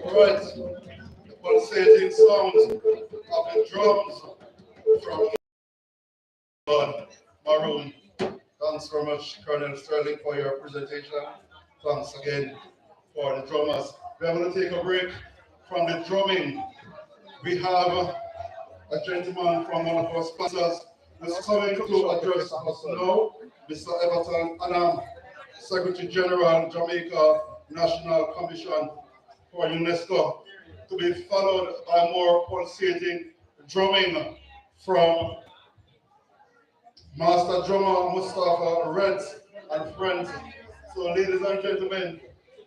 Alright, the pulsating sounds of the drums from Maroon. Thanks very much, Colonel Sterling, for your presentation. Thanks again for the drummers. We are going to take a break from the drumming. We have a gentleman from one of our sponsors who is coming to address us now, Mr. Everton Anam, Secretary General, Jamaica National Commission for UNESCO, to be followed by more pulsating drumming from Master Drummer Mustafa Reds and friends. So, ladies and gentlemen,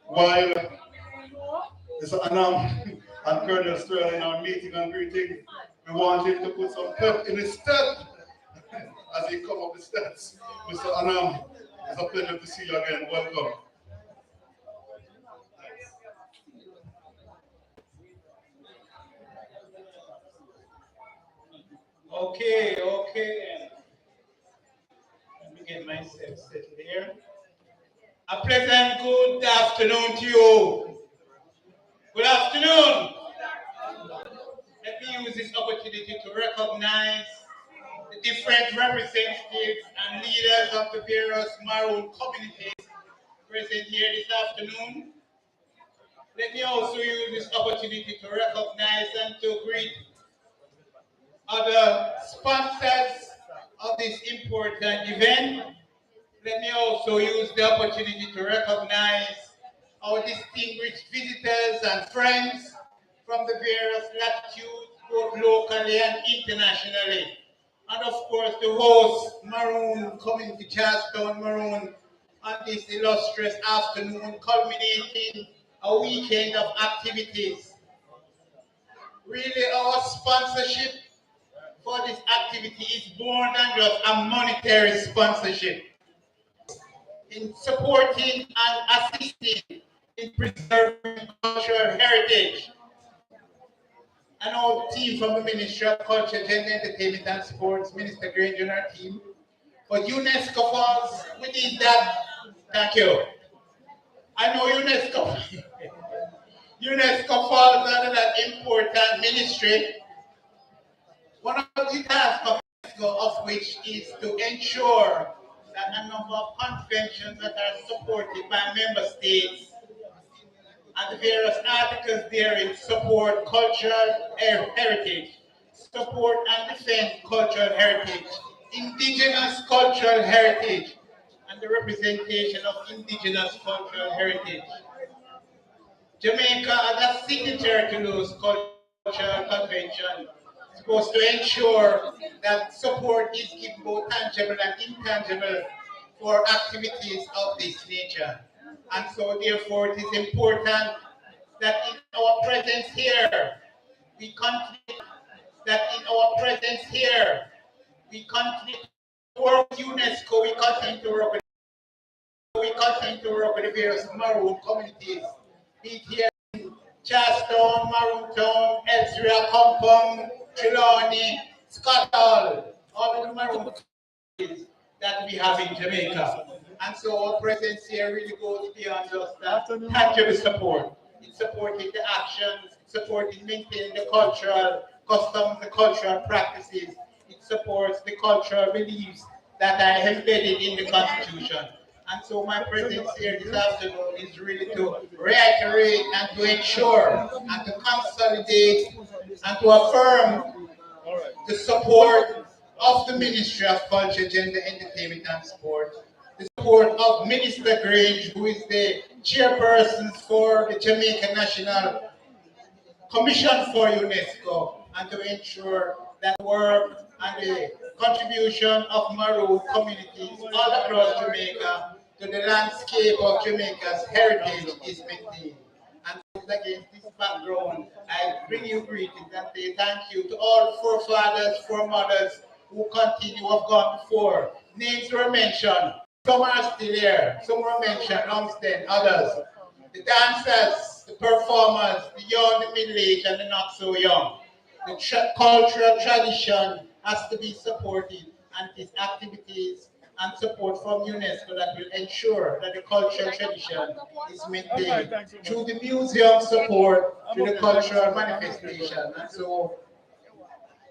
while Mr. Anam and Colonel Sterling are meeting and greeting, we want him to put some pep in his step as he come up the steps. Mr. Anam, it's a pleasure to see you again. Welcome. Okay. Let me get myself settled here. A pleasant good afternoon to you. Good afternoon. Let me use this opportunity to recognize the different representatives and leaders of the various Maroon communities present here this afternoon. Let me also use this opportunity to recognize and to greet other sponsors of this important event. Let me also use the opportunity to recognize our distinguished visitors and friends from the various latitudes, both locally and internationally. And of course, the host, Maroon Community, Charlestown Maroon, on this illustrious afternoon, culminating a weekend of activities. Really, our sponsorship for this activity is more than just a monetary sponsorship. In supporting and assisting in preserving cultural heritage. And our team from the Ministry of Culture, Gender, Entertainment and Sports, Minister Granger and our team. But UNESCO falls within that. Thank you. I know UNESCO. UNESCO falls under that important ministry. One of the tasks of UNESCO, of which is to ensure that a number of conventions that are supported by member states and the various articles therein support cultural heritage, support and defend cultural heritage, indigenous cultural heritage, and the representation of indigenous cultural heritage. Jamaica, as a signatory to those cultural conventions, is supposed to ensure that support is given both tangible and intangible for activities of this nature. And so, therefore, it is important that in our presence here, we continue, that in our presence here, we continue to work with UNESCO, we continue to work with the various Maroon communities, be it here Charlestown, Maroontown, Elzria, Compong, Trelawney, Scotland, all of the Maroon communities that we have in Jamaica. And so our presence here really goes beyond just that tangible support. It's supporting the actions, it's supporting maintaining the cultural customs, the cultural practices. It supports the cultural beliefs that are embedded in the Constitution. And so my presence here this afternoon is really to reiterate and to ensure and to consolidate and to affirm the support of the Ministry of Culture, Gender, Entertainment and Sport, the support of Minister Grange, who is the chairperson for the Jamaica National Commission for UNESCO, and to ensure that work and the contribution of Maroon communities all across Jamaica to the landscape of Jamaica's heritage is maintained. And against this background, I bring you greetings and say thank you to all forefathers, foremothers who continue, who have gone before. Names were mentioned. Some are still here. Some were mentioned, Lumsden, others. The dancers, the performers, the young, the middle-aged, and the not so young. The cultural tradition has to be supported, and these activities and support from UNESCO that will ensure that the cultural tradition is maintained through the museum support, through the cultural manifestation. And so,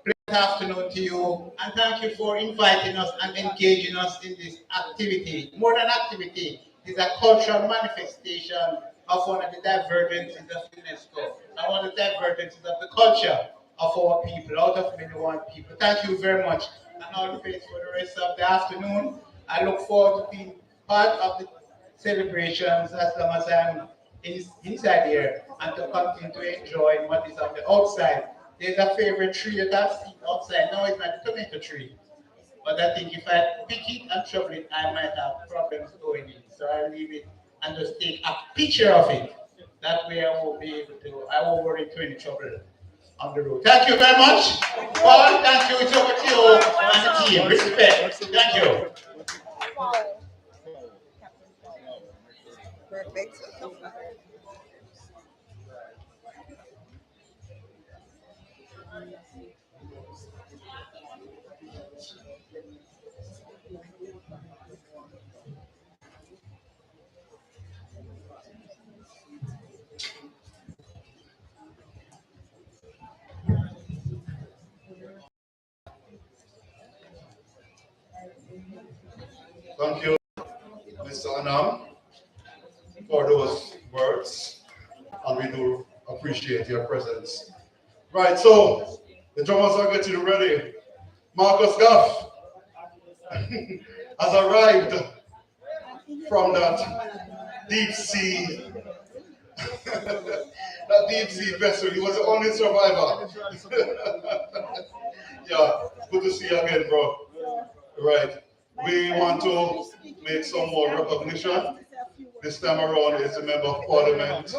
good afternoon to you, and thank you for inviting us and engaging us in this activity. More than activity, it is a cultural manifestation of one of the divergences of UNESCO, and one of the divergences of the culture of our people, out of many one people. Thank you very much, and all the best for the rest of the afternoon. I look forward to being part of the celebrations as long as I'm inside here, and to continue to enjoy what is on the outside. There's a favorite tree that I've seen outside. No, it's not a tomato tree. But I think if I pick it and shovel it, I might have problems going in. So I leave it and just take a picture of it. That way I won't be able to, I won't worry into any trouble on the road. Thank you very much. Paul, thank you. It's over to you and the team. Respect. Thank you. Perfect. Thank you, Mr. Anam, for those words, and we do appreciate your presence. Right, so the drummers are getting ready. Marcus Gaff has arrived from that deep sea, that deep sea vessel. He was the only survivor. Yeah, good to see you again, bro. Right. We want to make some more recognition. This time around is the Member of Parliament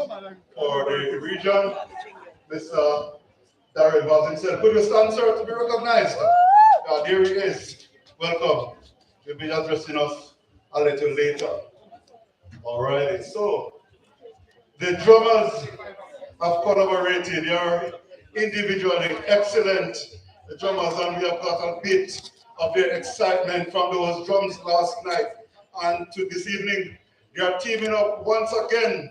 for the region, Mr. Darren Vaz himself. Could you stand, sir, to be recognized? There he is. Welcome. He'll be addressing us a little later. All right, so the drummers have collaborated. They are individually excellent drummers, and we have got a bit of their excitement from those drums last night. And to this evening, They are teaming up once again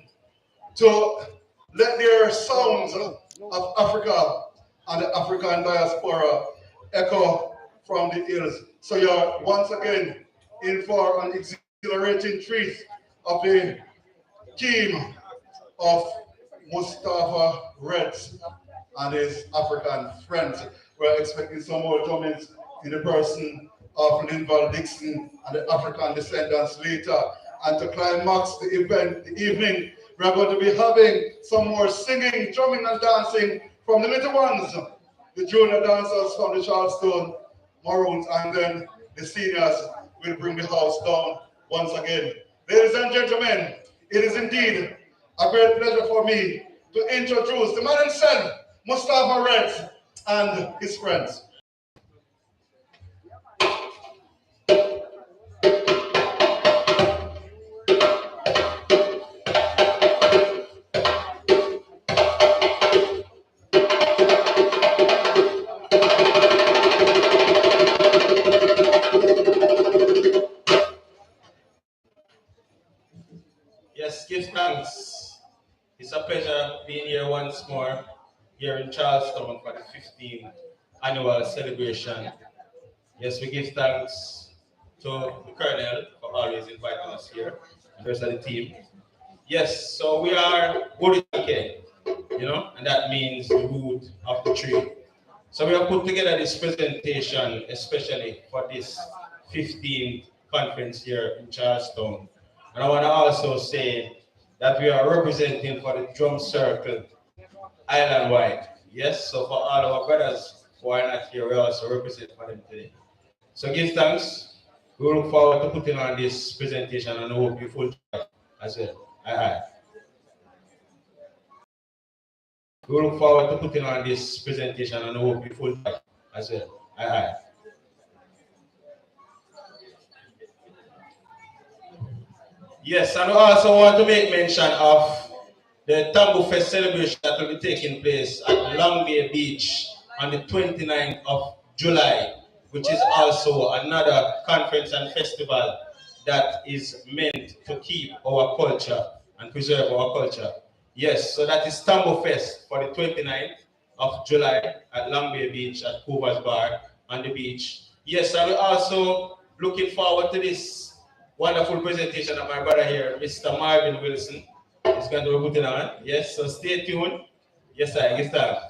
to let their sounds of Africa and the African diaspora echo from the hills. So you're once again in for an exhilarating treat of the team of Mustafa Reds and his African friends. We're expecting some more drummings in the person of Linval Dixon and the African descendants later. And to climax the event, the evening, we're going to be having some more singing, drumming, and dancing from the little ones, the junior dancers from the Charleston Maroons, and then the seniors will bring the house down once again. Ladies and gentlemen, it is indeed a great pleasure for me to introduce the man himself, Mustafa Reds, and his friends. Yes, give thanks. It's a pleasure being here once more, here in Charleston for the 15th annual celebration. Yes, we give thanks to the Colonel for always inviting us here, and the rest of the team. Yes, so we are Burike, and that means the root of the tree. So we have put together this presentation especially for this 15th conference here in Charleston. And I want to also say that we are representing for the drum circle island-wide. Yes, so for all our brothers who are not here, we also represent for them today. So give thanks. We look forward to putting on this presentation and hope you full as well. Aye. We look forward to putting on this presentation and hope you full as well. Aye. Yes, and we also want to make mention of the Tambo Fest celebration that will be taking place at Long Bay Beach on the 29th of July, which is also another conference and festival that is meant to keep our culture and preserve our culture. Yes, so that is Tambo Fest for the 29th of July at Long Bay Beach at Cooper's Bar on the beach. Yes, and we're also looking forward to this wonderful presentation of my brother here, Mr. Marvin Wilson. He's going to be putting on. Yes, so stay tuned. Yes, sir. Get started.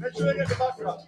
Make sure you get the background.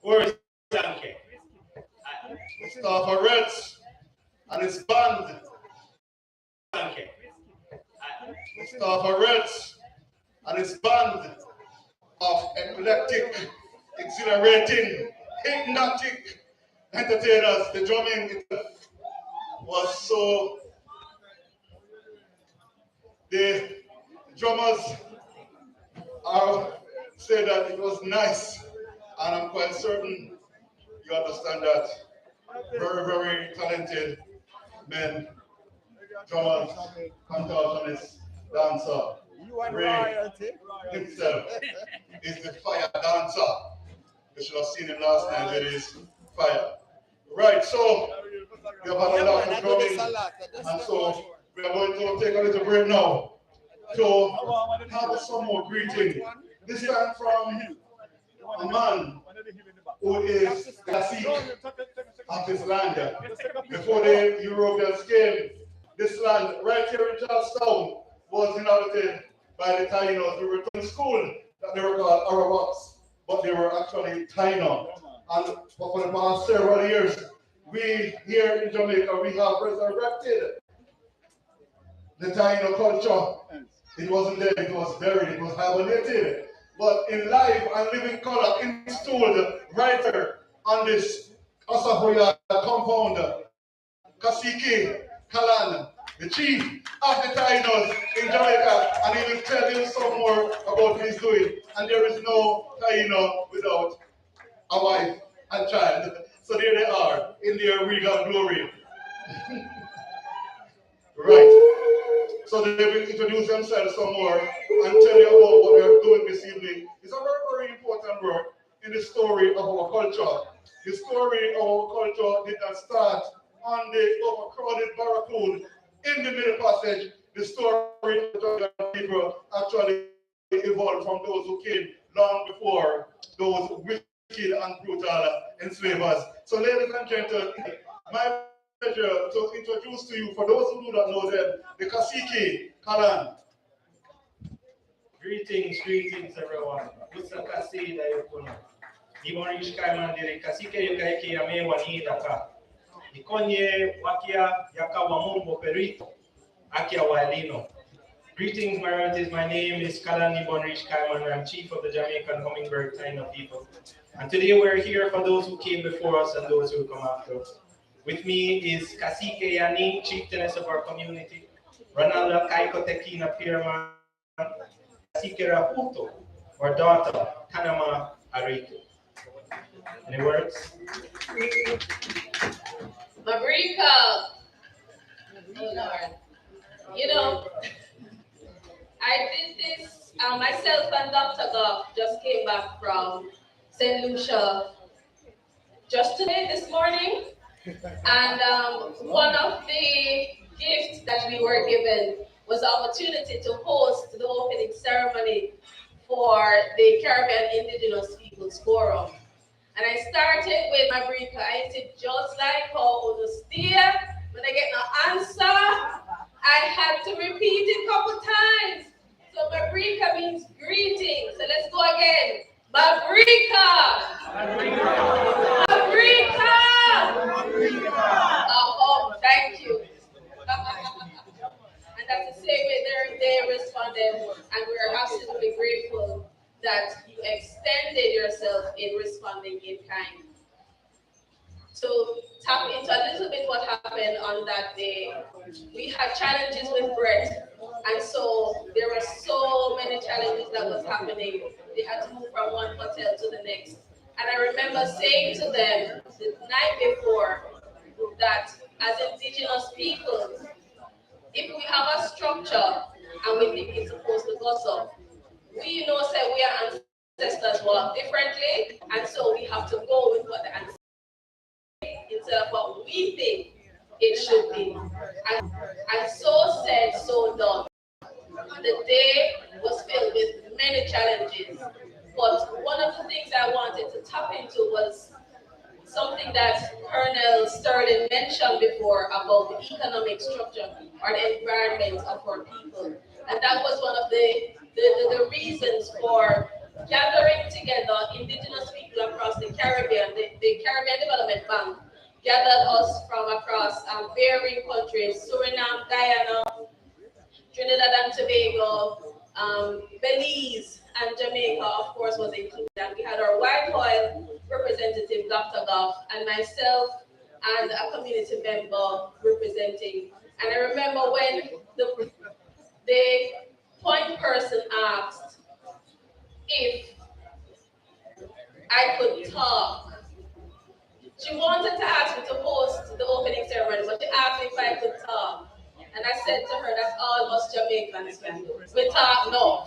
Where is Sankey? Mustafa Reds and his band. Sankey. Mustafa Reds and his band of epileptic, exhilarating, hypnotic entertainers. The drumming was so. The drummers say that it was nice, and I'm quite certain you understand that. Very, very talented men, drummers, contortionists, dancer. Ray himself is the fire dancer. You should have seen him last night with his fire. Right, so we have had a lot of drumming, and so we are going to take a little break now to have some more greeting. This time from a man who is classic of this land. Before the Europeans came, this land right here in Charlestown was inhabited by the Tainos. We were in school that they were called Arawaks, but they were actually Taino. And for the past several years, we here in Jamaica, we have resurrected the Taino culture. It wasn't there, it was buried, it was hibernated. But in live and living color, installed right there on this Asahoya compound, Kasiki Kalan, the chief of the Tainos in Jamaica, and he will tell you some more about what he's doing. And there is no Taino without a wife and child. So there they are in their regal glory. Right. So they will introduce themselves some more and tell you about what they are doing this evening. It's a very, very important work in the story of our culture. The story of our culture did not start on the overcrowded barracoon in the Middle Passage. The story of the people actually evolved from those who came long before those wicked and brutal enslavers. So ladies and gentlemen, my pleasure to introduce to you, for those who do not know them, the Kasiki Kalan. Greetings everyone. Gusta kasi dayo kuno. Ibonish kaiman dire kasike yukaiki ame wanida ka. Ikonye wakia yakawa mumbo perito. Akia walino. Greetings, my relatives. My name is Kalani Bonrich Kaiman. I'm chief of the Jamaican Hummingbird Taino people. And today we're here for those who came before us and those who will come after us. With me is Kasike Yani, chieftainess of our community, Ranalda Kaiko Tekina Pirman, Kasike Raputo, our daughter, Kanama Arito. Any words? Mabrika. Oh Lord. You know, I did this, myself and Dr. Goff just came back from St. Lucia just today, this morning. And one of the gifts that we were given was the opportunity to host the opening ceremony for the Caribbean Indigenous Peoples Forum. And I started with Mabrika. I said, just like how the steer, when I get no answer, I had to repeat it a couple times. So Mabrika means greeting. So let's go again. Mabrika! Mabrika! Mabrika! Oh, thank you. And that's the same way they responded. And we're absolutely grateful that you extended yourself in responding in kind. To tap into a little bit what happened on that day, we had challenges with Brett, and so there were so many challenges that was happening. They had to move from one hotel to the next. And I remember saying to them the night before that as Indigenous people, if we have a structure and we think it's supposed to go so, we know that we are ancestors walk differently, and so we have to go with what the ancestors instead of what we think it should be. And so said, so done. The day was filled with many challenges, but one of the things I wanted to tap into was something that Colonel Sterling mentioned before about the economic structure or the environment of our people. And that was one of the reasons for gathering together Indigenous people across the Caribbean. The Caribbean Development Bank gathered us from across varying countries: Suriname, Guyana, Trinidad and Tobago, Belize, and Jamaica, of course, was included. And we had our White Oil representative, Dr. Goff, and myself, and a community member representing. And I remember when the point person asked if I could talk. She wanted to ask me to host the opening ceremony, but she asked me if I could talk. And I said to her, that's all us Jamaicans can do. We talk no.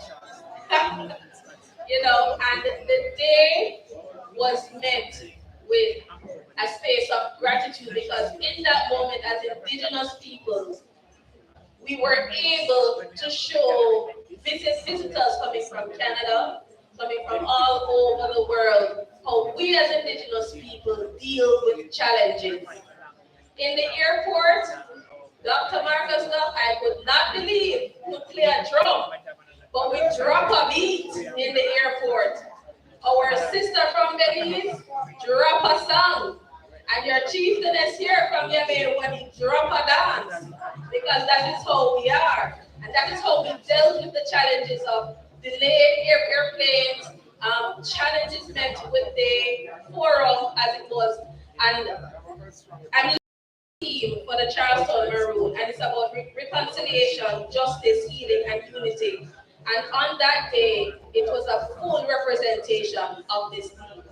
You know, and the day was met with a space of gratitude, because in that moment as Indigenous peoples, we were able to show visitors coming from Canada, coming from all over the world, how we as Indigenous people deal with challenges. In the airport, Dr. Marcus Duff, I could not believe we play a drum, but we drop a beat in the airport. Our sister from Belize drop a song, and your chieftainess here from Yemen when he drop a dance, because that is how we are, and that is how we dealt with the challenges of delayed airplanes, challenges met with the forum as it was, and for the Charleston Maroon, and it's about reconciliation, justice, healing, and unity. And on that day, it was a full representation of this team.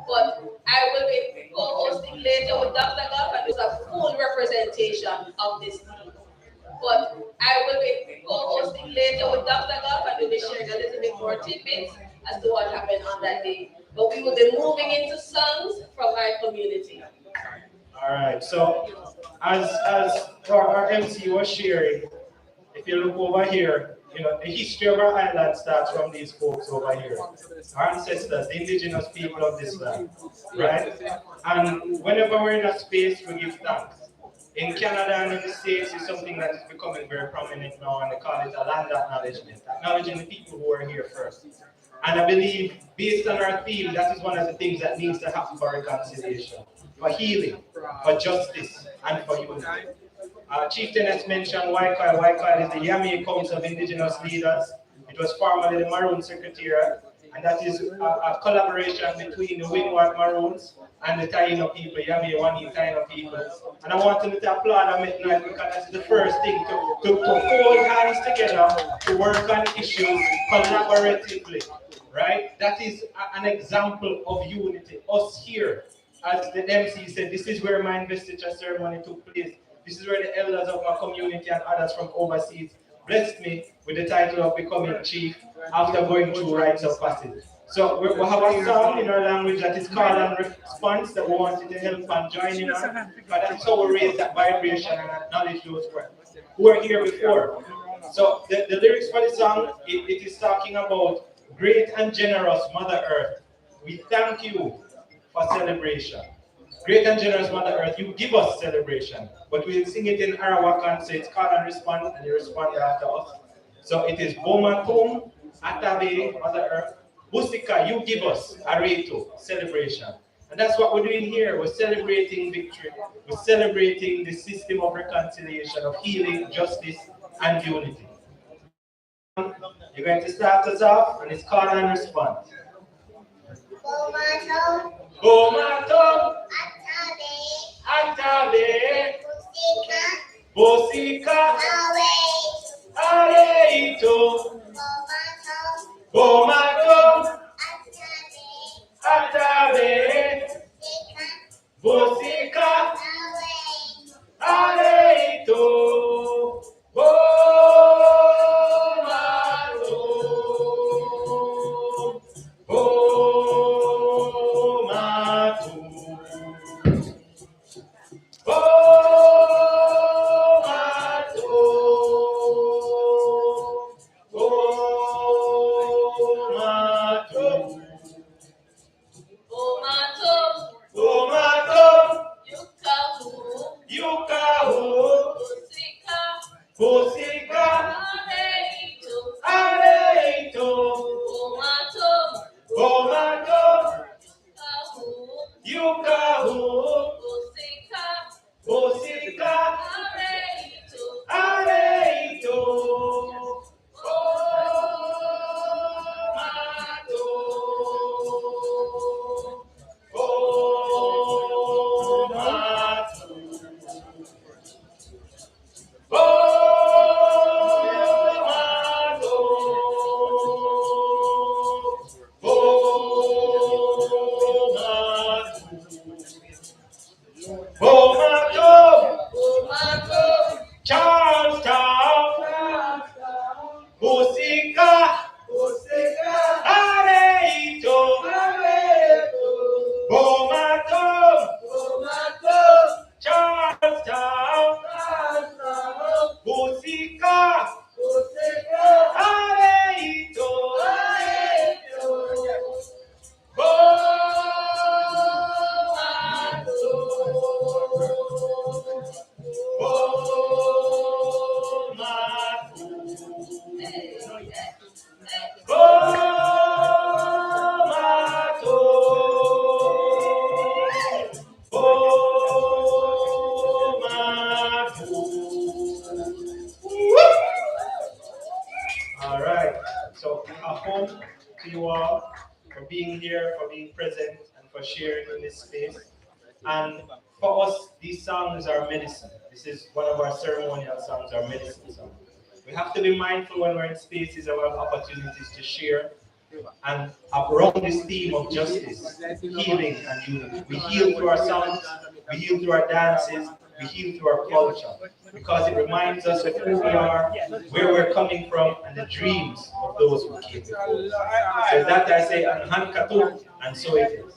But I will be co-hosting later with Dr. Goff, and it's a full representation of this team. But I will be co-hosting later with Dr. Goff, and we'll be sharing a little bit more tidbits as to what happened on that day. But we will be moving into songs from my community. All right, so as our MC was sharing, if you look over here, you know, the history of our island starts from these folks over here, our ancestors, the indigenous people of this land, right? And whenever we're in a space, we give thanks. in Canada and in the States is something that is becoming very prominent now, and they call it a land acknowledgement, acknowledging the people who are here first. And I believe, based on our theme, that is one of the things that needs to happen for reconciliation, for healing, for justice, and for unity. Chieftain has mentioned YCOI. YCOI is the Yami Council of Indigenous Leaders. It was formerly the Maroon Secretariat, and that is a collaboration between the Windward Maroons and the Taino people, Yami Wani Taino people. And I want to applaud them because that's the first thing to hold hands together to work on issues collaboratively, right? That is an example of unity. Us here, as the MC said, this is where my investiture ceremony took place. This is where the elders of my community and others from overseas blessed me with the title of becoming chief after going through rites of passage. So we have a song in our language that is called and response that we wanted to help and join in on. But that's how we raise that vibration and acknowledge those who were here before. So the lyrics for the song, it is talking about great and generous Mother Earth. We thank you for celebration. Great and generous Mother Earth, you give us celebration. But we'll sing it in Arawakan, so it's called and respond, and you respond after us. So it is Bomatum, Atabe, Mother Earth. Busika, you give us Areto, celebration. And that's what we're doing here. We're celebrating victory. We're celebrating the system of reconciliation, of healing, justice, and unity. You're going to start us off, and it's called and respond. Bomatum, Bomatum, Atabe, Atabe, Busika, Awe, Areito, Bomatum, Bomatum, Atabe, Atabe, Busika, Awe, Areito, Bomatum, Bomatum. All right. So a home to you all for being here, for being present, and for sharing in this space. And for us, these songs are medicine. This is one of our ceremonial songs, our medicine song. We have to be mindful when we're in spaces and we have opportunities to share. And around this theme of justice, healing, and unity, we heal through our songs, we heal through our dances, we heal through our culture, because it reminds us of who we are, where we're coming from, and the dreams of those who came before us. So that I say, Anhan Katu, and so it is.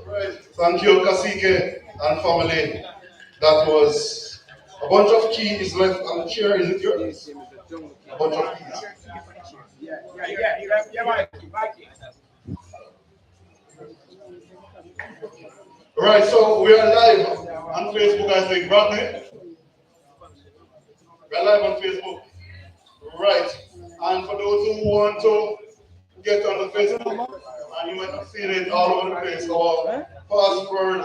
Right. Thank you, Kasike and family. That was A bunch of key is left on the chair. Is it yours? A bunch of keys. Right, so we are live on Facebook, I think, Rodney. We're live on Facebook. Right. And for those who want to get on the Facebook, and you might have seen it all over the place, our password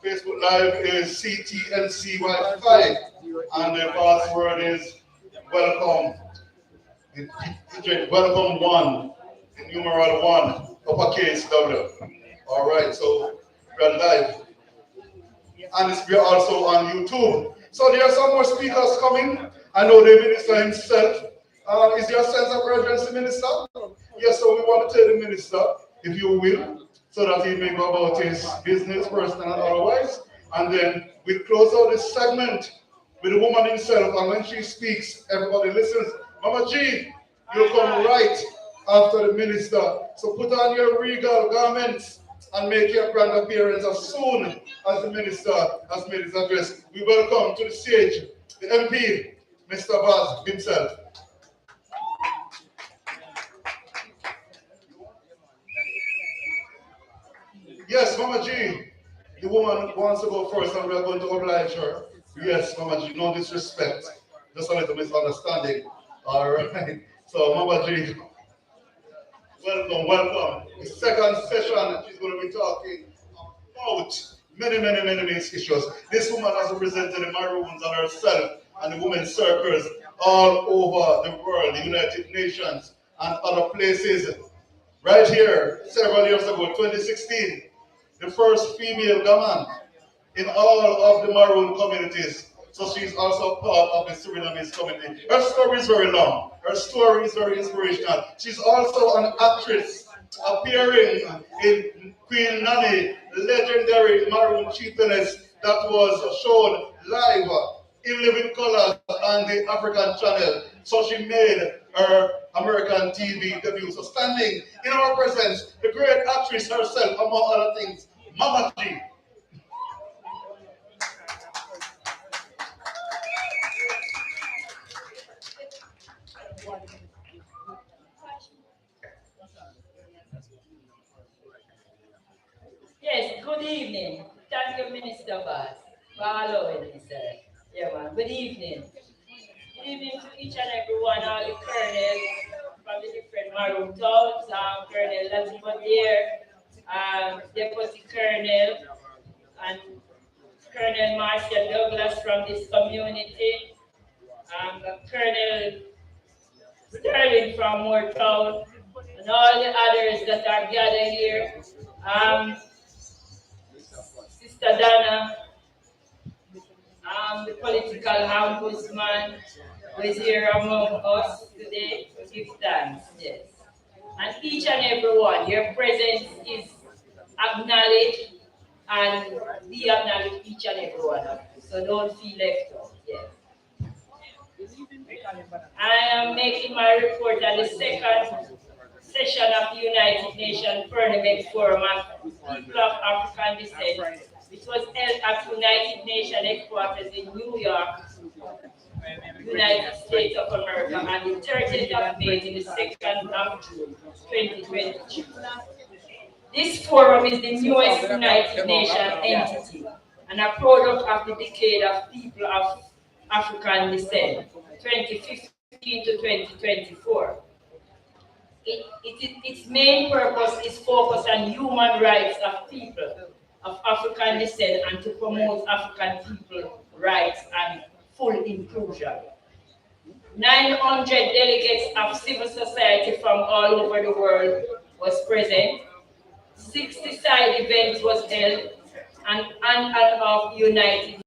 Facebook Live is CTNCY5, and the password is welcome. Welcome 1, in numeral 1, uppercase W. All right, so we're live. And we're also on YouTube. So there are some more speakers coming. I know the minister himself. Is there a sense of urgency, minister? Yes, so we want to tell the minister, if you will, so that he may go about his business, personal and otherwise. And then we'll close out this segment with the woman himself. And when she speaks, everybody listens. Mama G, you'll come right after the minister. So put on your regal garments and make your grand appearance as soon as the minister has made his address. We welcome to the stage the MP, Mr. Baz himself. Yes, Mama G, the woman wants to go first and we are going to oblige her. Yes, Mama G, no disrespect. Just a little misunderstanding. All right. So, Mama G, welcome. The second session, she's going to be talking about many issues. This woman has represented the Maroons and herself and the women's circles all over the world, the United Nations and other places. Right here, several years ago, 2016, the first female gaman in all of the Maroon communities. So she's also part of the Surinamese community. Her story is very long. Her story is very inspirational. She's also an actress appearing in Queen Nanny, legendary Maroon chieftainess that was shown live in living colors on the African channel. So she made her American TV debut. So standing in our presence, the great actress herself, among other things, Mama G. Yes, good evening. Thank you, Minister Baz, for allowing me, sir. Yeah, man. Good evening. Good evening to each and every one, all the colonels from the different Maroon towns, Colonel Latibodier, Deputy Colonel, and Colonel Marcia Douglas from this community, Colonel Sterling from Moortown, and all the others that are gathered here. Sister Dana, the political ombudsman, who is here among us today to give thanks. Yes. And each and every one, your presence is acknowledged, and we acknowledge each and every one of you. So don't feel left out. Yes. I am making my report on the second session of the United Nations Parliament Forum of People of African Descent, which was held at United Nations headquarters in New York, United States of America, on the 30th of May to the 2nd of June, 2022. This forum is the newest United Nations entity and a product of the decade of people of African descent, 2015 to 2024. Its main purpose is focused on human rights of people of African descent and to promote African people rights and full inclusion. 900 delegates of civil society from all over the world was present. 60 side events was held and of United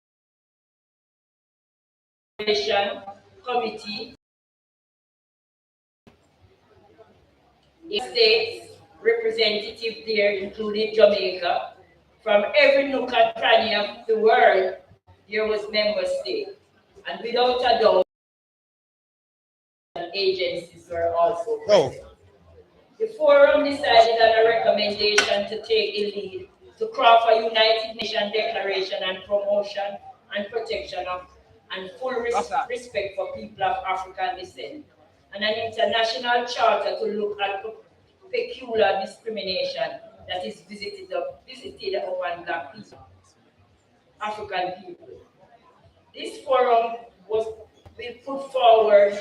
Nations Committee. States representative there, including Jamaica. From every nook and cranny of the world, there was member state. And without a doubt, agencies were also present. The forum decided on a recommendation to take the lead to craft a United Nations declaration and promotion and protection of and full respect for people of African descent, and an international charter to look at peculiar discrimination that is visited upon Black people, African people. This forum will put forward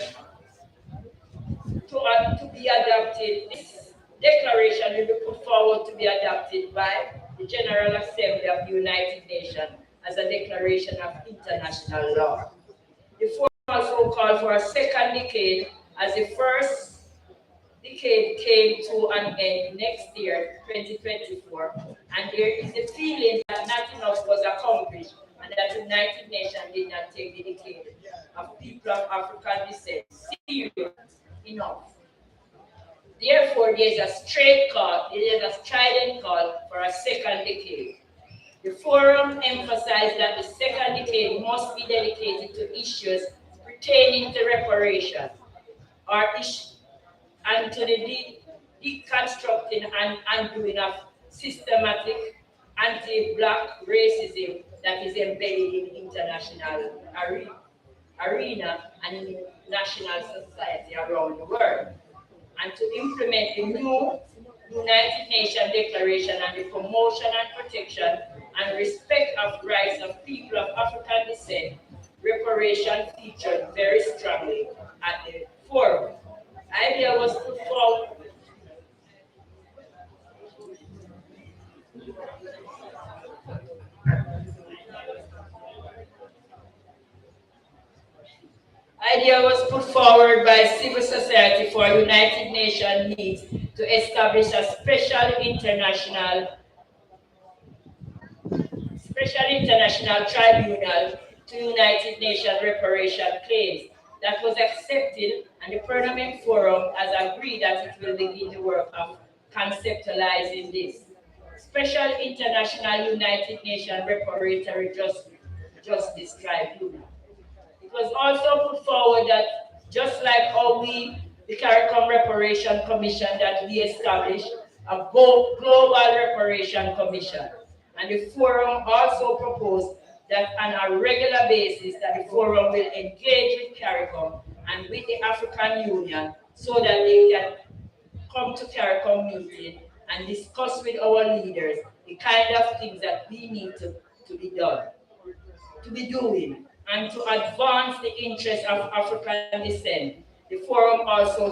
to be adopted. This declaration will be put forward to be adopted by the General Assembly of the United Nations as a declaration of international law. The forum also called for a second decade, as the first decade came to an end next year, 2024, and there is a feeling that not enough was accomplished and that the United Nations did not take the decade of people of African descent serious enough. Therefore, there is a strident call for a second decade. The forum emphasized that the second decade must be dedicated to issues pertaining to reparation and to the deconstructing and undoing of systematic anti-Black racism that is embedded in international arena and in national society around the world, and to implement the new United Nations Declaration on the promotion and protection and respect of rights of people of African descent. Reparation featured very strongly at the forum. Idea was put forward. Idea was put forward by civil society for United Nations needs to establish a special international tribunal to United Nations reparation claims. That was accepted, and the Permanent Forum has agreed that it will begin the work of conceptualizing this. Special International United Nations Reparatory Justice Tribunal. It was also put forward that just like how the CARICOM Reparation Commission that we established, a global reparation commission. And the forum also proposed that on a regular basis that the forum will engage with CARICOM and with the African Union so that they can come to CARICOM meeting and discuss with our leaders the kind of things that we need to be doing, and to advance the interests of African descent. The forum also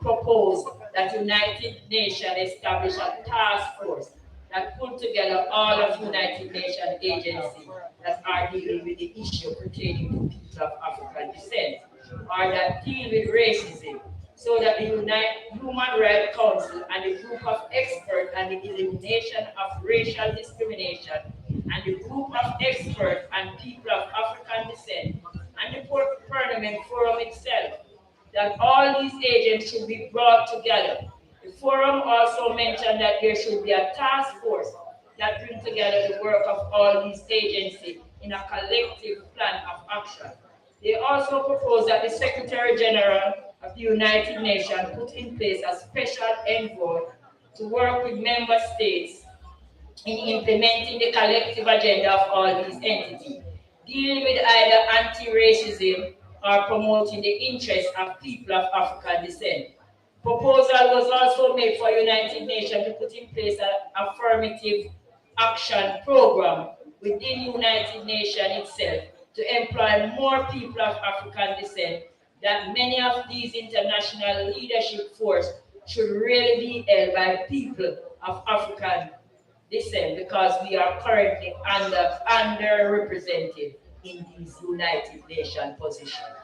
proposed that United Nations establish a task force that put together all of United Nations agencies that are dealing with the issue pertaining to people of African descent, or that deal with racism, so that the Human Rights Council and the group of experts on the elimination of racial discrimination and the group of experts on people of African descent and the Permanent Forum itself, that all these agents should be brought together. The forum also mentioned that there should be a task force that brings together the work of all these agencies in a collective plan of action. They also proposed that the Secretary General of the United Nations put in place a special envoy to work with member states in implementing the collective agenda of all these entities, dealing with either anti-racism or promoting the interests of people of African descent. Proposal was also made for United Nations to put in place an affirmative action program within United Nations itself to employ more people of African descent, that many of these international leadership forces should really be held by people of African descent, because we are currently underrepresented in these United Nations positions.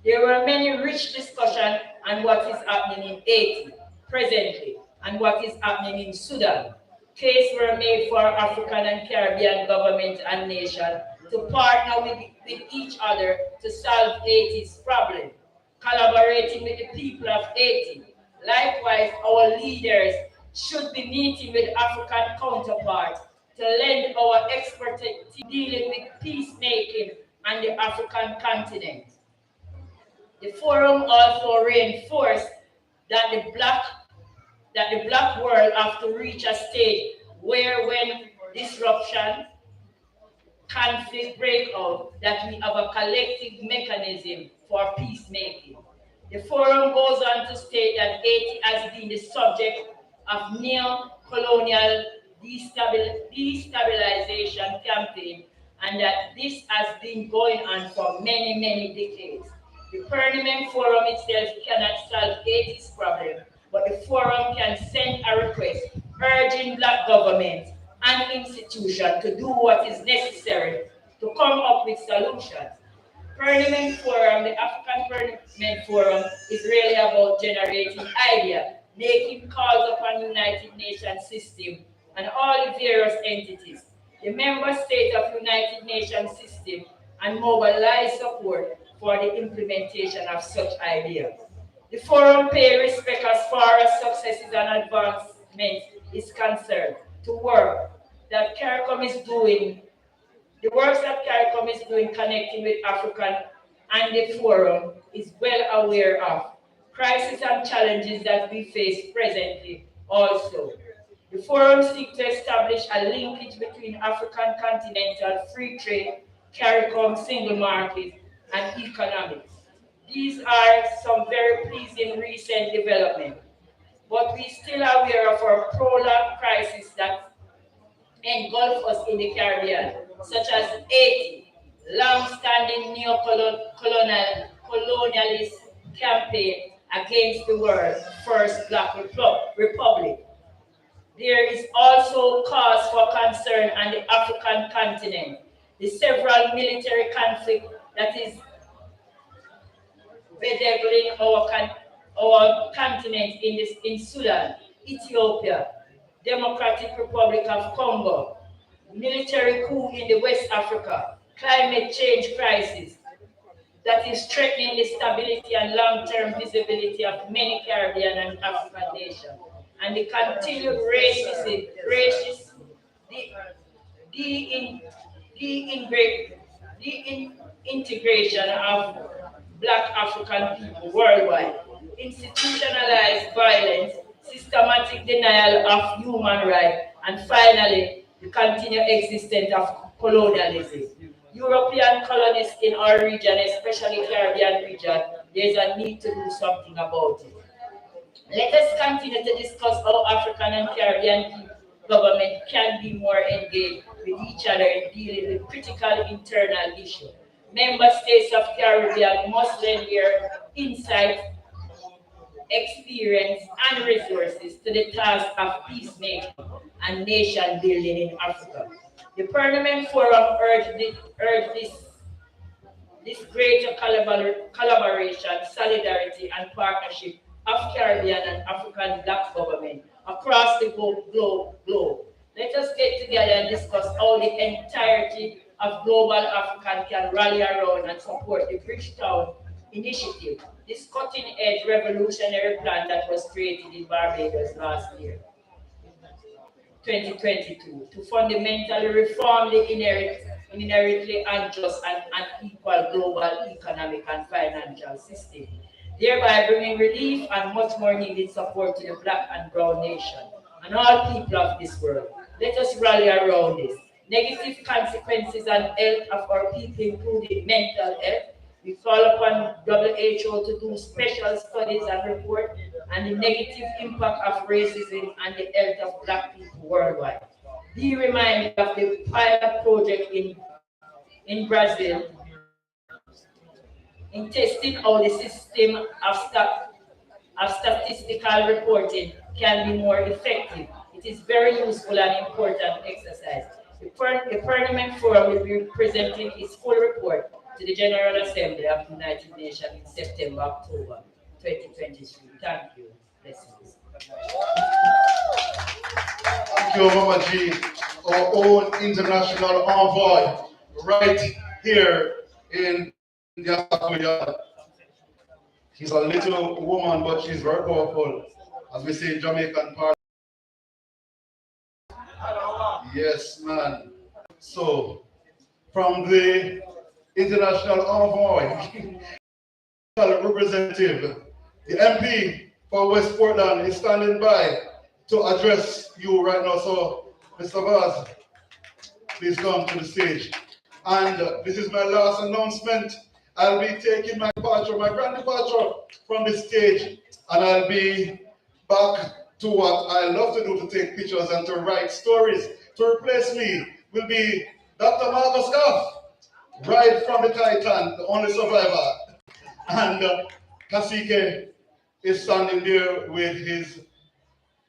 There were many rich discussions on what is happening in Haiti presently and what is happening in Sudan. Cases were made for African and Caribbean governments and nations to partner with each other to solve Haiti's problem, collaborating with the people of Haiti. Likewise, our leaders should be meeting with African counterparts to lend our expertise dealing with peacemaking on the African continent. The forum also reinforced that the black world have to reach a stage where, when disruption conflict break out, that we have a collective mechanism for peacemaking. The forum goes on to state that Haiti has been the subject of neo-colonial destabilization campaign, and that this has been going on for many, many decades. The Parliament Forum itself cannot solve Haiti's problem, but the forum can send a request urging Black governments and institutions to do what is necessary to come up with solutions. Parliament Forum, the African Parliament Forum, is really about generating ideas, making calls upon United Nations system and all the various entities, the member states of United Nations system, and mobilize support for the implementation of such ideas. The forum pay respect as far as successes and advancement is concerned to work that CARICOM is doing, the works that CARICOM is doing connecting with African, and the forum is well aware of crises and challenges that we face presently also. The forum seeks to establish a linkage between African continental free trade, CARICOM single market, and economics. These are some very pleasing recent developments, but we still are aware of our prolonged crisis that engulf us in the Caribbean, such as Haiti, long-standing neo-colonialist campaign against the world's first Black republic. There is also cause for concern on the African continent. The several military conflicts that is bedeviling our continent in Sudan, Ethiopia, Democratic Republic of Congo, military coup in the West Africa, climate change crisis that is threatening the stability and long-term visibility of many Caribbean and African nations, and the continued integration of Black African people worldwide, institutionalized violence, systematic denial of human rights, and finally, the continued existence of colonialism. European colonists in our region, especially Caribbean region, there is a need to do something about it. Let us continue to discuss how African and Caribbean government can be more engaged with each other in dealing with critical internal issues. Member states of Caribbean must lend their insight, experience, and resources to the task of peacemaking and nation building in Africa. The Parliament Forum urged this greater collaboration, solidarity, and partnership of Caribbean and African Black government across the globe. Let us get together and discuss how the entirety of global African can rally around and support the Bridgetown Initiative, this cutting-edge revolutionary plan that was created in Barbados last year, 2022, to fundamentally reform the inherently unjust and unequal global economic and financial system, thereby bringing relief and much more needed support to the Black and brown nation and all people of this world. Let us rally around this. Negative consequences on health of our people, including mental health. We call upon WHO to do special studies and report on the negative impact of racism on the health of Black people worldwide. Be reminded of the pilot project in Brazil in testing how the system of statistical reporting can be more effective. It is very useful and important exercise. The Parliament Forum will be presenting its full report to the General Assembly of the United Nations in September, October 2023. Thank you. Blessings. Thank you, Mama G, our own international envoy, right here in the Yard. She's a little woman, but she's very powerful, as we say in Jamaican part. Yes, man. So, from the international envoy, representative, the MP for West Portland is standing by to address you right now. So, Mr. Vaz, please come to the stage. And this is my last announcement. I'll be taking my departure, my grand departure from the stage, and I'll be back to what I love to do, to take pictures and to write stories. To replace me will be Dr. Marcus Goff, right from the Titan, the only survivor. And Kasike is standing there with his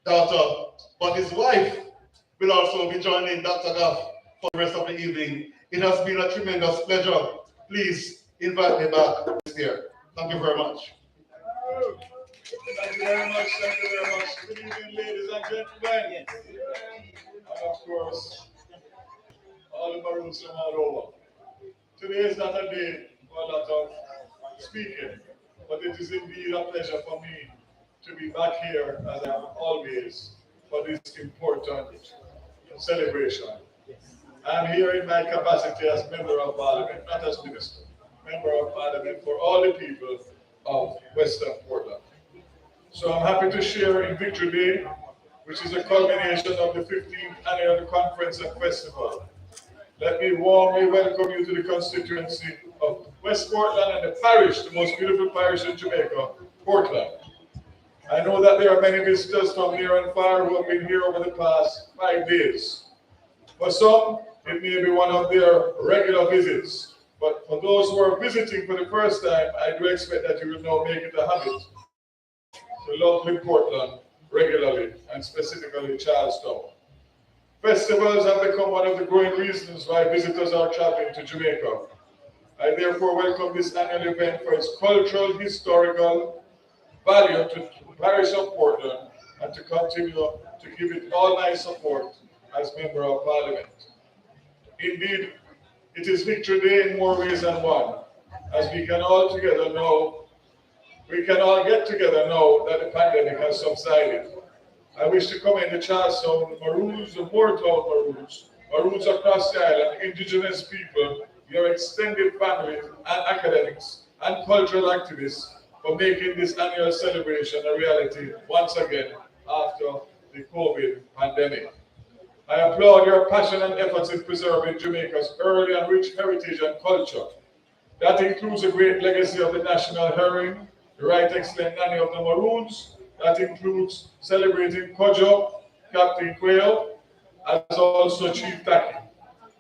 daughter, but his wife will also be joining Dr. Goff for the rest of the evening. It has been a tremendous pleasure. Please invite me back this year. Thank you very much. Thank you very much. Thank you very much. Good evening, ladies and gentlemen. And of course, all the Maroons from all over. Today is not a day for a lot of speaking, but it is indeed a pleasure for me to be back here, as I am always, for this important celebration. I'm here in my capacity as Member of Parliament, not as Minister, Member of Parliament for all the people of Western Portland. So I'm happy to share in Victory Day, which is a culmination of the 15th annual conference and festival. Let me warmly welcome you to the constituency of West Portland and the parish, the most beautiful parish in Jamaica, Portland. I know that there are many visitors from near and far who have been here over the past 5 days. For some, it may be one of their regular visits, but for those who are visiting for the first time, I do expect that you will now make it a habit to lovely Portland regularly, and specifically Charlestown. Festivals have become one of the growing reasons why visitors are traveling to Jamaica. I therefore welcome this annual event for its cultural, historical value to the parish of Portland, and to continue to give it all my support as Member of Parliament. Indeed, it is Victory Day in more ways than one, as we can all get together now that the pandemic has subsided. I wish to commend the Charlestown Maroons, the Moortown Maroons, Maroons across the island, Indigenous people, your extended families and academics and cultural activists for making this annual celebration a reality once again after the COVID pandemic. I applaud your passion and efforts in preserving Jamaica's early and rich heritage and culture. That includes a great legacy of the national herring, the Right Excellent Nanny of the Maroons. That includes celebrating Kojo, Captain Quail, as also Chief Taki.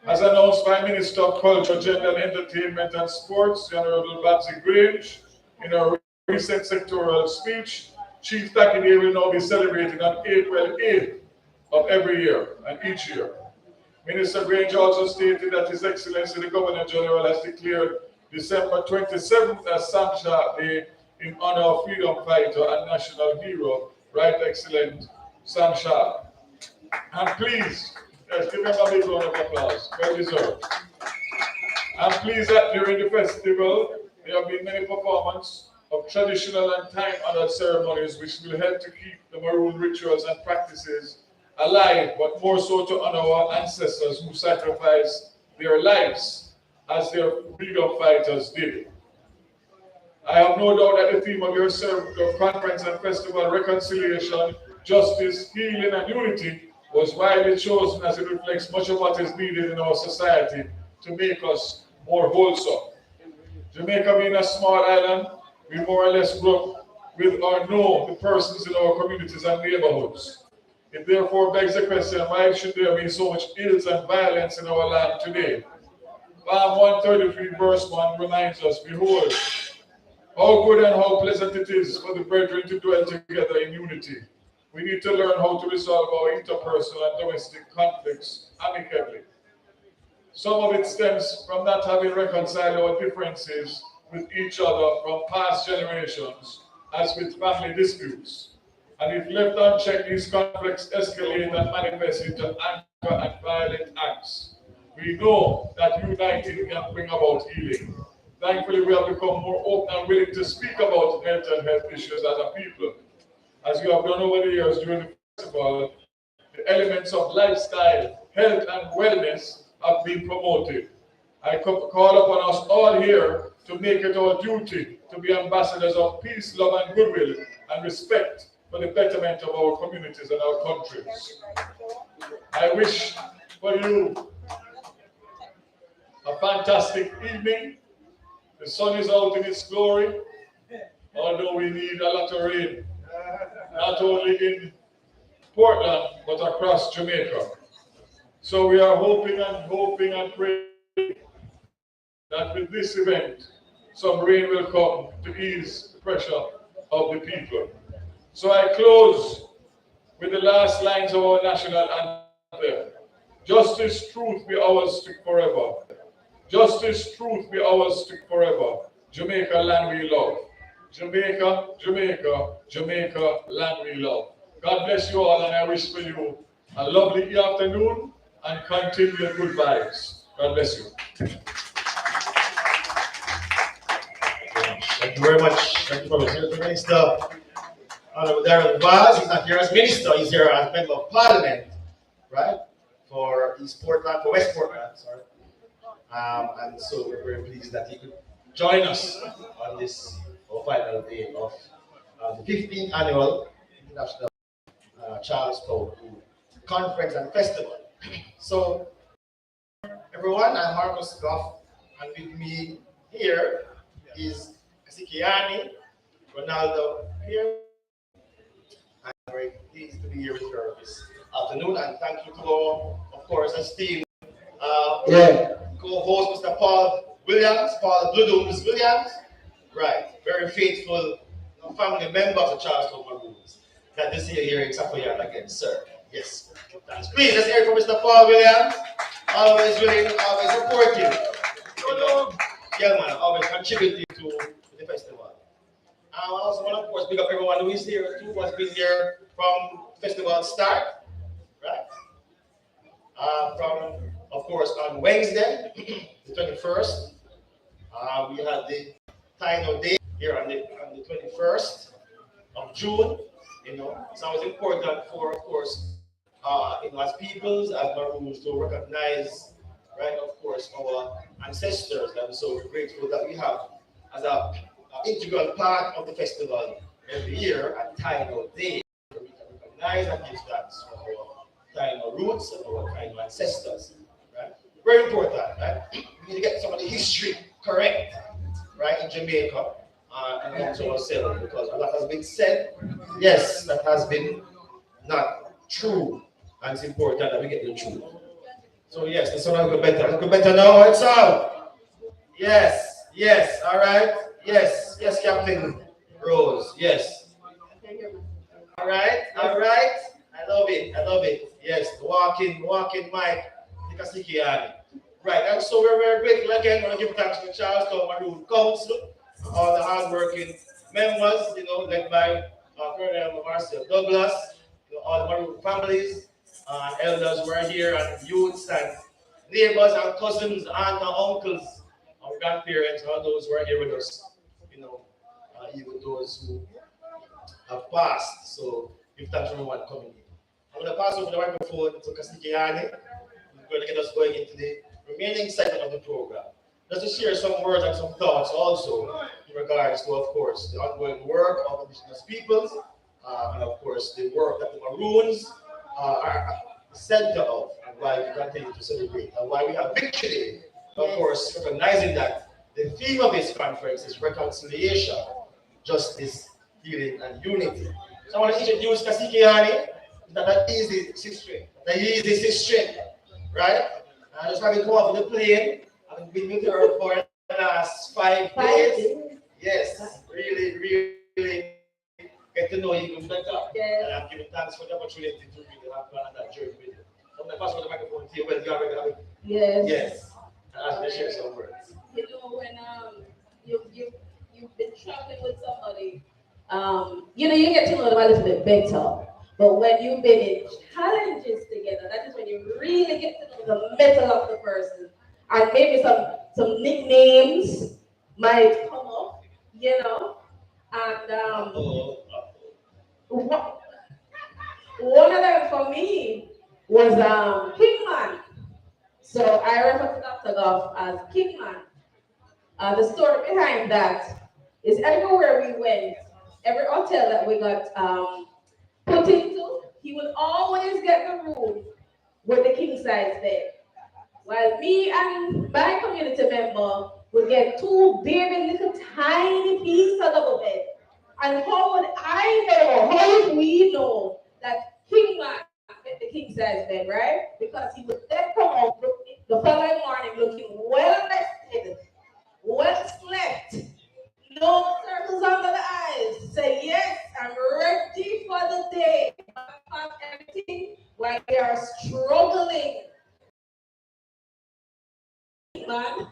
As announced by Minister of Culture, Gender and Entertainment and Sports, the Honorable Babsy Grange, in her recent sectoral speech, Chief Taki Day will now be celebrated on April 8th of every year and each year. Minister Grange also stated that His Excellency the Governor General has declared December 27th as Sam Sharp Day in honor of freedom fighter and national hero, Right Excellent Sam Sharp. And please, yes, give him a big round of applause, well deserved. I'm pleased that during the festival, there have been many performances of traditional and time-honored ceremonies which will help to keep the Maroon rituals and practices alive, but more so to honor our ancestors who sacrificed their lives as their freedom fighters did. I have no doubt that the theme of your conference and festival, reconciliation, justice, healing, and unity, was widely chosen as it reflects much of what is needed in our society to make us more wholesome. Jamaica being a small island, we more or less grew up with or know the persons in our communities and neighborhoods. It therefore begs the question, why should there be so much ills and violence in our land today? Psalm 133 verse 1 reminds us, behold, how good and how pleasant it is for the brethren to dwell together in unity. We need to learn how to resolve our interpersonal and domestic conflicts amicably. Some of it stems from not having reconciled our differences with each other from past generations, as with family disputes. And if left unchecked, these conflicts escalate and manifest into anger and violent acts. We know that uniting can bring about healing. Thankfully, we have become more open and willing to speak about mental health issues as a people. As we have done over the years during the festival, the elements of lifestyle, health, and wellness have been promoted. I call upon us all here to make it our duty to be ambassadors of peace, love, and goodwill, and respect for the betterment of our communities and our countries. I wish for you a fantastic evening. The sun is out in its glory, although we need a lot of rain, not only in Portland, but across Jamaica. So we are hoping and praying that with this event, some rain will come to ease the pressure of the people. So I close with the last lines of our national anthem. Justice, truth be ours forever. Justice, truth be ours forever. Jamaica, land we love. Jamaica, Jamaica, Jamaica, land we love. God bless you all, and I wish for you a lovely afternoon and continued good vibes. God bless you. Thank you very much. Thank you for the Minister. Honorable Darrell Vaz, he's not here as Minister, he's here as Member of Parliament, right? For East Portland, for West Portland, sorry. And so we're very pleased that he could join us on this final day of the 15th annual International Charlestown Conference and Festival. So, everyone, I'm Marcus Goff, and with me here is Kasikiani, Ronaldo here. I'm very pleased to be here with you this afternoon, and thank you to all, of course, esteemed co-host Mr. Paul Williams, Paul Bludums Williams, right, very faithful family member of the Charlestown Maroons. Glad to see you here in Sapoyard again, sir. Yes, thanks. Please, let's hear from Mr. Paul Williams, always willing, always supporting. Yeah, man, always contributing to the festival. I also want to, of course, pick up everyone who is here too, who has been here from festival start, right? From, of course, on Wednesday, the 21st, we had the Taino Day here on the 21st of June. You know, so it's important for, of course, you know, as peoples, as Maroons, to recognize, right, of course, our ancestors. And so we're grateful that we have as an integral part of the festival every year at Taino Day. We can recognize and give thanks for our Taino roots and our Taino ancestors, right? Very important, right? We need to get some of the history correct, right, in Jamaica and amongst ourselves, because a lot has been said, yes, that has been not true, and it's important that we get the truth. So yes, the sound will go better. Let's go better now. It's out. Yes, yes, all right. Yes, yes, Captain Rose. Yes. All right, all right. I love it. I love it. Yes, walking Mike, Nikasikiani. Right, and so we're very grateful again. I want to give thanks to the Charlestown Maroon Council, all the hardworking members, you know, led by Colonel Marcel Douglas, you know, all the Maroon families, elders who are here, and youths and neighbors and cousins, aunts and uncles, our grandparents, all those who are here with us, you know, even those who have passed. So give thanks to everyone coming in. I'm going to pass over the microphone to Kasikiani, who's going to get us going into the remaining segment of the program. Just to share some words and some thoughts also in regards to, of course, the ongoing work of Indigenous peoples, and of course the work that the Maroons are the center of, and why we continue to celebrate, and why we have Victory Day. Of course, recognizing that the theme of this conference is reconciliation, justice, healing, and unity. So I want to introduce Kasikiani. That easy history. The easy history, right? I just having come off the plane. I've been with her for the last 5 days. Yes, really get to know you even better. Yes. And I'm giving thanks for the opportunity to really have gone on that journey with you. So I'm going to pass on the microphone to you. Well, you already have it. Yes. Yes. And ask me to share some words. You know, when you've been traveling with somebody, you know, you get to know them a little bit better. But when you've been in challenges together, that is when you really get to know the metal of the person. And maybe some nicknames might come up, you know. And one of them for me was Kingman. So I refer to Dr. Goff as Kingman. The story behind that is everywhere we went, every hotel that we got put into, he would always get the room with the king size bed. While me and my community member would get two baby little tiny pieces of the bed. And how would I know, how would we know that King Man made the king size bed, right? Because he would then come out the following morning looking well rested, well slept, no circles under the eyes. Say, yes, I'm ready for the day. Have everything while we are struggling. Man,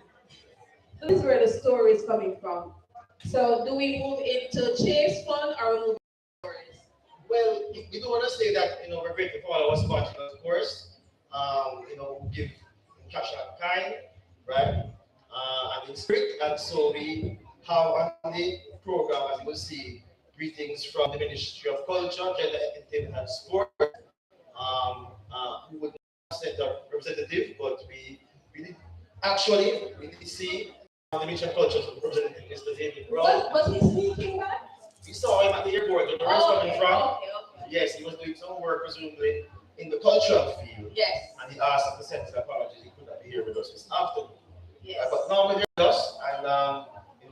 this is where the story is coming from. So, do we move into Chase Fund or move into stories? Well, we do want to say that, we're grateful for all our sponsors, of course. Who give in cash and kind, right? And in spirit. And so we have on the program, as you will see, greetings from the Ministry of Culture, Gender, Entertainment and Sport, who would not send a representative, but we did see the Ministry of Culture representative, Mr. David Brown. Was he speaking back? We saw him at the airport, where he was coming from. Okay. Yes, he was doing some work, presumably, in the cultural field. Yes. And he asked us to send his apologies. He could not be here with us this afternoon. Yes. But now we're with us, and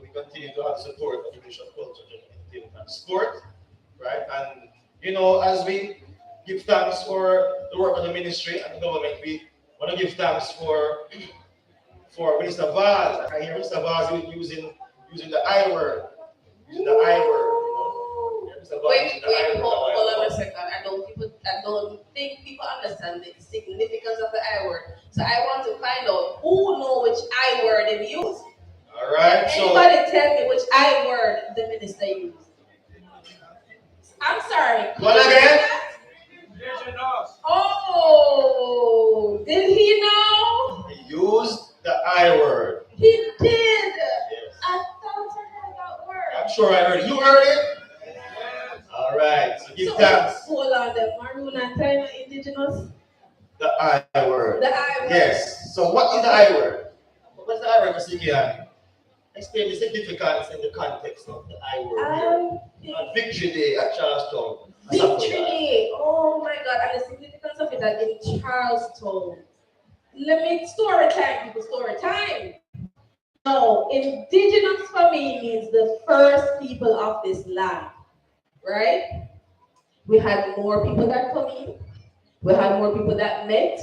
we continue to have the support of the Ministry of Culture, Entertainment and Sport, right? And as we give thanks for the work of the ministry and the government, we want to give thanks for Minister Vaz. I hear Minister Vaz using the I word, using the I word. Wait, hold on a second. I don't think people understand the significance of the I word. So I want to find out who know which I word they use. All right. Anybody tell me which I word the minister used? I'm sorry. What again? Oh, did he know? He used the I word. He did. Yes. I thought I heard that word. I'm sure I heard it. You heard it? All right, so give thanks. Hold on, the Maroon and Taino indigenous? The I word. The I word. Yes. So what is the I word? What's the I word, Mr. Kiani? Explain the significance in the context of the I word here. On Victory Day at Charlestown. Victory Day. Oh my God, and the significance of it that in Charlestown. Let me story time, people, story time. No, indigenous for me means the first people of this land. Right? We had more people that come in. We had more people that met.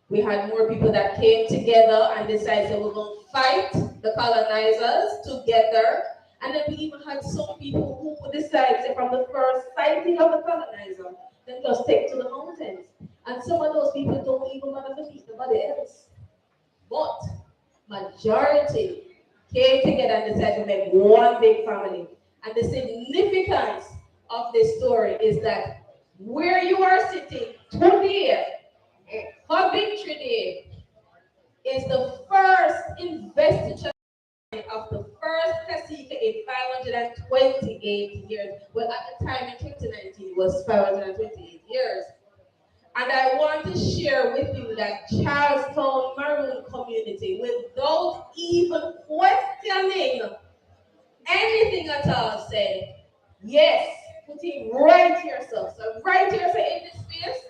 We had more people that came together and decided that we're going to fight the colonizers together. And then we even had some people who decided that from the first sighting of the colonizer, then just take to the mountains. And some of those people don't even want to meet nobody else. But majority came together and decided to make one big family. And the significance of this story is that where you are sitting today for Victory Day is the first investiture of the first cacique in 528 years. Well, at the time in 2019, it was 528 years. And I want to share with you that Charlestown Maroon community, without even questioning anything at all, said, yes, put it right to yourself. So right to yourself in this space,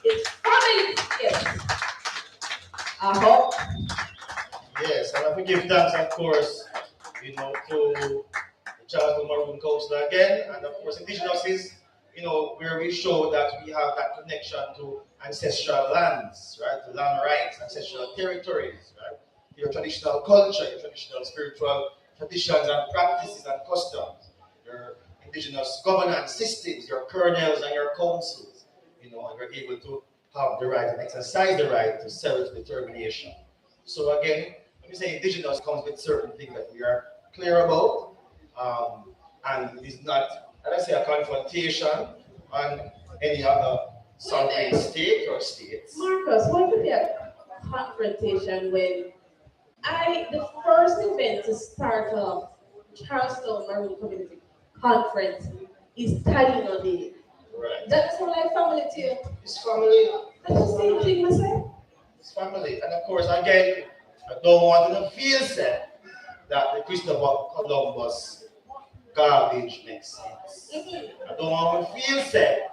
it's family space. I hope. Yes, and I will give thanks, of course, to the Charlestown Maroon Council again, and of course, Indigenous is, where we show that we have that connection to ancestral lands, right? To land rights, ancestral territories, right? Your traditional culture, your traditional spiritual traditions and practices and customs, your indigenous governance systems, your kernels and your councils, and you're able to have the right and exercise the right to self-determination. So again, when we say indigenous comes with certain things that we are clear about, and it is not, let us say, a confrontation on any other sovereign state or states. Marcus, why could be a confrontation when the first event to start off Charlestown Maroon Community Conference is Taino Day. Right. That's all like family to you. It's family. That's the same thing, myself. It's family. And of course, again, I don't want to feel sad that the Christopher Columbus garbage makes sense. I don't want to feel sad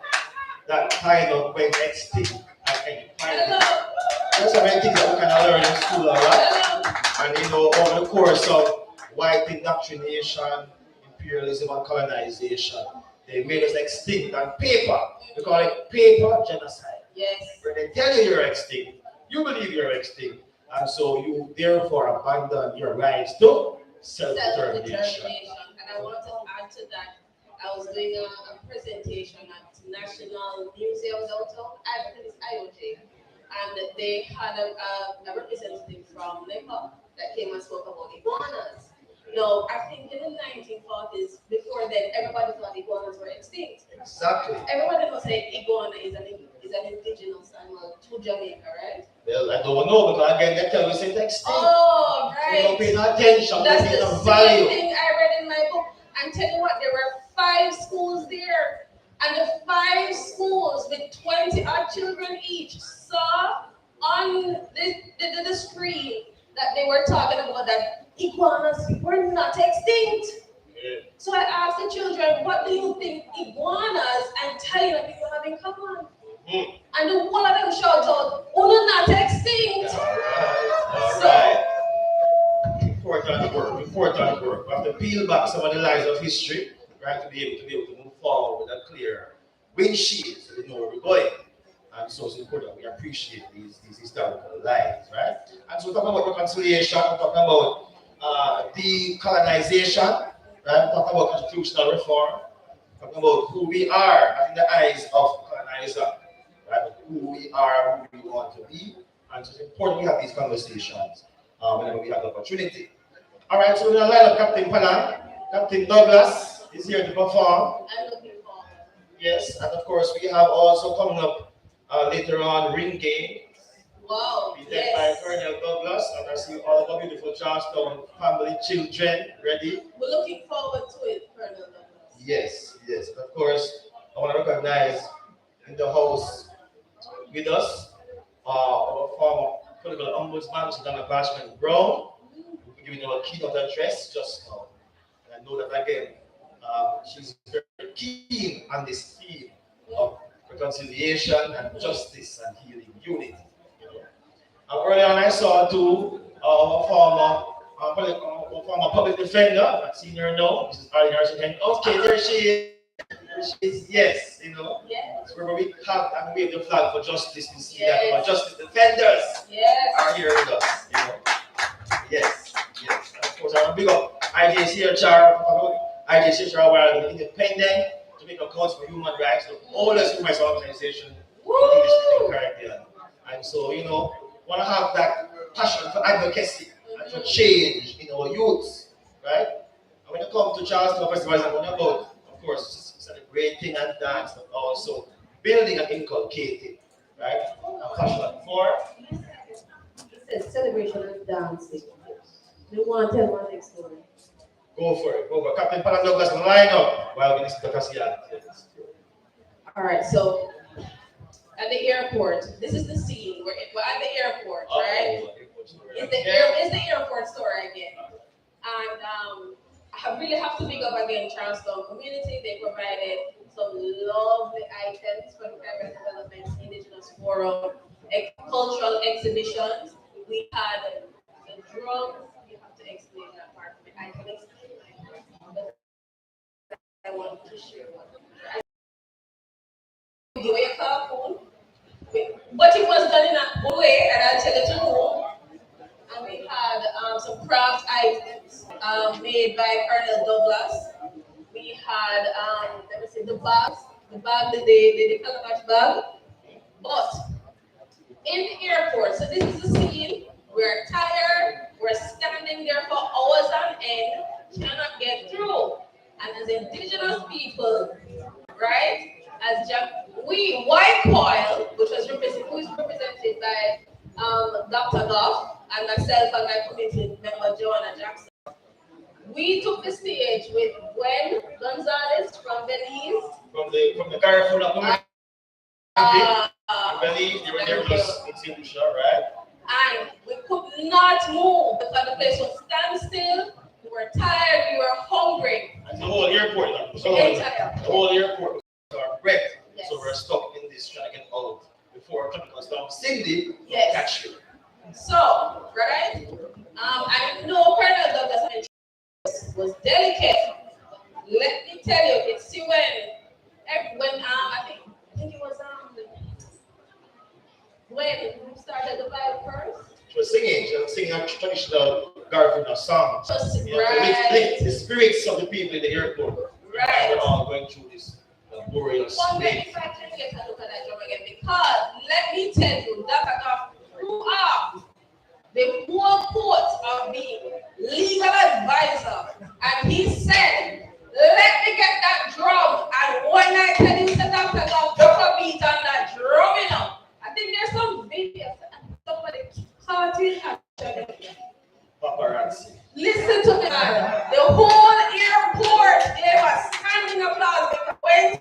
that Taino went extinct at any time. There's so many things that we can learn in school, alright? And you know, over the course of white indoctrination, imperialism, and colonization, they made us extinct on paper. They call it paper genocide. Yes. When they tell you you're extinct, you believe you're extinct, and so you therefore abandon your rights to self-determination. And I want to add to that. I was doing a presentation at National Museum downtown. I think it's IOJ, and they had a representative from Nepal that came and spoke about iguanas. No, I think in the 1940s, before then, everybody thought iguanas were extinct. Exactly. Everybody knows that iguana is an indigenous animal to Jamaica, right? Well, I don't know because again they tell you it's extinct. Oh, You right. don't pay no attention, That's you pay the no same value. thing I read in my book. And tell you what, there were 5 schools there, and the 5 schools with 20 odd children each saw on the screen that they were talking about that iguanas were not extinct. Yeah. So I asked the children, what do you think iguanas and Thailand people have in common? And the one of them shouted out, "Uno not extinct." All right. Important work. We have to peel back some of the lies of history, right, to be able to move forward with a clear windshield so we know where we're going. And so it's important we appreciate these historical lies, right? And so we're talking about reconciliation, we're talking about decolonization, right? We're talking about constitutional reform, we're talking about who we are in the eyes of colonizer, right? Who we are, who we want to be. And so it's important we have these conversations whenever we have the opportunity. All right, so we're going to line up Captain Panan. Captain Douglas is here to perform. I'm looking forward. Yes, and of course we have also coming up later on ring game. Wow, Be led by Colonel Douglas, and I see all of our beautiful Charlestown family children ready. We're looking forward to it, Colonel Douglas. Yes, yes. And of course, I want to recognize in the house with us our former political ombudsman, Mr. Donna Bashman Brown, who will be giving our keynote address just now. And I know that again, she's very keen on this theme of reconciliation and justice and healing unity. You know. Earlier on, I saw too our former public defender, I've seen her now, Mrs. Arlene Harrison. Okay, there she is. Yes, you know. Yes. Where we have and wave the flag for justice, we see Yes. that our justice defenders Yes. are here with us. You know. Yes, yes. And of course, I want to big up IJCHR, while independent to make a cause for human rights, the oldest human rights organization in the English-speaking Caribbean. And so, you know, want to have that passion for advocacy and for change in our youths, right? And when you come to Charlestown Festival, I'm talking about, of course, celebrating and dance, but also building and inculcating, right? A passion for. It says celebration and dancing. You want to tell one next story? Go for it. Go for it. Captain Panan Douglas, line up while we listen to Cassian. All right, so at the airport, this is the scene. We're at the airport, right? It's the airport story again. And I really have to big up again Charlestown community. They provided some lovely items for the Caribbean Development Indigenous Forum, cultural exhibitions. We had the drums. You have to explain that part of it. I can explain but I want to share one. You were a cartoon, but it was done in a way, and I'll tell you to who. And we had some craft items made by Colonel Douglas. We had, let me see, the calabash bag. But in the airport, so this is the scene. We're tired. We're standing there for hours on end, cannot get through. And as indigenous people, right? We White Coil, which was represented by Dr. Goff and myself and my committee member Joanna Jackson. We took the stage with Gwen Gonzalez from Belize. From the Carrefour of Belize, they were there with us in St. Lucia, right? And we could not move because the place was standstill. We were tired, we were hungry. And the whole airport, the whole airport was our breath. Yes. So we're stuck in this trying to get out before coming on storm. Cindy, Yes. catch you. So, right? I know Colonel Douglas was delicate. Let me tell you, it's when I think it was when we started the Bible first. She was singing a traditional Garifuna song. Just You know, to lift the spirits of the people in the airport. Right. We're all going through this glorious One day. minute, if I can get a look at that drum again, because let me tell you, Dr. Goff grew up the whole court of being legal advisor, and he said, "Let me get that drum." And one night, tell you, Dr. Goff drop a beat on that drum, you know. I think there's some videos. Somebody caught it. Paparazzi. Listen to me, man. The whole airport gave a standing applause because when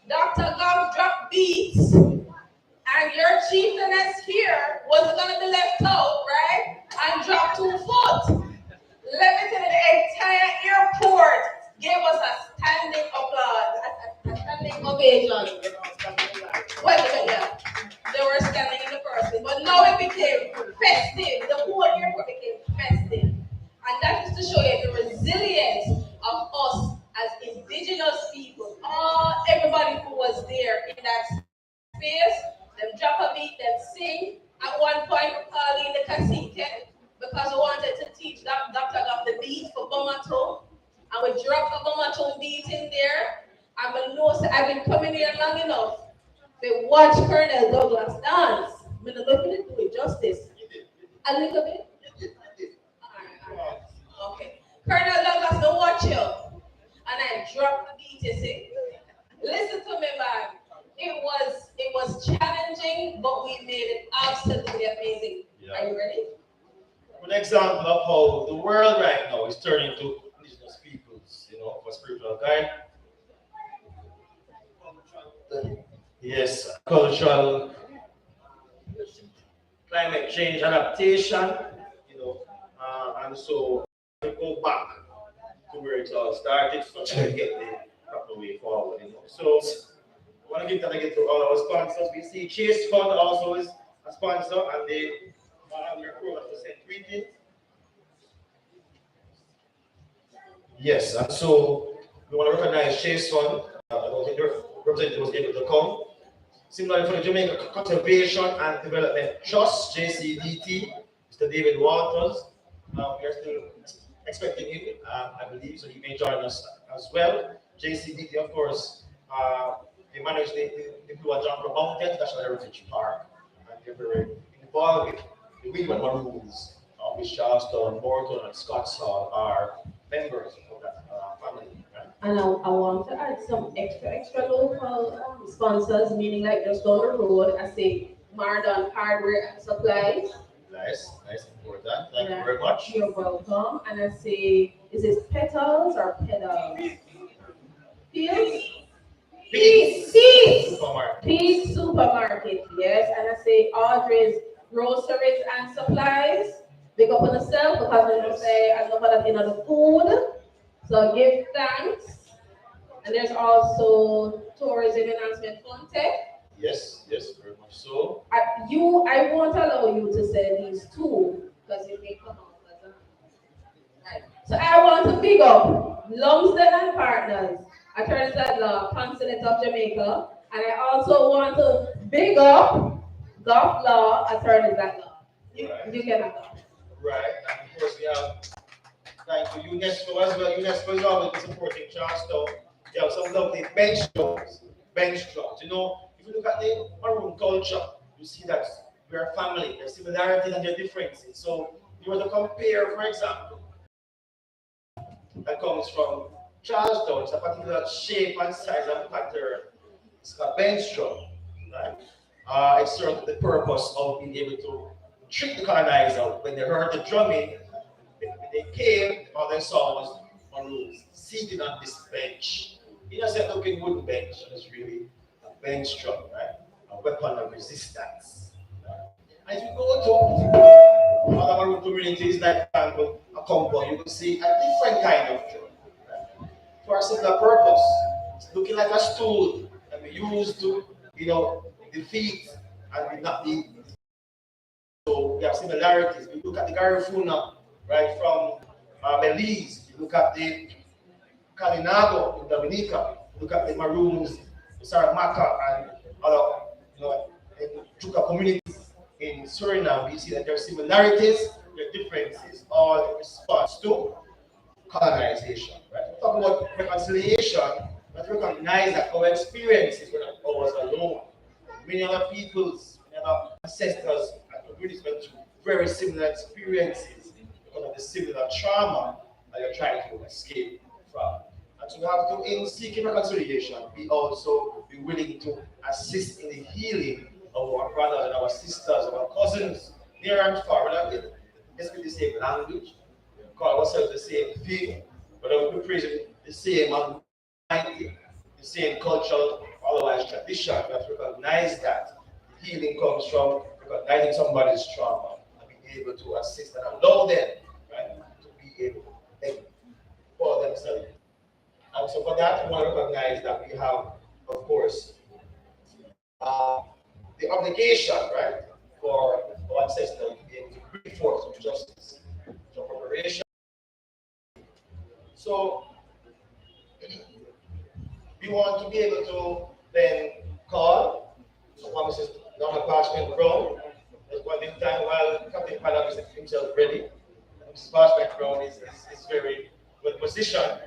Dr. Goff dropped beats and your chieftainess here was going to be left out, right? And dropped 2 foot. Let me tell you, the entire airport gave us a standing applause, a standing ovation. Well, yeah, they were standing in the person, but now it became festive. The whole airport became festive. And that is to show you the resilience of us as indigenous people. Everybody who was there in that space, them drop a beat, them sing. At one point, we called in the cacique because we wanted to teach Dr. Goff the beat for Bomato. And we dropped a Bomato beat in there. And we know I've been coming here long enough to watch Colonel Douglas dance. I'm not looking to do it justice. A little bit. All right. Okay. Colonel Douglas, go watch you. And I dropped the beat, you see. Listen to me, man. It was challenging, but we made it absolutely amazing. Yeah. Are you ready? An example of how the world right now is turning to indigenous peoples, for spiritual guide. Yes, cultural, climate change adaptation, and so we go back to where it all started so we get the proper way forward, So I want to give that again to all our sponsors. We see Chase Fund also is a sponsor, and they have their program to send greetings. Yes, and so we want to recognize Chase Fund. I don't think the representative was able to come. Similarly for the Jamaica Conservation and Development Trust, JCDT, Mr. David Waters. We are still expecting him, I believe, so he may join us as well. JCDT, of course, they manage the Blue and John Mountain National Heritage Park, and they're very involved with the William Maroons, of which Charleston, Morton, and Scottsdale are members of that family. Right? And I want to add some extra local sponsors, meaning like just down the road, I say Mardon Hardware and Supplies. Nice, important. Thank you very much. You're welcome. And I say, is it Petals or Pedals? Peace Supermarket. Peace Supermarket, yes. And I say Audrey's Groceries and Supplies. Big up on yourself because they don't say I love that in the food. So give thanks. And there's also Tourism Enhancement Fund Tech. Yes, very much so. I won't allow you to say these two because it may come out as a right. So I want to big up Lumsden and Partners, Attorneys at Law, Consulate of Jamaica, and I also want to big up Goff Law, Attorneys at Law. You cannot go. Right, and of course we have thank you UNESCO as well. UNESCO is always supporting Charleston. They have some lovely bench drums. If you look at the Maroon culture, you see that we are family, there's similarities and there are differences. So you want to compare, for example, that comes from Charleston, it's a particular shape and size and pattern. It's a bench drum, right? It serves the purpose of being able to trick the colonizer. When they heard the drumming, they came, all they saw was Maroons seated on this bench. It doesn't look like a wooden bench, it's really a bench drum, right? A weapon of resistance. Right? And if you go to other Maroon communities, like for example, a compound, you will see a different kind of drum. Right? For a similar purpose, it's looking like a stool that we use to, defeat and will not be. So we have similarities. We look at the Garifuna, right, from Belize. You look at the Kalinago in Dominica. Look at the Maroons, the Saramaka, and other, in Chuka communities in Suriname. We see that there are similarities, there are differences, all in response to colonization. Right? We talk about reconciliation, but recognize that our experiences were not ours alone. Many other peoples, many other ancestors and communities went through very similar experiences because of the similar trauma that you're trying to escape from. And so we have to, in seeking reconciliation, we also be willing to assist in the healing of our brothers and our sisters, our cousins, near and far. Whether we speak the same language, we call ourselves the same thing, whether we praise the same Almighty, the same cultural, otherwise tradition. We have to recognize that healing comes from recognizing somebody's trauma and being able to assist and allow them, right, to be able to think for themselves. And so for that, we want to recognize that we have, of course, the obligation, right, for our ancestors to be able to bring forth justice, so preparation. So we want to be able to then call upon Mrs. Donna Parchment Brown at one time while Captain Paddock is himself ready. Mrs. Parchment Brown is very well positioned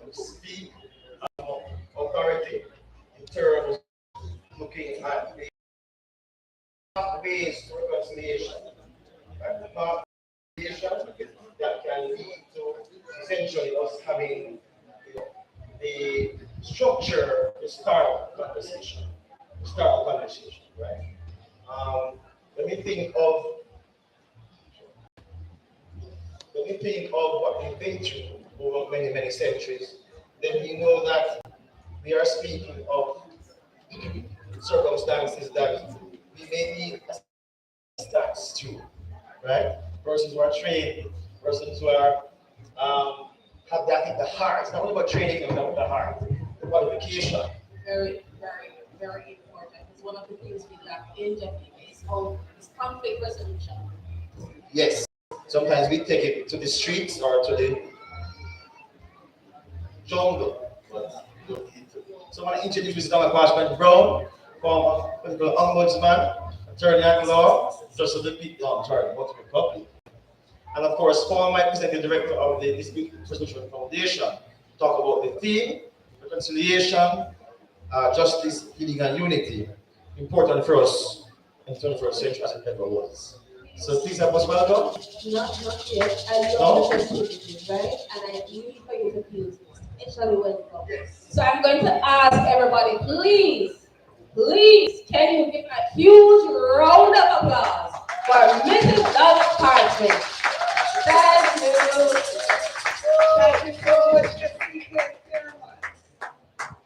to speak authority in terms of looking at the pathways to reconciliation. And the pathways that can lead to essentially us having the structure to start a conversation. Right? When we think of what we've been through over many, many centuries, then we know that we are speaking of circumstances that we may be assistance to, right? Persons who are trained, persons who are have that in the heart. It's not only about training them, but the heart, the qualification. Very, very, very important. It's one of the things we lack in Jamaica. It's conflict resolution. Yes. Sometimes we take it to the streets or to the jungle. So I want to introduce Mr. Donna Parchment Brown, former political ombudsman, attorney at law, just of the people, multiple public. And of course, former executive director of the Dispute Resolution Foundation. Talk about the theme, reconciliation, justice, healing, and unity. Important for us in the 21st century as it ever was. So please help us welcome. Not yet. I love the festivities, right? And I need for you to feel especially welcome. Yes. So I'm going to ask everybody, please, can you give a huge round of applause for Mrs. Donna Parchment? Thank you. Thank you so much,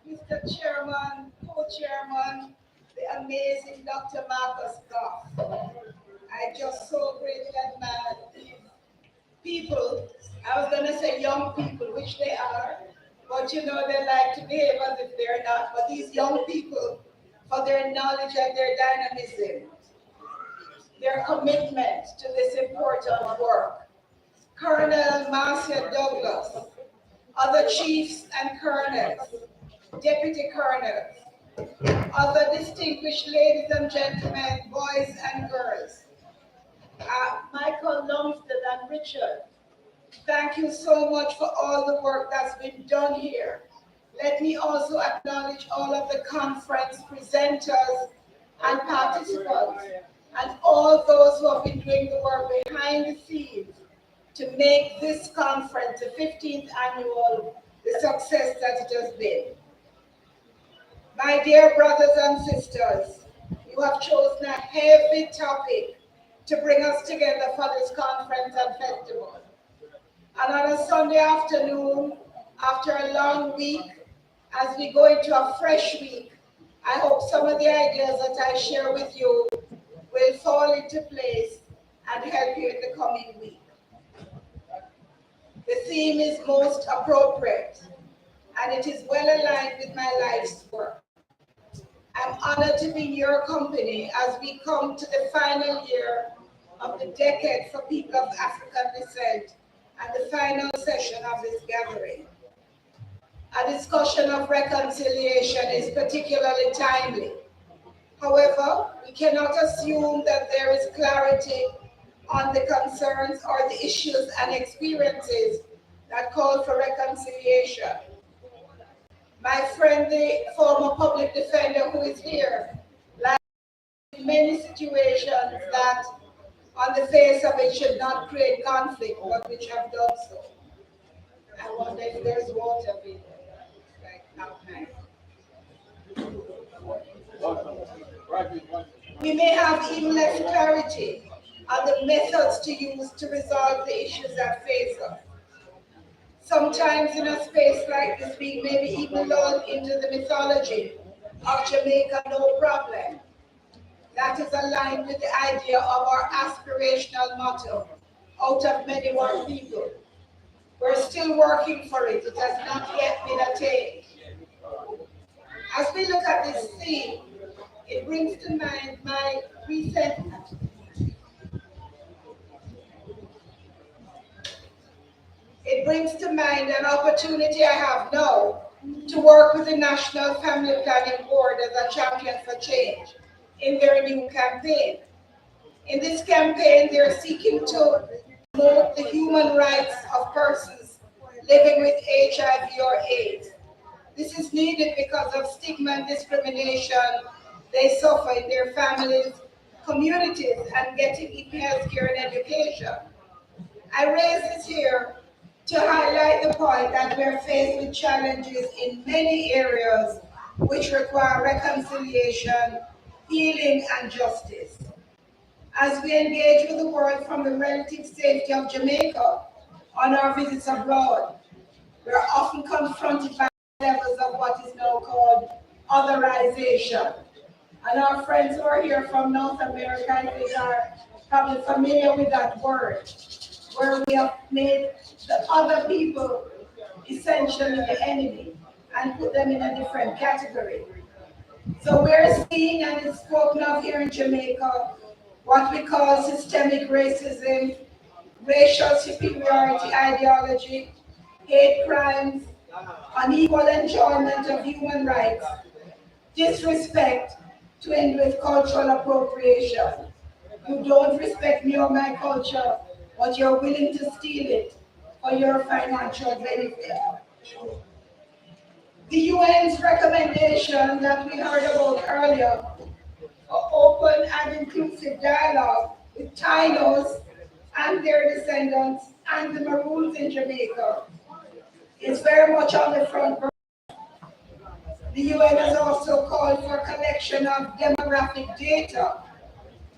Mr. Chairman, co-chairman, the amazing Dr. Marcus Goff. I just so greatly admire these people. I was going to say young people, which they are, but they like to behave as if they're not. But these young people, for their knowledge and their dynamism, their commitment to this important work. Colonel Marcia Douglas, other chiefs and colonels, deputy colonels, other distinguished ladies and gentlemen, boys and girls, Michael Lumsden and Richard, thank you so much for all the work that's been done here. Let me also acknowledge all of the conference presenters and participants, and all those who have been doing the work behind the scenes to make this conference, the 15th annual, the success that it has been. My dear brothers and sisters, you have chosen a heavy topic to bring us together for this conference and festival. And on a Sunday afternoon, after a long week, as we go into a fresh week, I hope some of the ideas that I share with you will fall into place and help you in the coming week. The theme is most appropriate, and it is well aligned with my life's work. I'm honored to be in your company as we come to the final year of the decade for people of African descent and the final session of this gathering. A discussion of reconciliation is particularly timely. However, we cannot assume that there is clarity on the concerns or the issues and experiences that call for reconciliation. My friend, the former public defender who is here, like in many situations that on the face of it should not create conflict, but which have done so. I wonder if there's water in like outside. We may have even less clarity on the methods to use to resolve the issues that face us. Sometimes in a space like this, we may be even lulled into the mythology of Jamaica no problem. That is aligned with the idea of our aspirational motto, out of many one people. We're still working for it. It has not yet been attained. As we look at this theme, it brings to mind my recent an opportunity I have now to work with the National Family Planning Board as a champion for change in their new campaign. In this campaign, they're seeking to promote the human rights of persons living with HIV or AIDS. This is needed because of stigma and discrimination they suffer in their families, communities, and getting healthcare and education. I raise this here to highlight the point that we are faced with challenges in many areas which require reconciliation, healing, and justice. As we engage with the world from the relative safety of Jamaica on our visits abroad, we are often confronted by levels of what is now called otherization. And our friends who are here from North America, I think, are probably familiar with that word, where we have made the other people essentially the enemy and put them in a different category. So we're seeing, and it's spoken of here in Jamaica, what we call systemic racism, racial superiority ideology, hate crimes, unequal enjoyment of human rights, disrespect to end with cultural appropriation. You don't respect me or my culture, but you're willing to steal it for your financial benefit. The UN's recommendation that we heard about earlier for open and inclusive dialogue with Tainos and their descendants and the Maroons in Jamaica is very much on the front burner. The UN has also called for collection of demographic data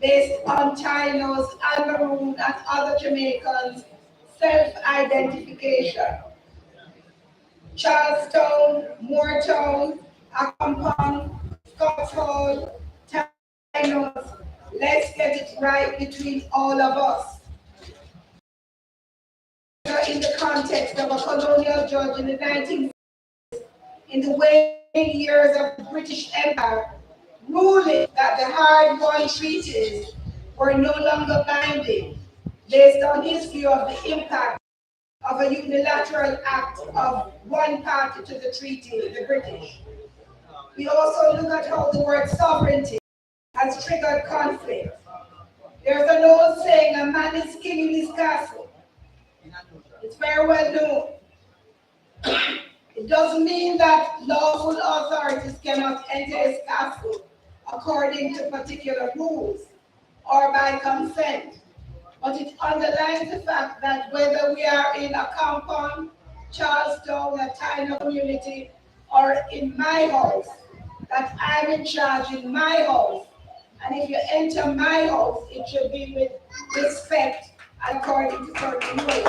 based on Tainos and Maroon and other Jamaicans' self-identification. Charlestown, Moortown, Accompong, Scotts Hall, Tainos, let's get it right between all of us. In the context of a colonial judge in the 1950s, in the waning years of the British Empire, ruling that the hard-won treaties were no longer binding based on his view of the impact of a unilateral act of one party to the treaty, the British. We also look at how the word sovereignty has triggered conflict. There's an old saying, a man is king in his castle. It's very well known. It doesn't mean that lawful authorities cannot enter his castle according to particular rules or by consent. But it underlines the fact that whether we are in a compound, Charlestown, a Taino community, or in my house, that I'm in charge in my house. And if you enter my house, it should be with respect according to certain rules.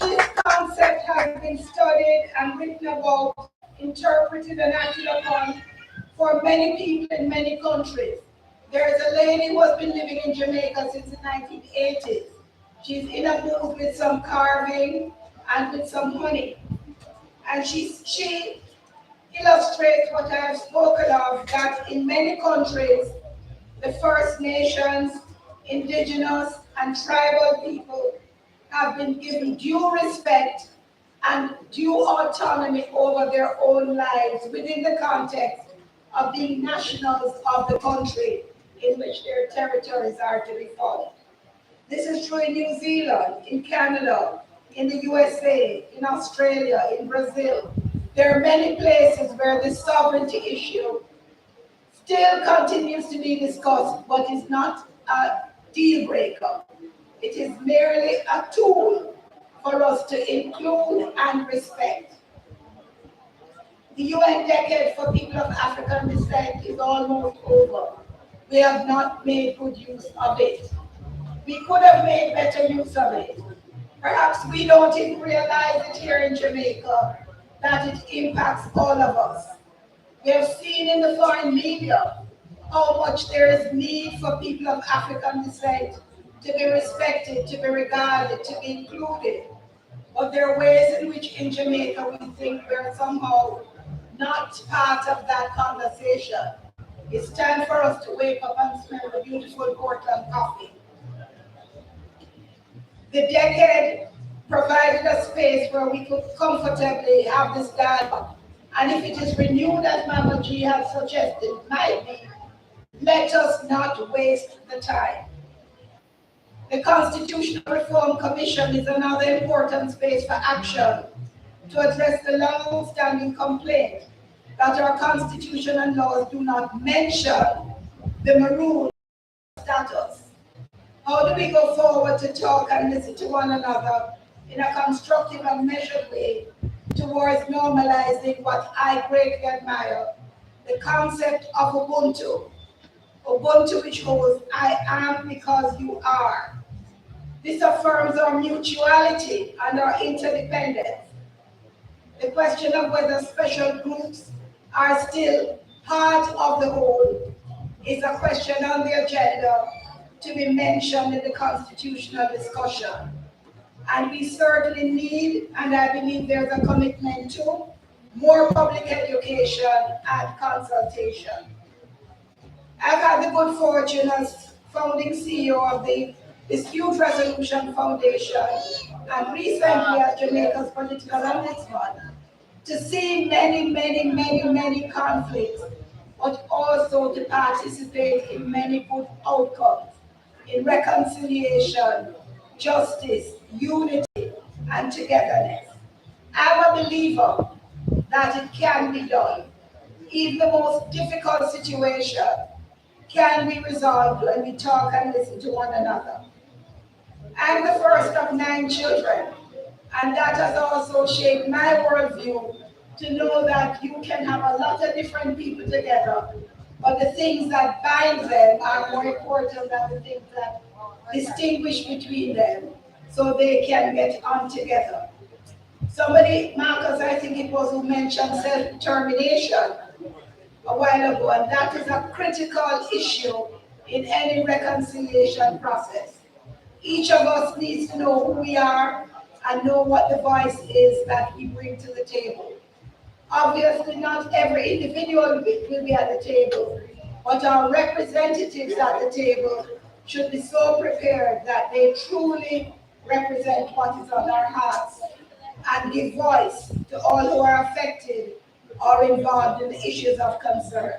This concept has been studied and written about, interpreted and acted upon for many people in many countries. There is a lady who has been living in Jamaica since the 1980s. She's in a booth with some carving and with some honey. And she illustrates what I have spoken of, that in many countries, the First Nations, indigenous, and tribal people have been given due respect and due autonomy over their own lives within the context of being nationals of the country in which their territories are to be followed. This is true in New Zealand, in Canada, in the USA, in Australia, in Brazil. There are many places where the sovereignty issue still continues to be discussed, but is not a deal breaker. It is merely a tool for us to include and respect. The UN Decade for People of African Descent is almost over. We have not made good use of it. We could have made better use of it. Perhaps we don't even realize it here in Jamaica, that it impacts all of us. We have seen in the foreign media how much there is need for people of African descent to be respected, to be regarded, to be included. But there are ways in which in Jamaica we think we're somehow not part of that conversation. It's time for us to wake up and smell the beautiful Portland coffee. The decade provided a space where we could comfortably have this dialogue. And if it is renewed, as Mama G has suggested, might be, let us not waste the time. The Constitutional Reform Commission is another important space for action to address the long-standing complaint that our Constitution and laws do not mention the Maroon status. How do we go forward to talk and listen to one another in a constructive and measured way towards normalizing what I greatly admire, the concept of Ubuntu. Ubuntu, which goes, I am because you are. This affirms our mutuality and our interdependence. The question of whether special groups are still part of the whole is a question on the agenda to be mentioned in the constitutional discussion. And we certainly need, and I believe there's a commitment to, more public education and consultation. I've had the good fortune as founding CEO of the Dispute Resolution Foundation and recently as Jamaica's political ombudsman to see many conflicts, but also to participate in many good outcomes in reconciliation, justice, unity, and togetherness. I'm a believer that it can be done. Even the most difficult situation can be resolved when we talk and listen to one another. I'm the first of 9 children, and that has also shaped my worldview to know that you can have a lot of different people together, but the things that bind them are more important than the things that distinguish between them, so they can get on together. Somebody, Marcus, I think it was, who mentioned self-determination a while ago, and that is a critical issue in any reconciliation process. Each of us needs to know who we are and know what the voice is that we bring to the table. Obviously, not every individual will be at the table, but our representatives at the table should be so prepared that they truly represent what is on our hearts and give voice to all who are affected or involved in the issues of concern.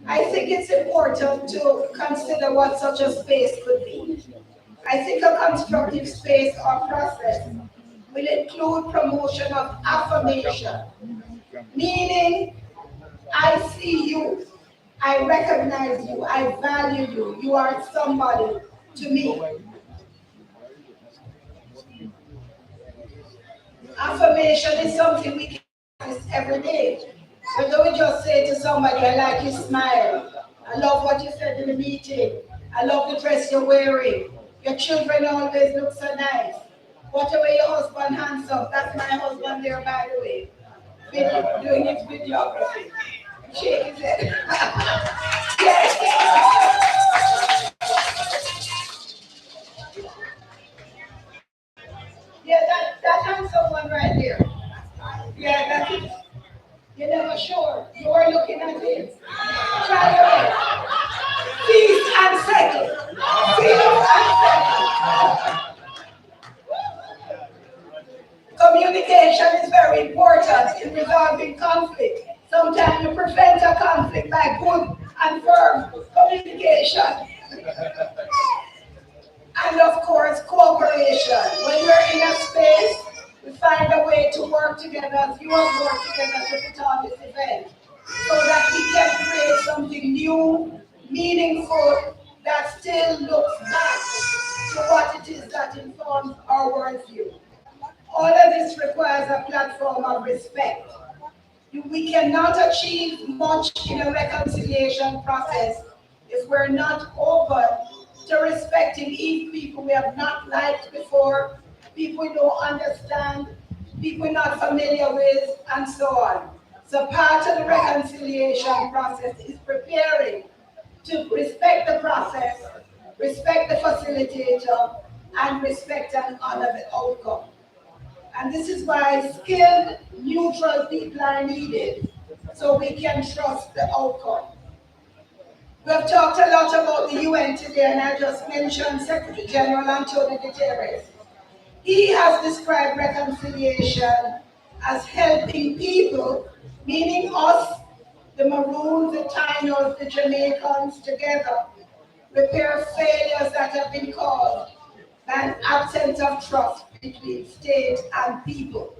I think it's important to consider what such a space could be. I think a constructive space or process will include promotion of affirmation, meaning I see you, I recognize you, I value you, you are somebody to me. Affirmation is something we can practice every day. Whether we just say to somebody, I like your smile, I love what you said in the meeting, I love the dress you're wearing, your children always look so nice. Whatever your husband hands up, that's my husband there, by the way. Doing his videography. Shake his head. Yeah, that handsome one right there. You are looking at it. Try again. Peace and settle. Peace and settle. Communication is very important in resolving conflict. Sometimes you prevent a conflict by good and firm communication. And of course, cooperation. When we're in a space, we find a way to work together, as you have worked together to put on this event, so that we can create something new, meaningful, that still looks back to what it is that informs our worldview. All of this requires a platform of respect. We cannot achieve much in a reconciliation process if we're not open to respecting even people we have not liked before, people we don't understand, people we're not familiar with, and so on. So part of the reconciliation process is preparing to respect the process, respect the facilitator, and respect and honor the outcome. And this is why skilled, neutral people are needed so we can trust the outcome. We have talked a lot about the UN today, and I just mentioned Secretary General Antonio Guterres. He has described reconciliation as helping people, meaning us, the Maroons, the Tainos, the Jamaicans, together, repair failures that have been caused by an absence of trust between state and people.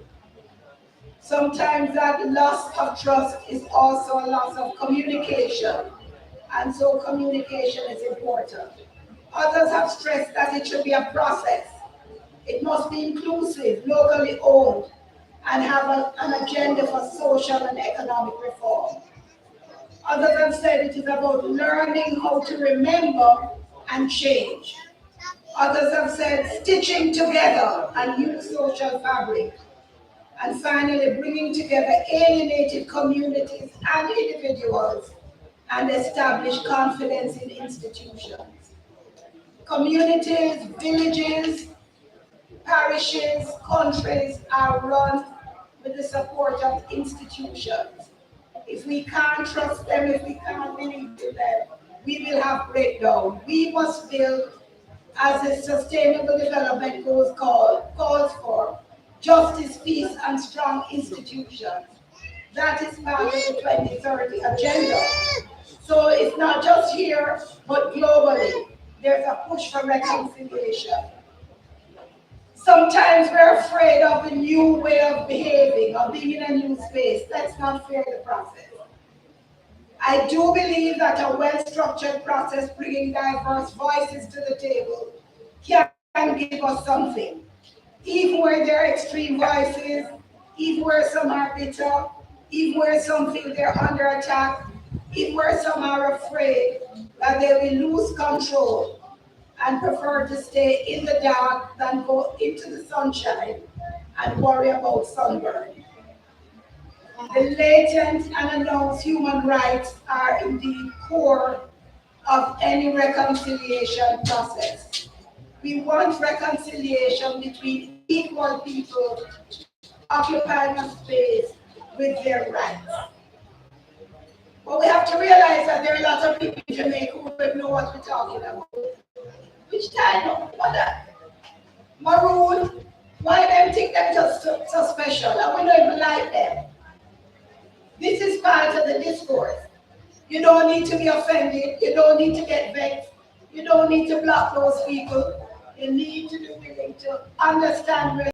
Sometimes that loss of trust is also a loss of communication, and so communication is important. Others have stressed that it should be a process. It must be inclusive, locally owned, and have an agenda for social and economic reform. Others have said it is about learning how to remember and change. Others have said stitching together a new social fabric. And finally, bringing together alienated communities and individuals and establish confidence in institutions. Communities, villages, parishes, countries are run with the support of institutions. If we can't trust them, if we can't believe in them, we will have breakdown. We must build, as the Sustainable Development Goals calls for, justice, peace, and strong institutions. That is part of the 2030 agenda. So it's not just here, but globally, there's a push for reconciliation. Sometimes we're afraid of a new way of behaving, or being in a new space. Let's not fear the process. I do believe that a well-structured process bringing diverse voices to the table can give us something. Even where there are extreme voices, even where some are bitter, even where some feel they're under attack, even where some are afraid that they will lose control and prefer to stay in the dark than go into the sunshine and worry about sunburn. The latent and announced human rights are indeed core of any reconciliation process. We want reconciliation between equal people occupying a space with their rights. But we have to realize that there are a lot of people in Jamaica who don't know what we're talking about. Which time? What that? Maroon, why them think them just so special? And we don't even like them. This is part of the discourse. You don't need to be offended. You don't need to get vexed. You don't need to block those people. You need to be willing to understand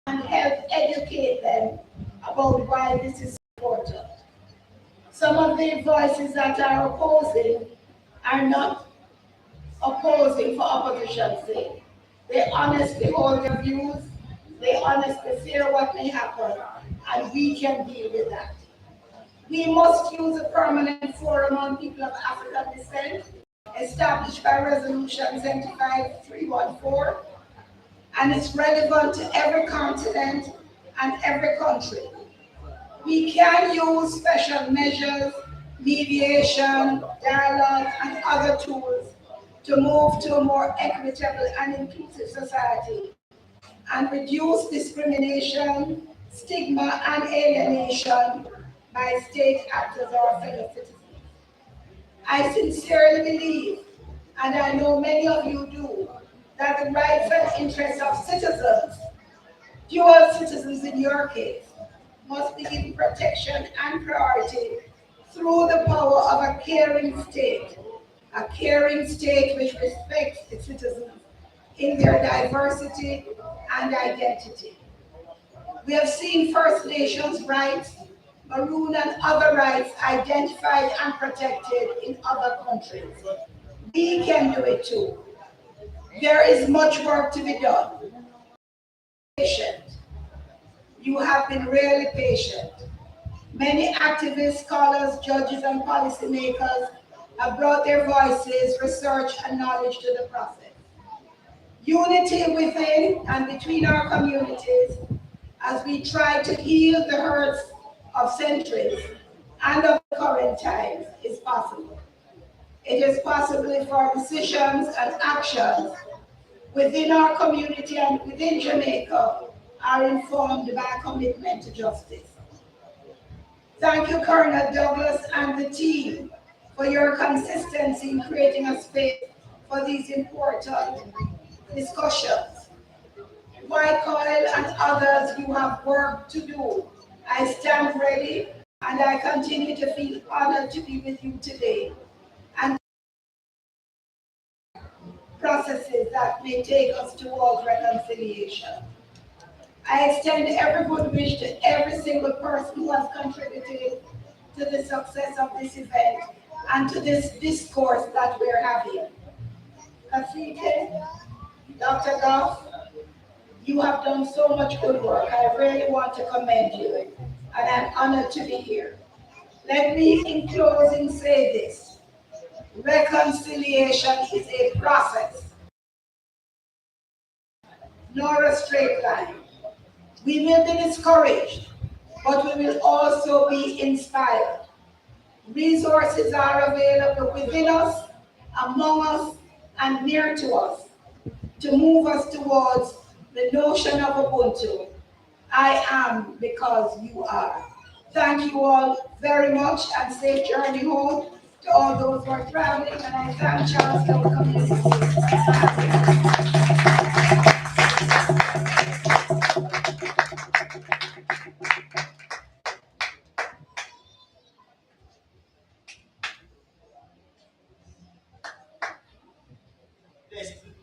and help educate them about why this is important. Some of the voices that are opposing are not opposing for opposition's sake. They honestly hold their views, they honestly fear what may happen, and we can deal with that. We must use a permanent forum on people of African descent, established by Resolution 75314, and it's relevant to every continent and every country. We can use special measures, mediation, dialogue, and other tools to move to a more equitable and inclusive society and reduce discrimination, stigma, and alienation by state actors or fellow citizens. I sincerely believe, and I know many of you do, that the rights and interests of citizens, dual citizens in your case, must be given protection and priority through the power of a caring state which respects its citizens in their diversity and identity. We have seen First Nations rights, Maroon and other rights identified and protected in other countries. We can do it too. There is much work to be done. Patient. You have been really patient. Many activists, scholars, judges, and policymakers have brought their voices, research, and knowledge to the process. Unity within and between our communities as we try to heal the hurts of centuries and of current times is possible. It is possible for decisions and actions within our community and within Jamaica are informed by a commitment to justice. Thank you, Colonel Douglas and the team, for your consistency in creating a space for these important discussions. White Coil and others, you have work to do. I stand ready and I continue to feel honored to be with you today and processes that may take us towards reconciliation. I extend every good wish to every single person who has contributed to the success of this event and to this discourse that we're having. Kasike, Dr. Goff, you have done so much good work. I really want to commend you, and I'm honored to be here. Let me, in closing, say this. Reconciliation is a process, nor a straight line. We will be discouraged, but we will also be inspired. Resources are available within us, among us, and near to us to move us towards the notion of Ubuntu. I am because you are. Thank you all very much and safe journey home to all those who are traveling, and I thank Charlestown Community.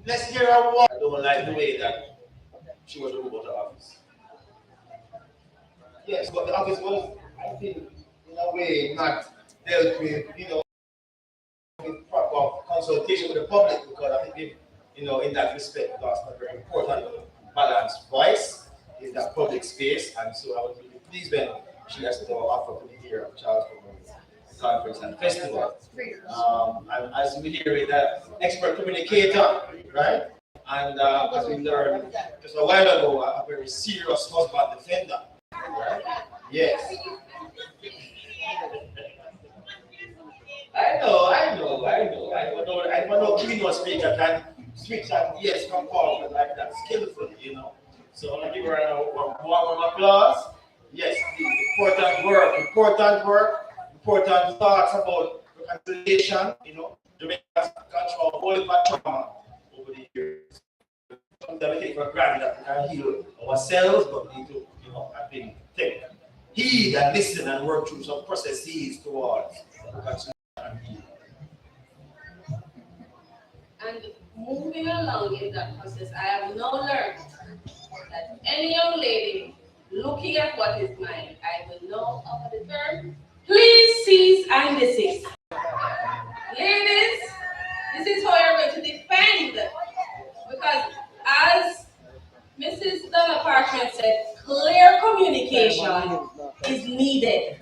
Let's hear her one. I don't like the way that she was removed out of office. Yes, but the office was, I think, in a way, not dealt with, with proper consultation with the public, because I think, in that respect, lost a very important balanced voice in that public space, and so I was really pleased when she has to offer to be here at Charlestown Conference and Festival. And as we hear it, expert communicator, right? And as we learned just a while ago, a very serious husband defender, right? Yes. I know keynote speaker can switch and yes, come forward like that, skillfully, So I'm gonna give her a warm applause. Yes, important work, important thoughts about reconciliation, Jamaica's control all the trauma over the years. Sometimes we take for granted that we can heal ourselves, but we need to, take heed and listen and work through some processes towards reconciliation and healing. And moving along in that process, I have now learned that any young lady looking at what is mine, I will now offer the term, please cease and desist. Ladies, this is how you're going to defend, because as Mrs. Donna Parchment said, clear communication is needed.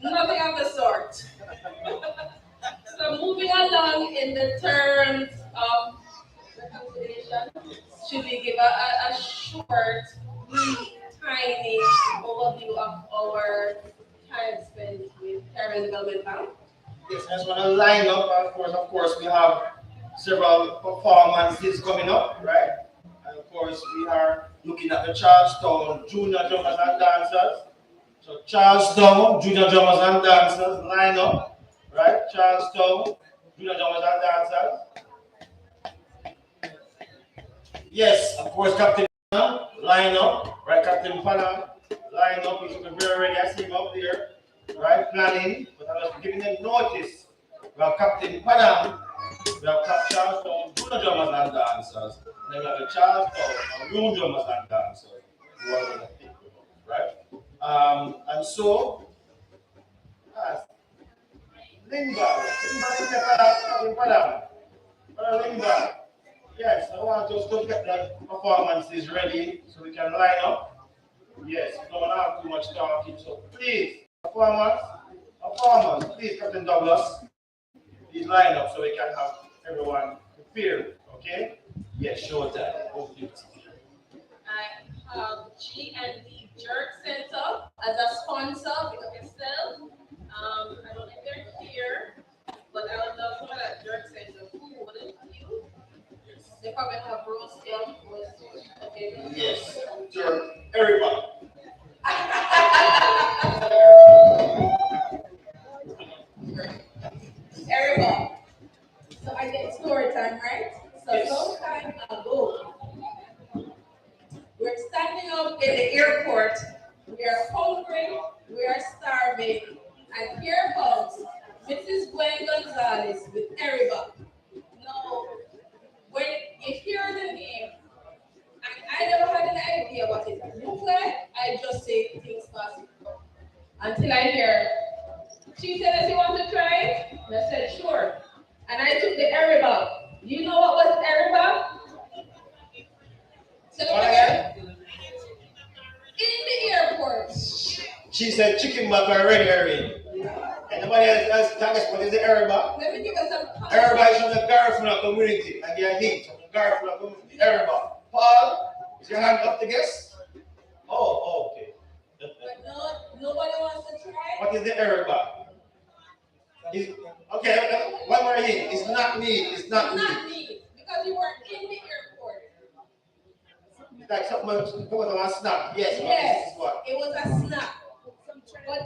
Nothing of the sort. So moving along in the terms of reconciliation, should we give a short, brief, tiny overview of our time spent with Caribbean Development Bank? Yes, I just want to line up. Of course, we have several performances coming up, right? And of course, we are looking at the Charlestown Junior Drummers and Dancers. So Charlestown Junior Drummers and Dancers line up, right? Charlestown Junior Drummers and Dancers. Yes, of course, Captain Panam, line up, right? Captain Panam, line up. He's looking very ready. I see him up there, right? Planning, but I'm just giving them notice. We have Captain Panam, we have Charlestown Junior Drummers and Dancers, and then we have the Charlestown Maroon Drummers and Dancers who are going to pick them up, right? And so, Linda, Captain Panam, Linda. Yes, I want us to get the performances ready so we can line up. Yes, we don't want to have too much talking, so please, performance, please, Captain Douglas, please line up so we can have everyone prepared, okay? Yes, show time. I have G&D Jerk Center as a sponsor because itself. I don't know if they're here, but I would love some of that Jerk Center food. They probably have roast them. Okay. Yes, jerk, everybody. Everybody. So I get story time, right? So Yes. some time ago, we're standing up in the airport. We are hungry, we are starving, and here comes Mrs. Gwen Gonzalez with Eriba. Now, when you hear the name, I never had an idea what it looked like. I just say things fast until I hear. She said, "Does you want to try it?" And I said, "Sure." And I took the Eriba. Do you know what was Eriba? So in the airport. She said chicken macaroni. And nobody else tell us what is the Eriba? Let me give us some. Eriba is from the Garifuna community, and they are heat from the Garifuna community. Eriba. Paul, is your hand up to guess? Oh, okay. But nobody wants to try. What is the Eriba? Okay, one more hint. It's not meat. It's not It's meat. not me because you were in the airport. It's like something come on a snack. Yes. Yes. This is what? It was a snack. But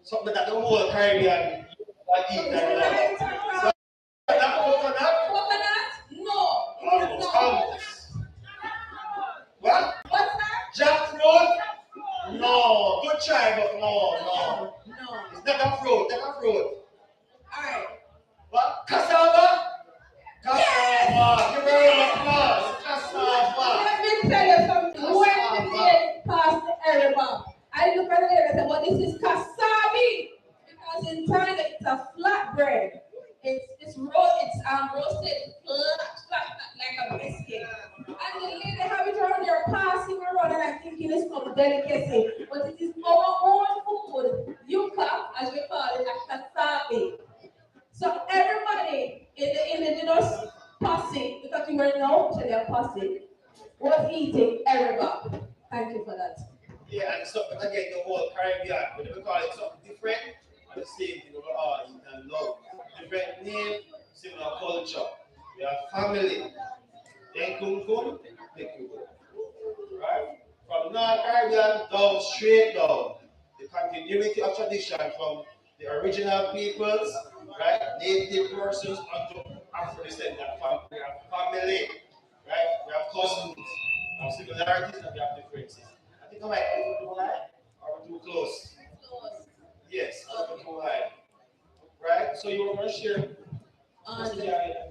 Something that the whole Caribbean eat and love. Coconut? coconut? No. It is not. Almost. What? What's that? Jackfruit? No. Good try, but no. No. It's not a fruit. Not a fruit. Alright. What? Cassava? Cassava. Give her a round of applause. Cassava. Let me tell you something. When the day passed the Eriba, I look at it and I said, "Well, this is cassava." Because in China it's a flat bread. It's roasted flat like a biscuit. And the lady have it around there passing around and I'm thinking it's some delicacy. But it is our own food, yuca, as we call it, a cassava. So everybody in the dinos posse, because we were now to their posse, was eating Eriba. Thank you for that. Yeah, and something again, the whole Caribbean. We never call it something different, but the same thing we all eat and love. Different name, similar culture. We have family. Then Kunkun, right? From North Caribbean down straight down. The continuity of tradition from the original peoples, right? Native persons unto Afro-descendant family. We have family, right? We have cousins. We have similarities and we have differences. I think I might be too high or too close. Yes, too high. Right? So you were going to share in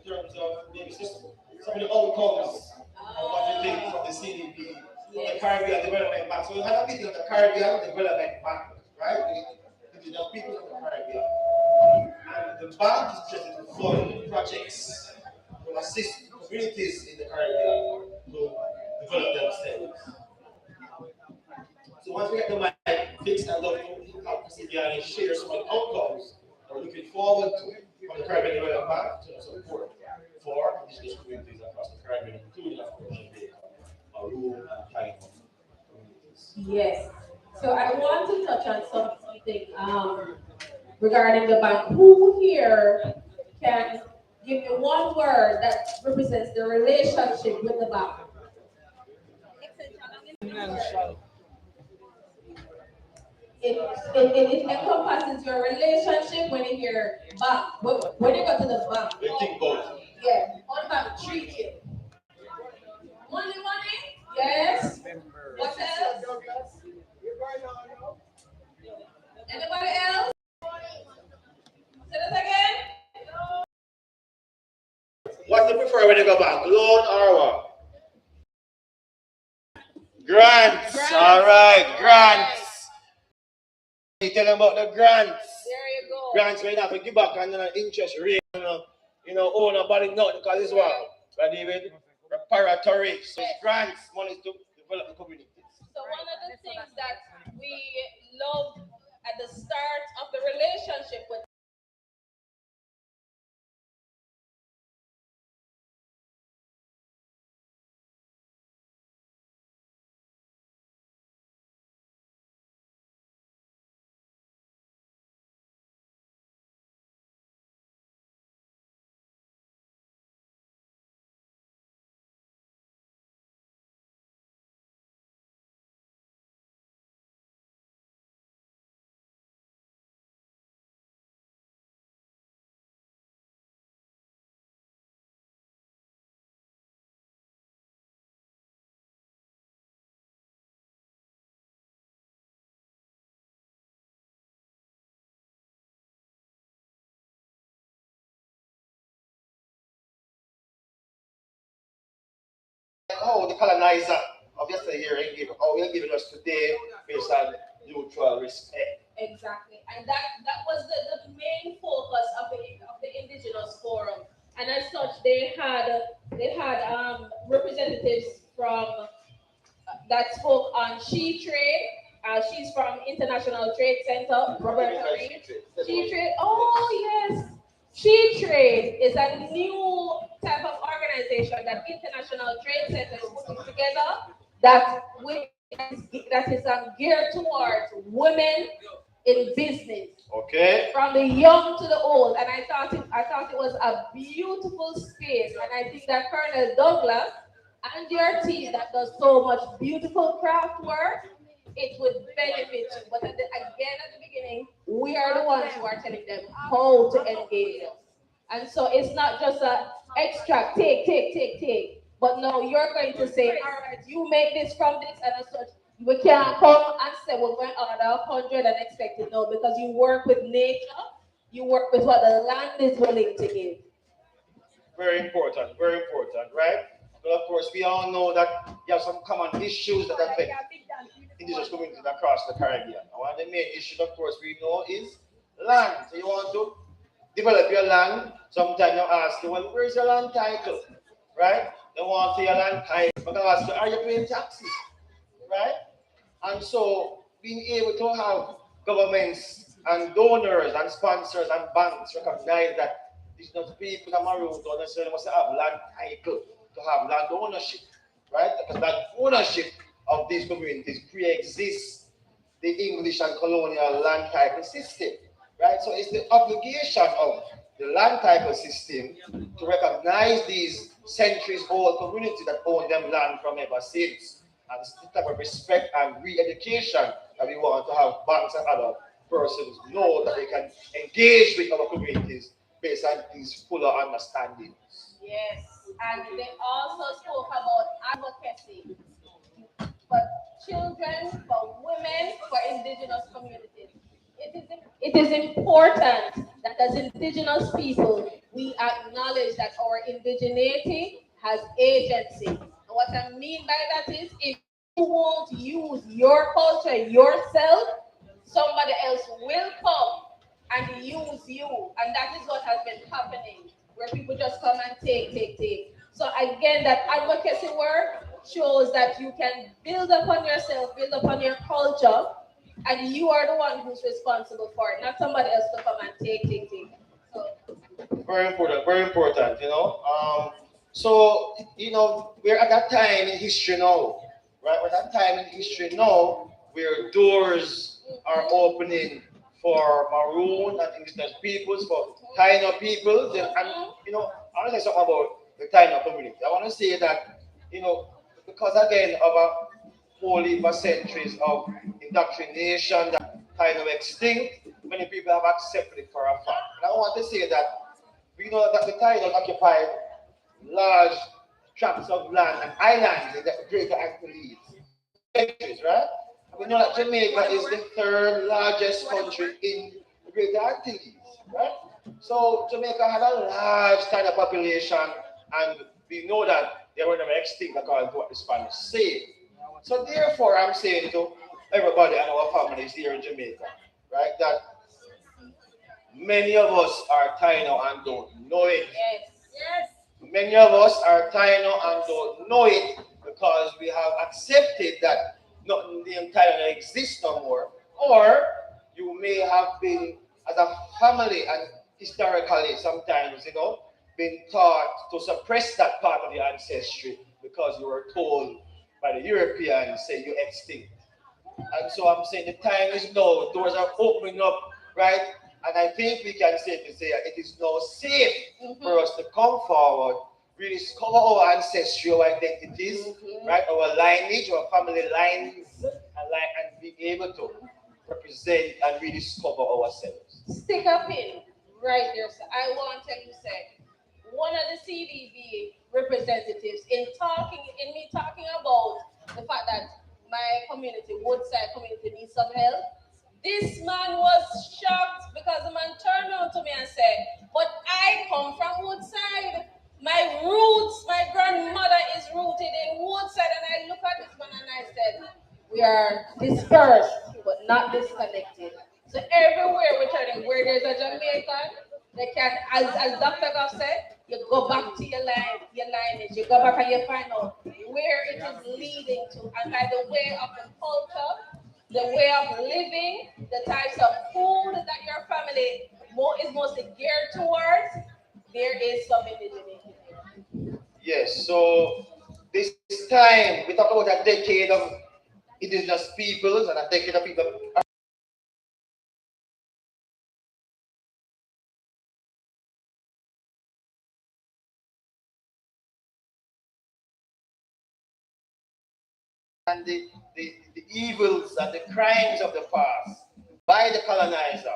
terms of maybe just some of the outcomes of what you think from the CDB, from the Caribbean Development Bank. So we had a meeting of the Caribbean Development Bank, right? The people of the Caribbean. And the bank is interested to fund projects to assist communities in the Caribbean to develop themselves. So once we get the mic fixed, I'd love to have Christiane share some of the outcomes that we're looking forward to from the Caribbean Development Bank to support for indigenous communities across the Caribbean, including, of course, Jamaica, Maroon, and Taino communities. Yes. So I want to touch on something regarding the bank. Who here can Give me one word that represents the relationship with the bank. It encompasses your relationship when you hear bank. When you go to the bank. You think about it. Yeah. What about treat you? Money, money? Yes. What else? Anybody else? Say that again. What do you prefer when you go back? Loan or what? Grants. All right, grants. You tell them about the grants. There you go. Grants when you have to give back and interest rate. Owe nobody nothing because it's what? But even preparatory. So grants, money to develop the community. So one of the things that we love at the start of the relationship with Oh, the colonizer of yesterday here ain't giving. Oh, he'll give it us today based on mutual respect. exactly, and that was the main focus of the Indigenous Forum, and as such, they had representatives from that spoke on She Trade. She's from International Trade Center, Roberta Reed. She Trade. Oh yes, She Trade is a new type of organization that International Trade Center is putting together that is geared towards women in business. Okay. From the young to the old, and I thought it was a beautiful space, and I think that Colonel Douglas and your team that does so much beautiful craft work, it would benefit you. But at the beginning, we are the ones who are telling them how to engage us. And so it's not just a extract, take. But no, you're going to say, all right, you make this from this, and as such, we can't come and say we're going to order 100 and expect it. No, because you work with nature, you work with what the land is willing to give. Very important, right? But of course, we all know that you have some common issues that affect indigenous communities across the Caribbean. And one of the main issues, of course, we know is land. So you want to develop your land. Sometimes you ask you, well, where's your land title? Right? They want to see your land title. But I ask you, are you paying taxes? Right? And so being able to have governments and donors and sponsors and banks recognize that indigenous people in Maroon don't necessarily must have land title to have land ownership, right? Because land ownership of these communities pre-exists the English and colonial land title system, right? So it's the obligation of the land title system to recognize these centuries-old communities that own them land from ever since. And it's the type of respect and re-education that we want to have banks and other persons know that they can engage with our communities based on these fuller understandings. Yes, and they also spoke about advocacy for children, for women, for indigenous communities. It is important that as indigenous people, we acknowledge that our indigeneity has agency. And what I mean by that is, if you won't use your culture yourself, somebody else will come and use you. And that is what has been happening, where people just come and take. So again, that advocacy work shows that you can build upon yourself, build upon your culture, and you are the one who's responsible for it, not somebody else to come and take. So very important, So, we're at that time in history now, right? We're at that time in history now where doors are opening for Maroon and indigenous peoples, for Taino people, and you know, I want to say something about the Taino community. I want to say that, you know, because again of a whole heap of centuries of indoctrination that Taino extinct, many people have accepted it for a fact. And I want to say that we know that the Tainos occupy large tracts of land and islands in the Greater Antilles. Centuries, right? And we know that Jamaica is the third largest country in the Greater Antilles, right? So Jamaica had a large Taino population, and we know that they were never extinct according to what the Spanish say. So therefore, I'm saying to everybody and our families here in Jamaica, right, that many of us are Taino and don't know it. Yes. Yes. Many of us are Taino and don't know it because we have accepted that nothing named Taino exists no more. Or you may have been, as a family and historically sometimes, you know, been taught to suppress that part of your ancestry because you were told by the Europeans, say you extinct. And so I'm saying the time is now, doors are opening up, right? And I think we can safely say that it is now safe for us to come forward, really discover our ancestral identities, right? Our lineage, our family lines, and be able to represent and rediscover ourselves. Stick up in right there. So I want to say, one of the CDB representatives in me talking about the fact that my community, Woodside community, needs some help. This man was shocked because the man turned around to me and said, "But I come from Woodside. My roots, my grandmother is rooted in Woodside." And I look at this man and I said, "We are dispersed, but not disconnected." So everywhere we're turning, where there's a Jamaican, they can, as Dr. Goff said, you go back to your lineage, you go back and you find out where it is leading to. And by the way of the culture, the way of living, the types of food that your family is mostly geared towards, there is some indigeneity. Yes, so this time we talk about a decade of indigenous peoples and a decade of people. And the evils and the crimes of the past by the colonizer.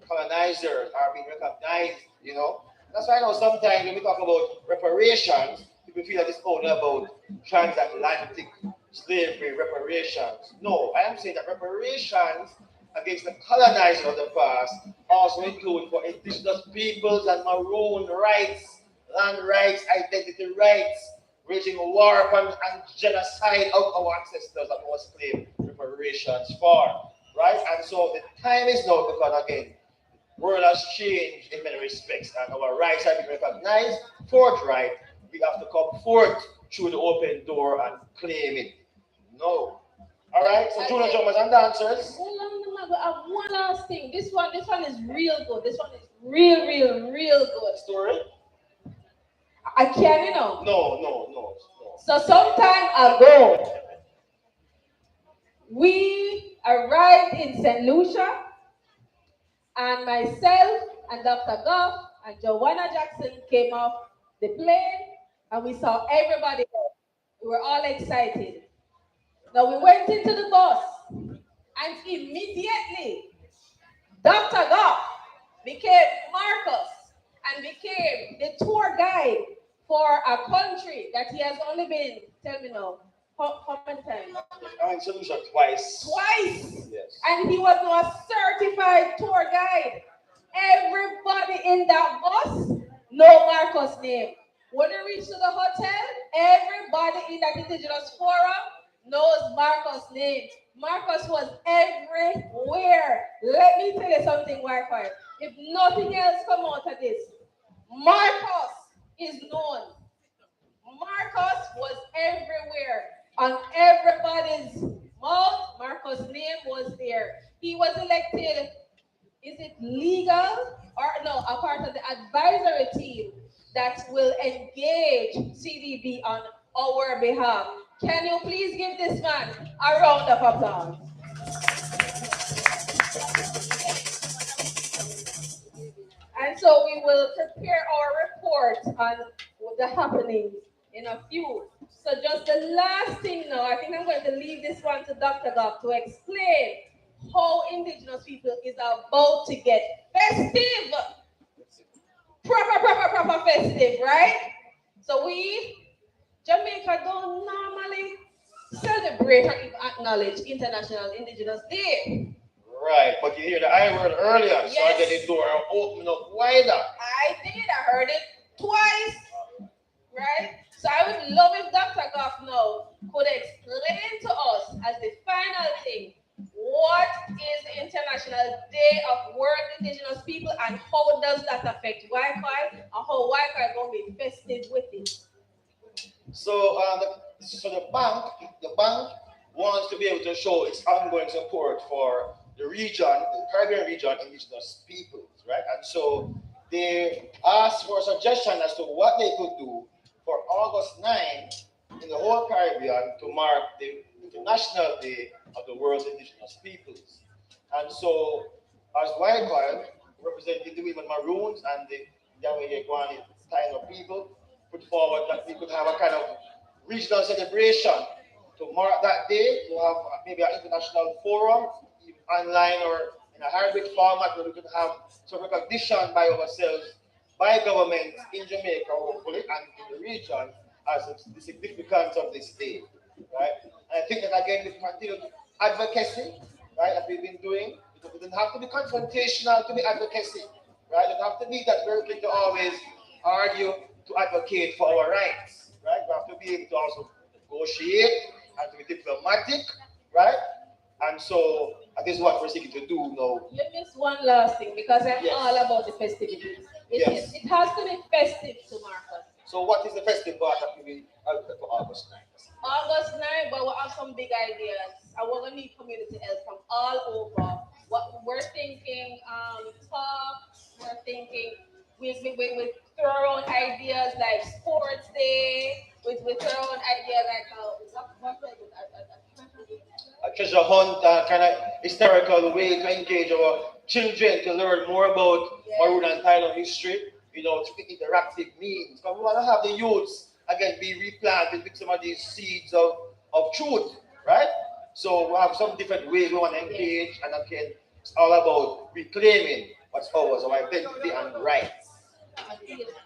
Colonizers are being recognized, you know. That's why I know sometimes when we talk about reparations, people feel that it's only about transatlantic slavery reparations. No, I am saying that reparations against the colonizer of the past also include for indigenous peoples and maroon rights, land rights, identity rights, waging war upon and genocide of our ancestors that was claimed reparations for, right? And so the time is now because again, the world has changed in many respects and our rights have been recognized. Forthright, we have to come forth through the open door and claim it. No. All right, so junior drummers and dancers. Hold on, I have one last thing. This one is real good. This one is real good. Story? I can't, you know. No. So some time ago, we arrived in St. Lucia, and myself and Dr. Goff and Joanna Jackson came off the plane, and we saw everybody else. We were all excited. Now we went into the bus, and immediately, Dr. Goff became Marcus and became the tour guide for a country that he has only been, tell me now, how many times? I went to Lucia twice. Twice. Yes. And he was now a certified tour guide. Everybody in that bus know Marcus' name. When we reached to the hotel, everybody in that indigenous forum knows Marcus' name. Marcus was everywhere. Let me tell you something, Wi-Fi. If nothing else come out of this, Marcus is known. Marcus was everywhere. On everybody's mouth, Marcus' name was there. He was elected, is it legal? Or no, a part of the advisory team that will engage CDB on our behalf. Can you please give this man a round of applause? And so we will prepare our report on the happenings in a few. So just the last thing now, I think I'm going to leave this one to Dr. Goff to explain how Indigenous people is about to get festive. Proper festive, right? So we, Jamaica, don't normally celebrate or acknowledge International Indigenous Day. Right, but you hear the I word earlier, so I get the door open up wider. I did, I heard it twice, right? So I would love if Dr. Goff now could explain to us as the final thing, what is the International Day of World Indigenous People and how does that affect Waikoi and how Waikoi is going to be festive with it? So, the bank wants to be able to show its ongoing support for the region, the Caribbean region, Indigenous peoples, right? And so they asked for a suggestion as to what they could do for August 9 in the whole Caribbean to mark the International Day of the world's Indigenous peoples. And so, as Waikoi, representing the women Maroons and the Yawayegwani Taino people, put forward that we could have a kind of regional celebration to mark that day, to have maybe an international forum, online or in a hybrid format where we could have some recognition by ourselves, by government in Jamaica, hopefully, and in the region as the significance of this day, right? And I think that again, we continue advocacy, right, that we've been doing. It doesn't have to be confrontational to be advocacy, right? It doesn't have to be that we're going to always argue to advocate for our rights, right? We have to be able to also negotiate and to be diplomatic, right? And so that is what we're seeking to do now. Let me just one last thing because I'm all about the festivities. It has to be festive to Marcus. So what is the festive part that we will for August 9th? August 9th, but we have some big ideas. I want to meet community health from all over. What we're thinking, we're thinking, we throw around ideas like sports day, we throw around ideas like, a treasure hunt, kind of historical way to engage our children to learn more about Maroon and Taino history, through interactive means. Because we want to have the youths, again, be replanted with some of these seeds of truth, right? So we have some different ways we want to engage, and again, it's all about reclaiming what's ours, our identity and rights.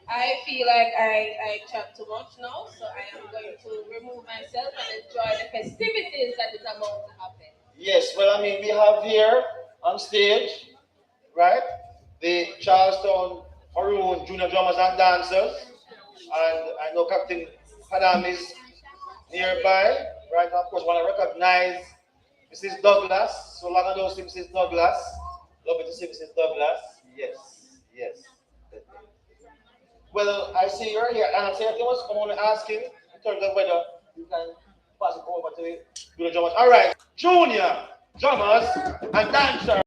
I feel like I chat too much now, so I am going to remove myself and enjoy the festivities that is about to happen. Yes, well, we have here on stage, right, the Charlestown Maroon Junior Drummers and Dancers, and I know Captain Padam is nearby, right? And of course, want to recognize Mrs. Douglas. So long ago, Mrs. Douglas. Lovely to see Mrs. Douglas. Yes. Well, I see you're here, and I say I was only asking in terms of whether you can pass it over to the Junior Drummers. All right, Junior Drummers and Dancers.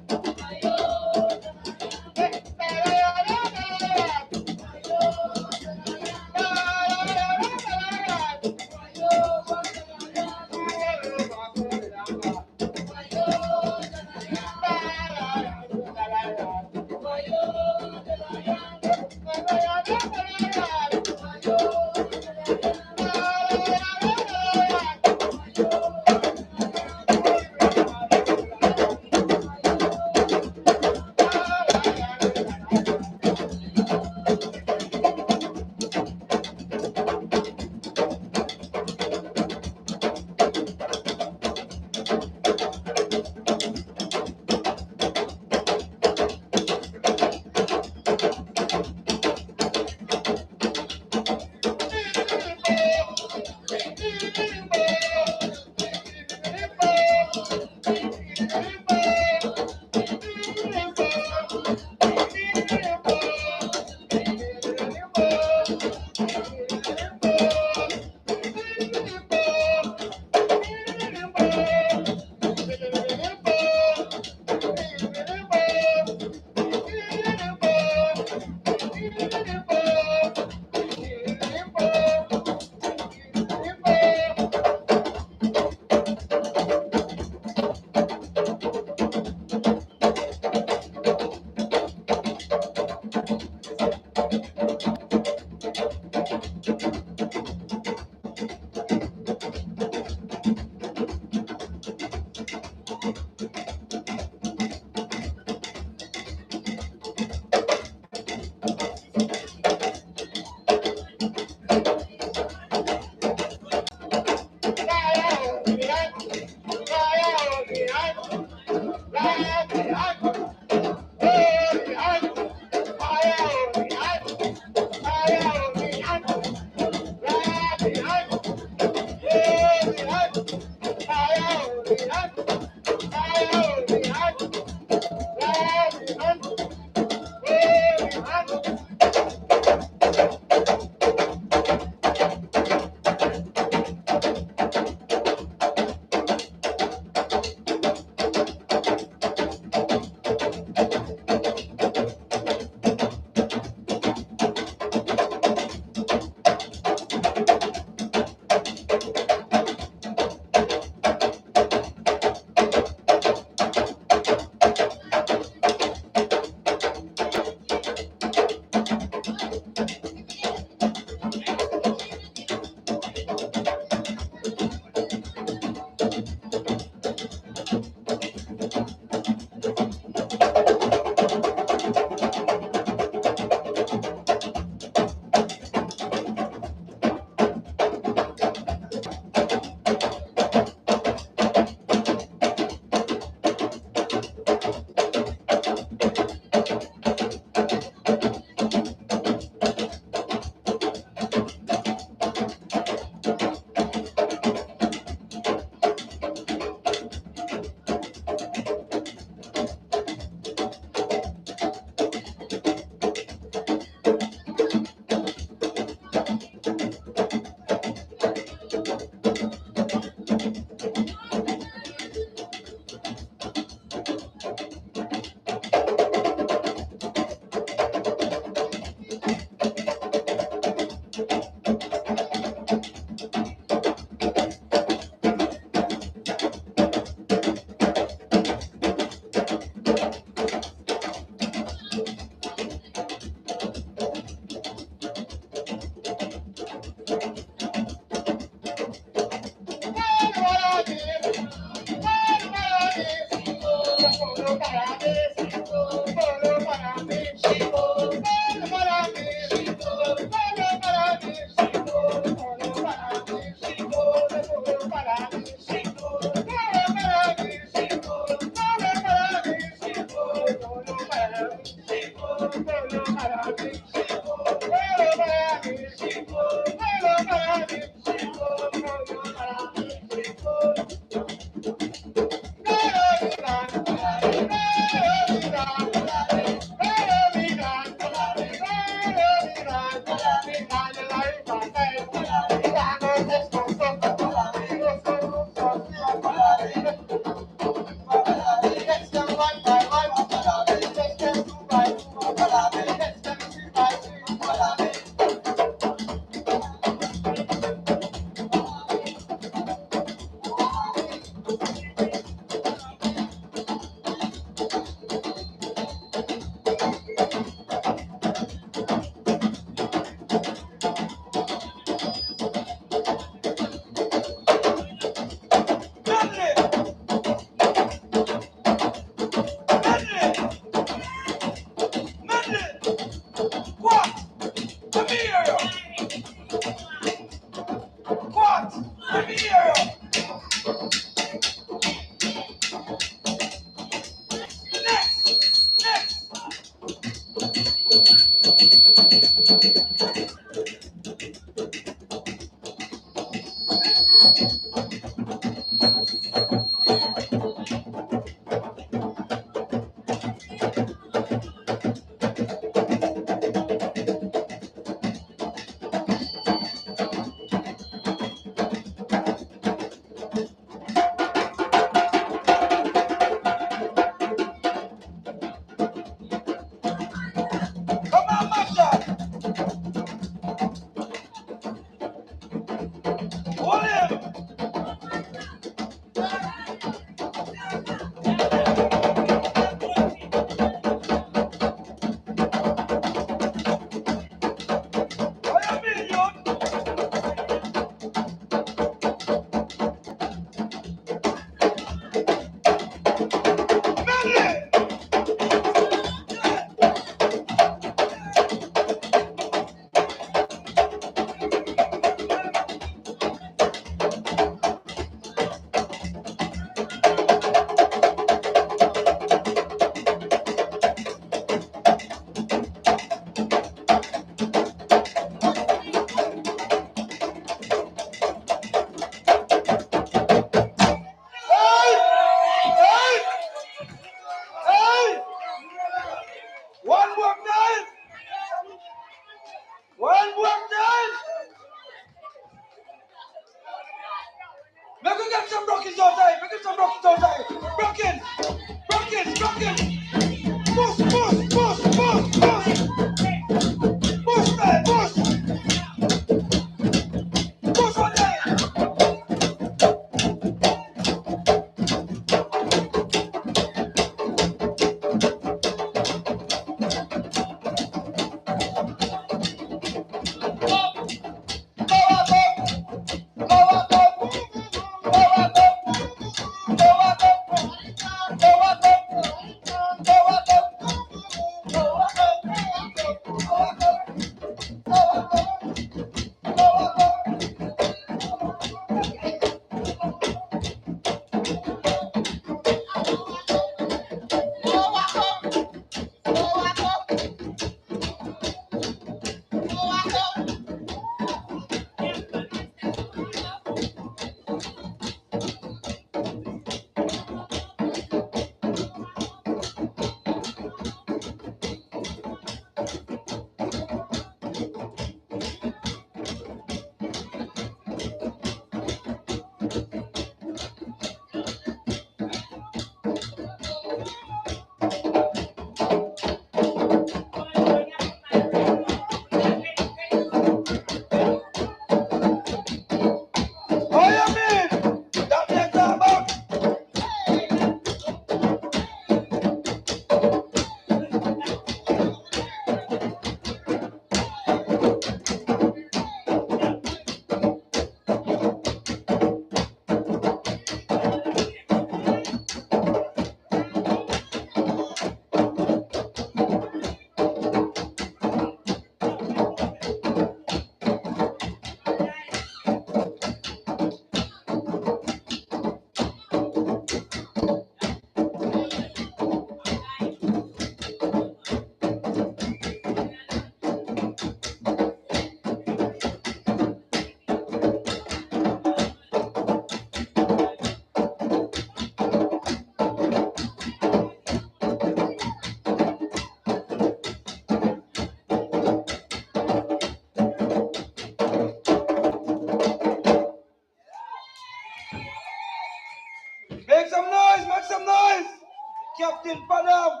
Captain Panam.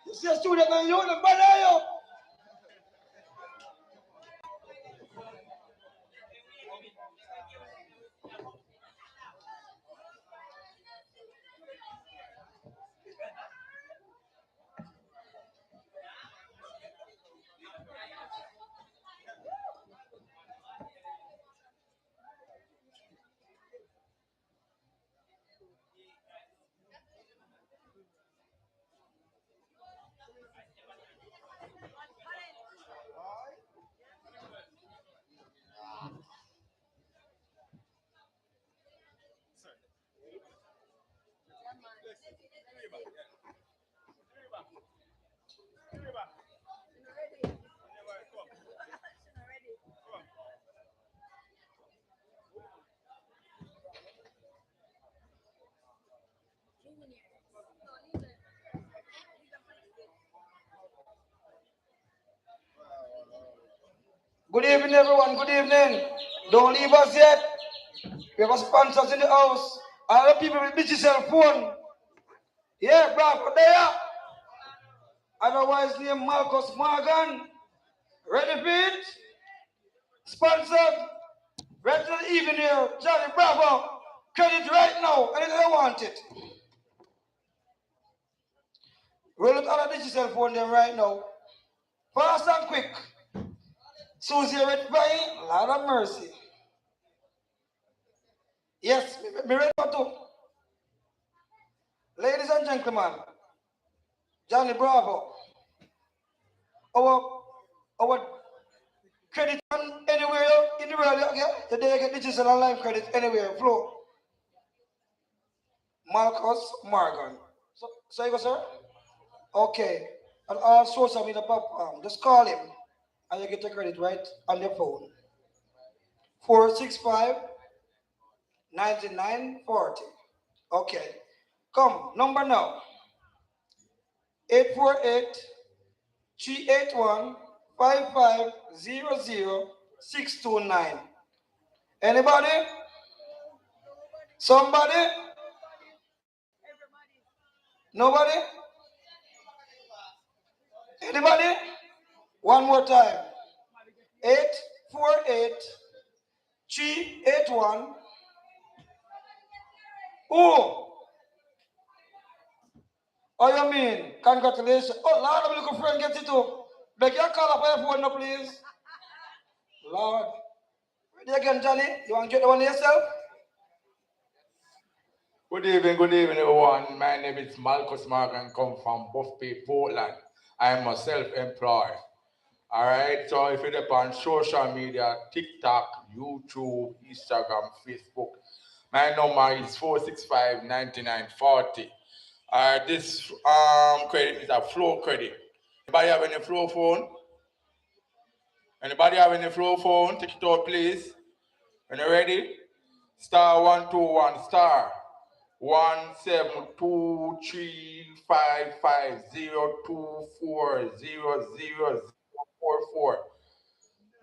You see a student and you the banana. Good evening, everyone. Good evening. Don't leave us yet. We have sponsors in the house. A lot of people with digital phone. Yeah, bravo, there. Otherwise, named Marcus Morgan. Ready for it? Sponsored. Ready to the evening here. Johnny Bravo. Credit right now. Anything I want it. Roll it on a digital phone them right now. Fast and quick. Susie ready for it? Lord of mercy. Yes, me ready for two. Ladies and gentlemen, Johnny Bravo. Our credit on anywhere in the world, okay? Today I get digital online credit anywhere, flow. Marcus Morgan. So you go, sir? Okay. On all social media platform, just call him and you get the credit right on your phone. 465-9940. Okay. Come, number now. 848-381-5500-629. Anybody? Somebody? Nobody? Anybody? One more time. 848-381. Oh, you mean? Congratulations. Oh, Lord, I'm looking for and get it too. Beg your call up your phone now, please. Lord. Ready again, Johnny? You want to get the one yourself? Good evening, everyone. My name is Marcus Morgan, come from Buffalo, Portland. I am a self-employed. All right, so if you're on social media, TikTok, YouTube, Instagram, Facebook, my number is 465-9940. This credit is a flow credit. Anybody have any flow phone? Anybody have any flow phone? Take it out, please. When you're ready, *121 *1723550240044.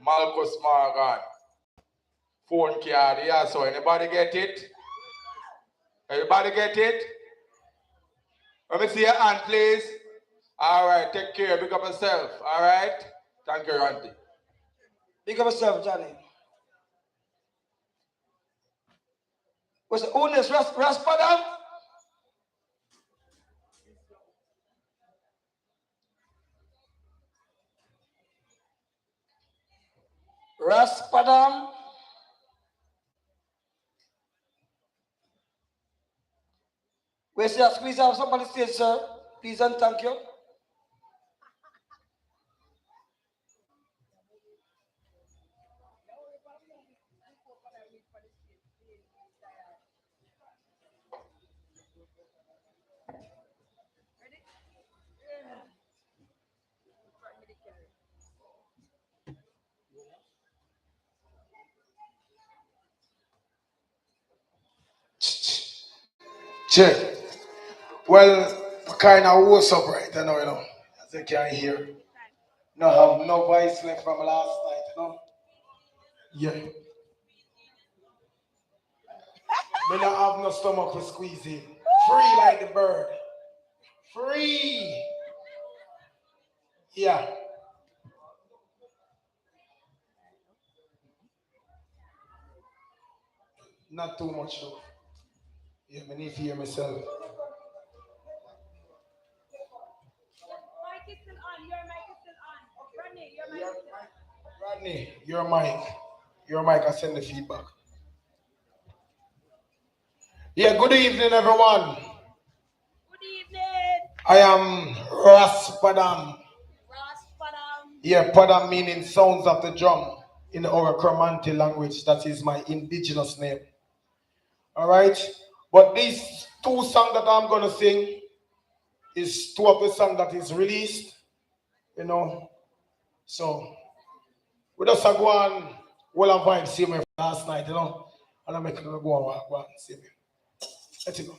Marcus Morgan. Phone card, yeah, so anybody get it? Everybody get it? Let me see your hand, please. All right, take care, big up yourself, all right? Thank you, Auntie. Big up yourself, Johnny. What's the owner's Raspadam? Raspadam. Where's your squeeze out somebody stage, sir? Please and thank you. Check. Well, kind of what's up right now, as you can hear. No have no voice left from last night, Yeah. Me not have no stomach for squeezing. Free like the bird. Yeah. Not too much though. Yeah, I need to hear myself. Mic is still on. Your mic is still on. Rodney, your mic is still on. Rodney, your mic. Your mic, I send the feedback. Yeah, good evening, everyone. Good evening. I am Raspadam. Raspadam. Yeah, Padam meaning sounds of the drum in our Cromanti language. That is my indigenous name. All right? But these two songs that I'm going to sing is two of the songs that is released, you know. So, we just go on, well, I'm vibe, see me last night, you know. And I'm making it go on, see me. Let it go.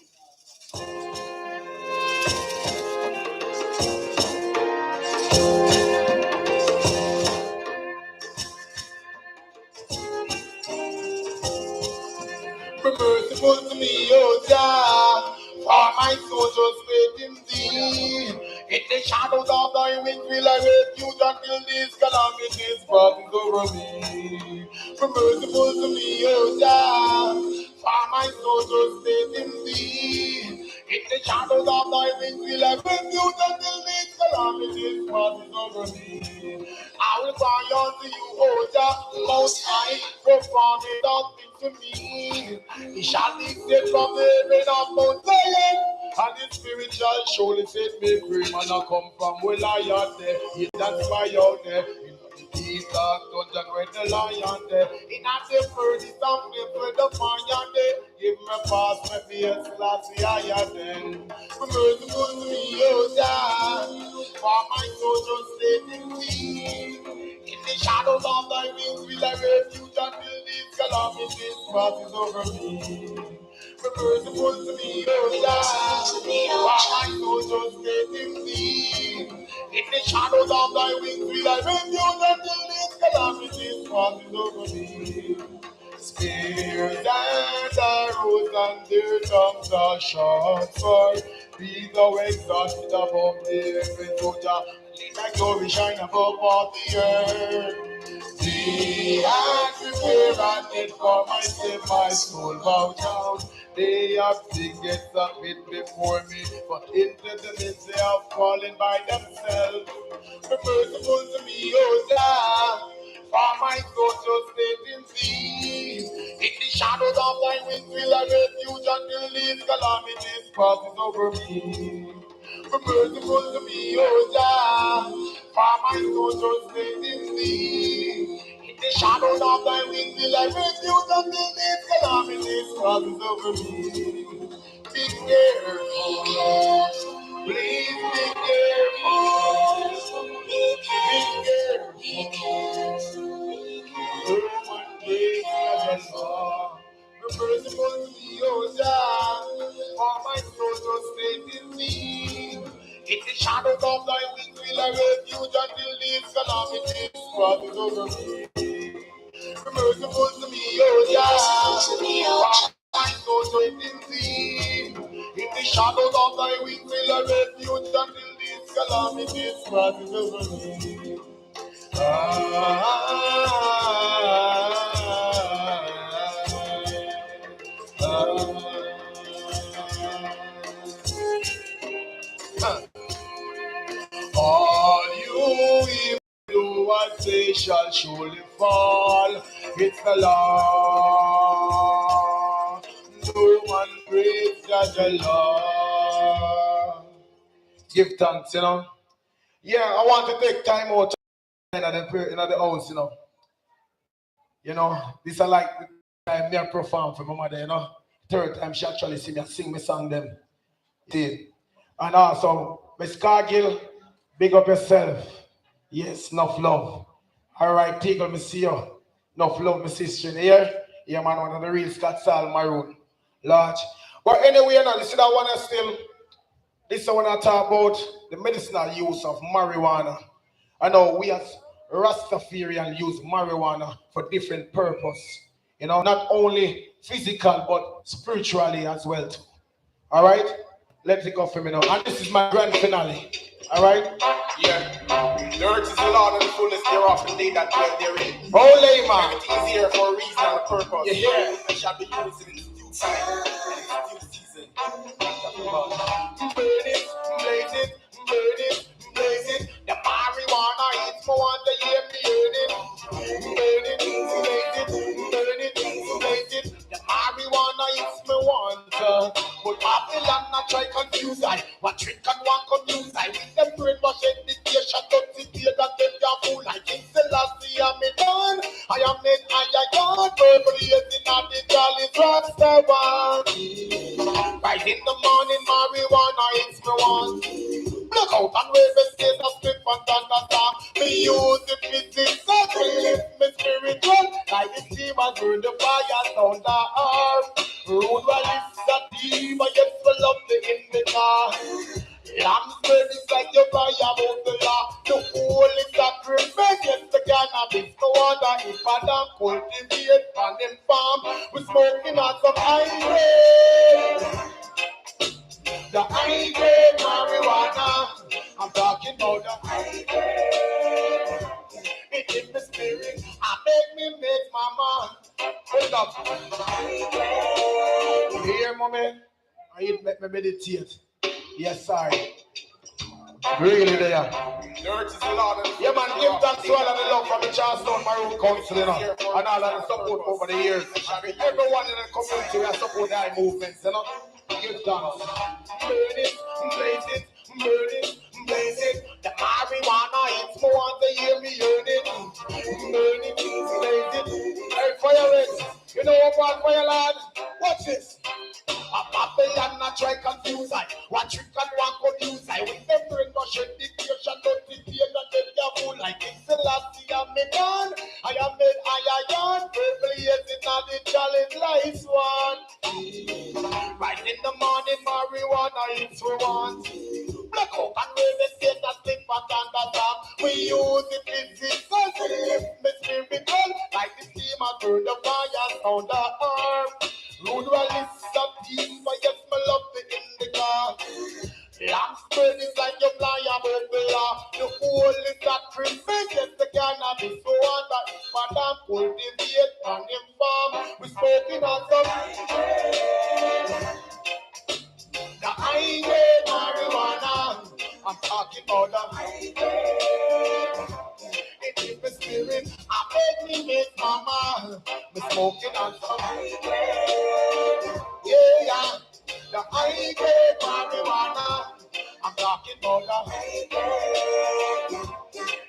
Be merciful to me, oh God, for my soul just wait in thee. In the shadows of thy wings will I refuge until these calamities pass over me. Be merciful to me, oh God, for my soul just wait in thee. In the shadows of thy wings will I refuge until these calamities pass over me. I will cry unto you, O God, most high, perform it all things to me. He shall dictate from the heaven of Mount Zion, and his spirit shall surely set me free. Man, I come from where I am there, he that's my own there. In the deep dark dungeon where the lion there, in the furnace of flame where the fire there. Give me past my fears, last I am then. Be merciful to me, O God, for my soul just stay in thee. In the shadows of thy wings will I refuge until these calamities passes over me. Be merciful to me, O God, for my soul just stay in thee. In the shadows of thy wings will I refuge until these calamities passes over me. Spears and arrows and their tongues are sharp swords. Be thou exalted above the heaven, soldier. Let thy glory shine above all the earth. See, I prepare a net for myself, my soul bow down. They have tickets of it before me, but into the midst they have fallen by themselves. Be merciful to me, O God, for my soul just stayed in thee. In the shadows of thy wings will I refuge until these calamities passes over me. Be merciful to me, O God, for my soul just stayed in thee. In the shadows of thy wings will I refuge until these calamities passes over me. Be careful, please be careful, be careful. Human beings against all. The merciful to me, O God, for my soul just stayed in thee. In the shadows of thy wings will I refuge until these calamities passes over me. Be merciful to me, O God, for my soul just stayed in thee. In the shadows of thy wings will I refuge until these calamities passes over me. All you evildoers, they shall surely fall. It's the Lord. No one greater than the Lord. Give thanks, you know. Yeah, I want to take time out in the house, you know. You know, this is like the time I perform for my mother, you know. Third time she actually see me sing me song them. See. And also, Miss Cargill, big up yourself. Yes, enough love. All right, Teagle, me see you. Enough love, my sister in here. Yeah, man, one of the real Scott Sal Maroon. Large. But anyway, you know, this is that one still. This is when I talk about the medicinal use of marijuana. I know we as Rastafarian use marijuana for different purpose. You know, not only physical, but spiritually as well too. All right? Let's go for me now. And this is my grand finale. All right? Yeah. The earth is the Lord and the fullness thereof, and they that dwell therein. Holy man. Everything is here for a reason and a purpose. You hear? And shall be used in its due time and its due season. Burn it, blaze it, burn it, blaze it. The marijuana is more want to hear me burn it. Burn it, blaze it, burn it, blaze it. The marijuana is me want to. But Babylon not try confuse I. What trick and one confuse I. With them brainwash education, don't sit here that them ya fool. I think Selassie am me done. I am made I God. Purple is in the jolly rockstar one. Right in the morning, marijuana it's me want. Look out and wave the state of split and thunderstorm. Me use the physics so to lift me spiritual. Like the steam and burn the fire sound the arm. Road well is a team, but yet full of the indica. Lambs burn is like your fire about the law. The holy sacrifice, yes, the cannabis. No wonder if I don't cultivate on them farm. We smoking on some high grade. The high grade marijuana. I'm talking about the high grade. It in the spirit. I make mama. Hold up. You hear, mommy? I make me meditate. Yes, sorry. Really there. Yeah, man, give thanks to all of the love from the Charlestown Maroon Council, you know, and all of the support over the years. Everyone in the community will support our movements, you know. Give thanks. Burn it, blaze it, burn it, blaze it. The marijuana, it's more want to hear me earn it. Burn it, blaze it. Hey, fire it. You know what, fire lad? Watch this. A Babylon not try confuse I. What trick and one confuse I. With them brainwash education, don't sit here and them ya fool like it's the last thing I'm done. I am made I purple yes it's not the challenge lights one. Right in the morning marijuana it's we want. Black out and wave the state that thing for thunderstorm. We use the physical to lift me spiritual. Like the steam and burn the fire sound the arm. Road well is a team, but yes, me love the indica. Lamps burn is like your fly above the law. The whole is a sacrifice, yes, the cannabis. So on that, madam, cultivate on him farm. We smoking on some the highway marijuana. I'm talking about the highway. It is the spirit. I make me make mama. We smoking on some highway. Yeah. The highway marijuana. I'm talking about the highway.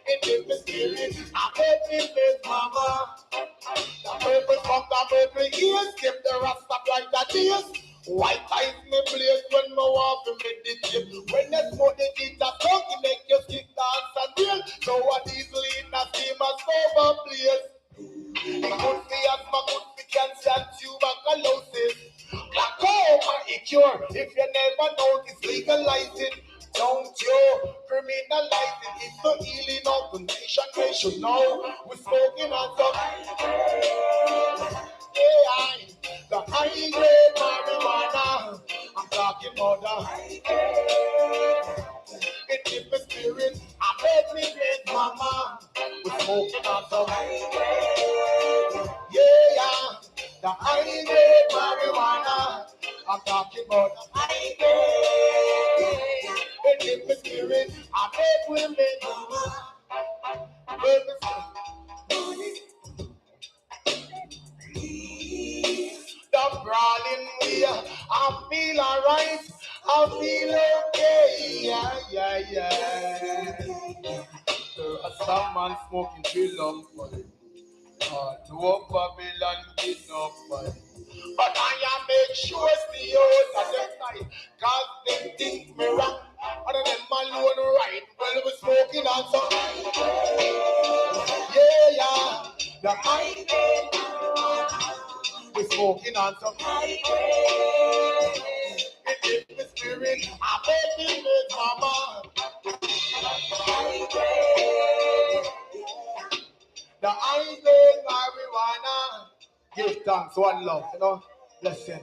It is the spirit. I make me make mama. The purple from the purple ears. Give the rasta like that ears. White eyes me blaze when me walk to meditate. When they smoke the guitar, smoke it make your skin dance and real. So what easily in a steam and sober place. It could be asthma, could be cancer and tuberculosis. Glaucoma, a cure. If you never notice, legalize it. Don't you criminalize it. It's no healing of the nation. They should know we're smoking on some. Yeah, the high grade marijuana. I'm talking about the high grade. It is the spirit. I made me great mama. We're smoking on some high grade. Yeah, the high grade marijuana. I'm talking about the high grade. It is the spirit. I made me great mama. The brawling we I feel alright, I feel okay, yeah. Someone smoking too long for it. To walk Babylon get up for it. But I make sure the old at the night, cause they think me wrong. Other than my alone right, well we're smoking on some. Yeah. The high we're smoking on some high grade. It is the spirit. I made me make mama. High grade. The high grade marijuana. Give thanks, one love, you know. Listen.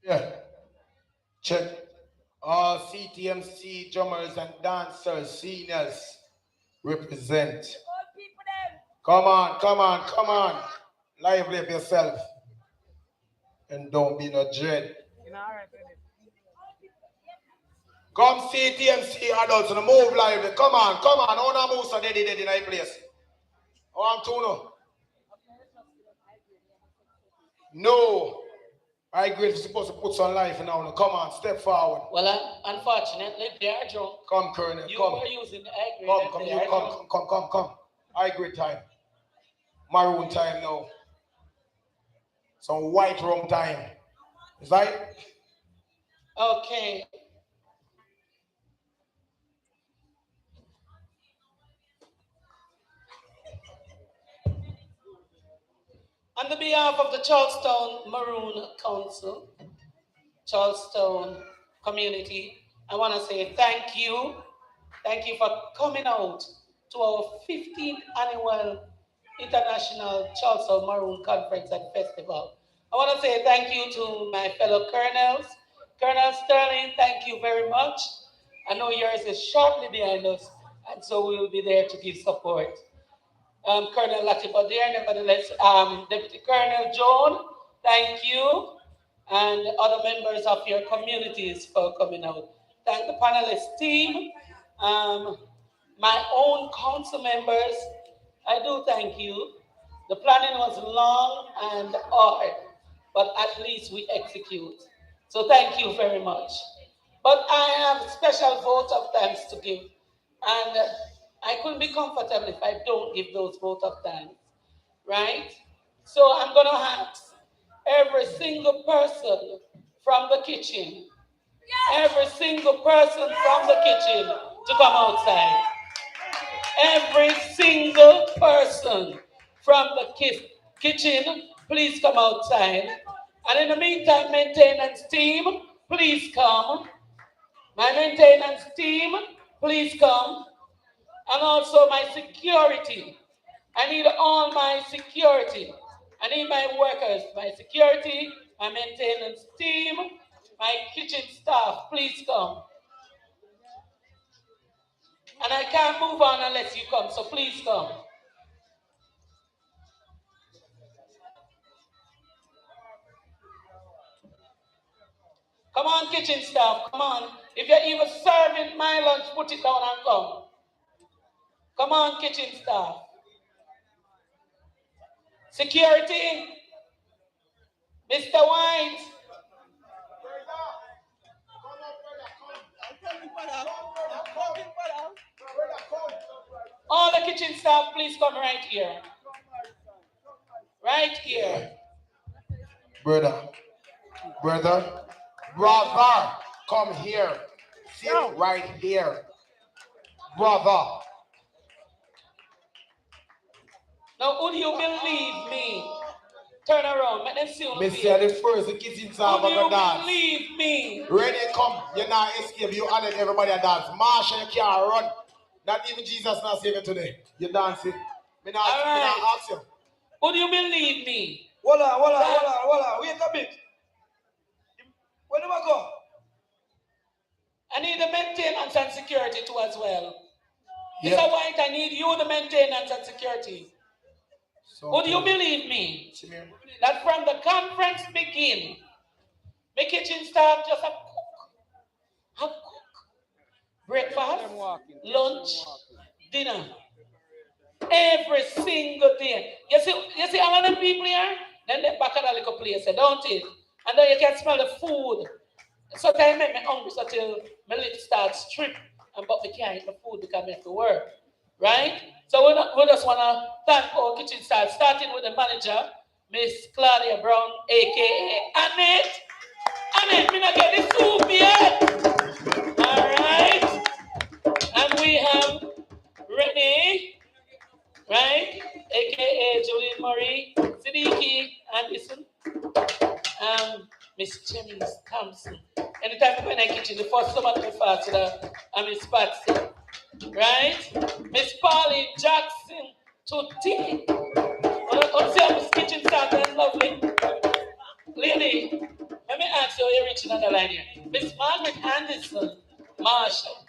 Yeah. Check. All CTMC drummers and dancers, seniors represent. Come on, come on, come on. Lively up yourself. And don't be no dread. Come CTMC adults and move lively. Come on, come on. Don't move so dead in that place. Oh, I'm too no. No. I agree. You're supposed to put some life now. Come on, step forward. Well, unfortunately, they are drunk. Come, Colonel. You come. were using the high grade. Come. High grade time. Maroon time now. Some white rum time. Is that it? Okay. On the behalf of the Charlestown Maroon Council, Charlestown community, I want to say thank you. Thank you for coming out to our 15th annual International Charlestown Maroon Conference and Festival. I want to say thank you to my fellow colonels. Colonel Sterling, thank you very much. I know yours is shortly behind us, and so we will be there to give support. Colonel Latifa there, nevertheless, Deputy Colonel Joan, thank you, and other members of your communities for coming out. Thank the panelist team, my own council members, I do thank you. The planning was long and hard, but at least we execute. So thank you very much. But I have a special vote of thanks to give, and I couldn't be comfortable if I don't give those vote of thanks, right? So I'm going to ask every single person from the kitchen, every single person from the kitchen to come outside. Every single person from the kitchen, please come outside. And in the meantime, maintenance team, please come. My maintenance team, please come. And also my security. I need all my security. I need my workers, my security, my maintenance team, my kitchen staff, please come. And I can't move on unless you come, so please come. Come on, kitchen staff, come on. If you're even serving my lunch, put it down and come. Come on, kitchen staff. Security, Mr. White. All the kitchen staff, please come right here. Right here. Brother, come here. Sit right here. Brother. Now, would you believe me? Turn around, let them see you. Mr. the first, the kitchen staff Would you dance. believe me? Ready, come. You're not escape. You added everybody a dance. Marshall, you can't run. Not even Jesus not saving today. You dancing. Me not ask you. Would you believe me? Voila. Wait a bit. Where do I go? I need the maintenance and security too as well. Yeah. Mr. White, I need you, the maintenance and security. So Would you believe me that from the conference begin, the kitchen staff just a cook, breakfast, lunch, dinner, every single day. You see all of them people here? Then they back at a little place, don't it? And then you can smell the food. So they make me hungry so till my lips start strip, but we can't eat the food because we have to work, right? So we just want to thank our kitchen staff, starting with the manager, Miss Claudia Brown, a.k.a. Annette. Annette, me not get the soup yet. All right. And we have Renee, right? aka Julian Murray, Siddiqui Anderson, Miss Jenny Thompson. Anytime when I kitchen, the first somebody me fast Miss Patsy. Right? Miss Polly Jackson Tutti. See how Miss Kitchen started lovely. Lily, let me ask you, you're reaching on the line here. Miss Margaret Anderson, Marshall.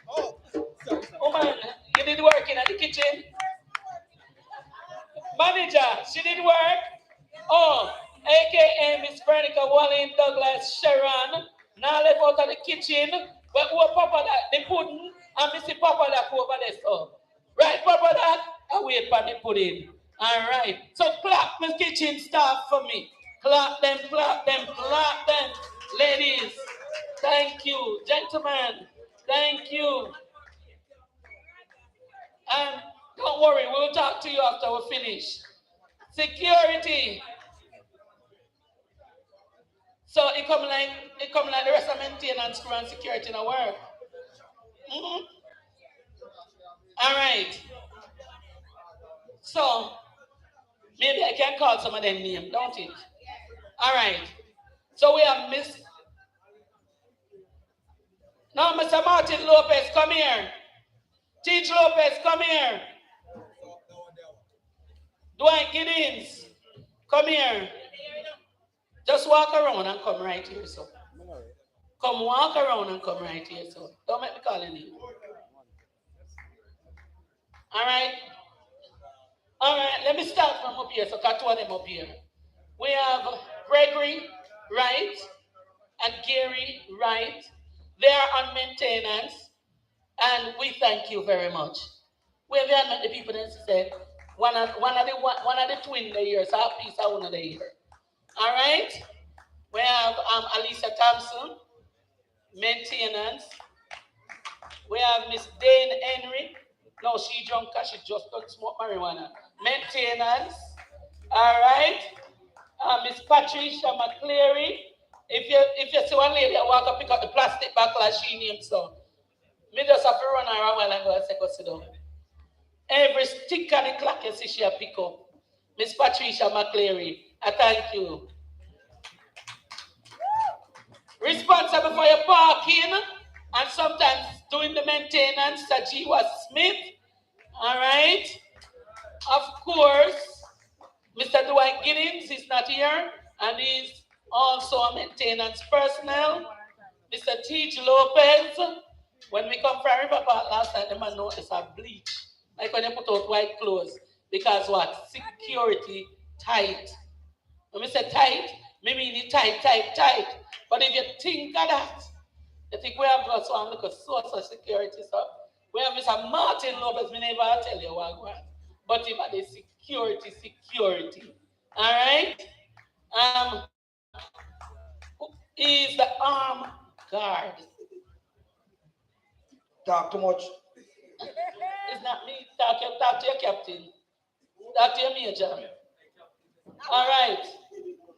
Oh man, you did work in the kitchen? Manager, she did work? Oh, aka Miss Veronica Walling Douglas Sharon. Now left out of the kitchen. But who Papa that? The pudding and Missy Papa that over there. So. Right, Papa that? I wait for the pudding. All right. So clap Miss Kitchen staff for me. Clap them, clap them, clap them. Ladies, thank you. Gentlemen, thank you. And don't worry, we'll talk to you after we finish. Security. So it come like the rest of maintenance crew and security in our work. Mm-hmm. All right. So maybe I can call some of them names, don't it? All right. So we have Miss. Now, Mr. Martin Lopez, come here. Teach Lopez, come here. Dwight Giddens, come here. Just walk around and come right here, so. Come walk around and come right here, so. Don't make me call your name. All right? All right, let me start from up here, so got two of them up here. We have Gregory Wright and Gary Wright. They are on maintenance, and we thank you very much. We have met the people that said, one of the twins the year, so a piece of one of the year. All right? We have Alisa Thompson, maintenance. We have Miss Dane Henry. No, she drunk because she just don't smoke marijuana. Maintenance. All right? Miss Patricia McCleary. If you see one lady, I walk up pick up the plastic bag like she named so. Me just have to run around while I go and say, go sit down. Every stick on the clock you see she pick up. Miss Patricia McCleary, I thank you. Responsible for your parking and sometimes doing the maintenance, Sajiwa Smith. All right. Of course, Mr. Dwight Giddens is not here and he's also a maintenance personnel. Mr. T.J. Lopez. When we come from River Park last time, the man noticed a bleach. Like when they put out white clothes. Because what? Security tight. When we say tight, we mean it tight. But if you think of that, you think we have got some look at social security stuff. We have Mr. Martin Lopez, me never tell you what going. But him at the security. All right? He's the armed guard. Talk too much. It's not me. Talk to your captain. Talk to your major. All right.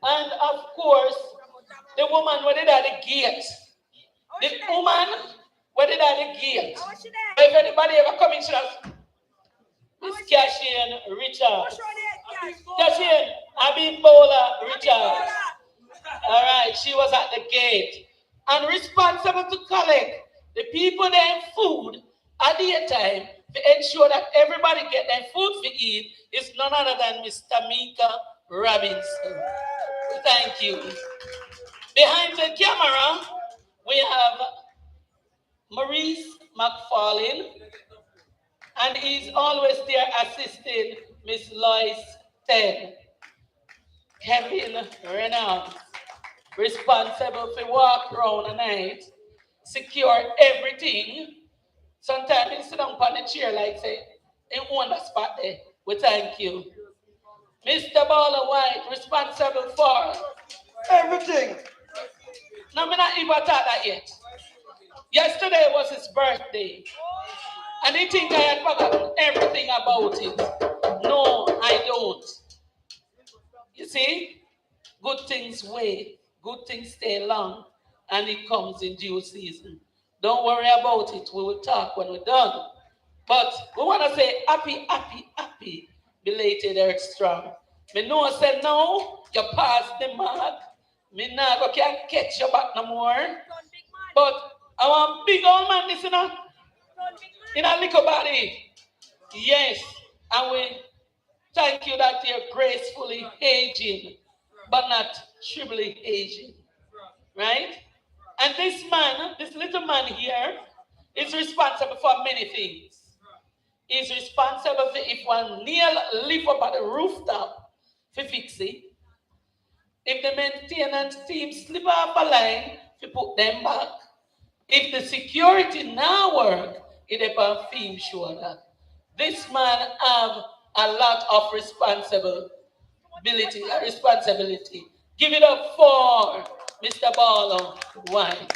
And of course, the woman where they at the gate. The woman where they at the gate. If anybody ever come in, Miss Cashian Richard. Cashian Abimbola Richard. All right, she was at the gate. And responsible to collect the people their food at the time to ensure that everybody get their food to eat is none other than Miss Tamika Robinson. Thank you. Behind the camera, we have Maurice McFarlane, and he's always there assisting Miss Lois Ten. Kevin Reynolds, responsible for walk around the night, secure everything. Sometimes he sit down on the chair like say, in one spot there. We thank you. Mr. Bowler White, responsible for everything. No, I'm not even thought that yet. Yesterday was his birthday. And he think I had forgotten everything about it. No, I don't. You see? Good things wait. Good things stay long. And it comes in due season. Don't worry about it. We will talk when we're done. But we want to say happy belated Eric Strong. Me know I said no, you passed the mark. Me now go can't catch you back no more. But I want big old man this in a little body. Yes, and we thank you that you're gracefully aging, but not tribly aging. Right? And this man, this little man here, is responsible for many things. He's responsible for if one nail lift up at the rooftop to fix it. If the maintenance team slip off a line, to put them back. If the security now work, it depends film sure that. This man have a lot of responsibility. Give it up for Mr. Barlow White.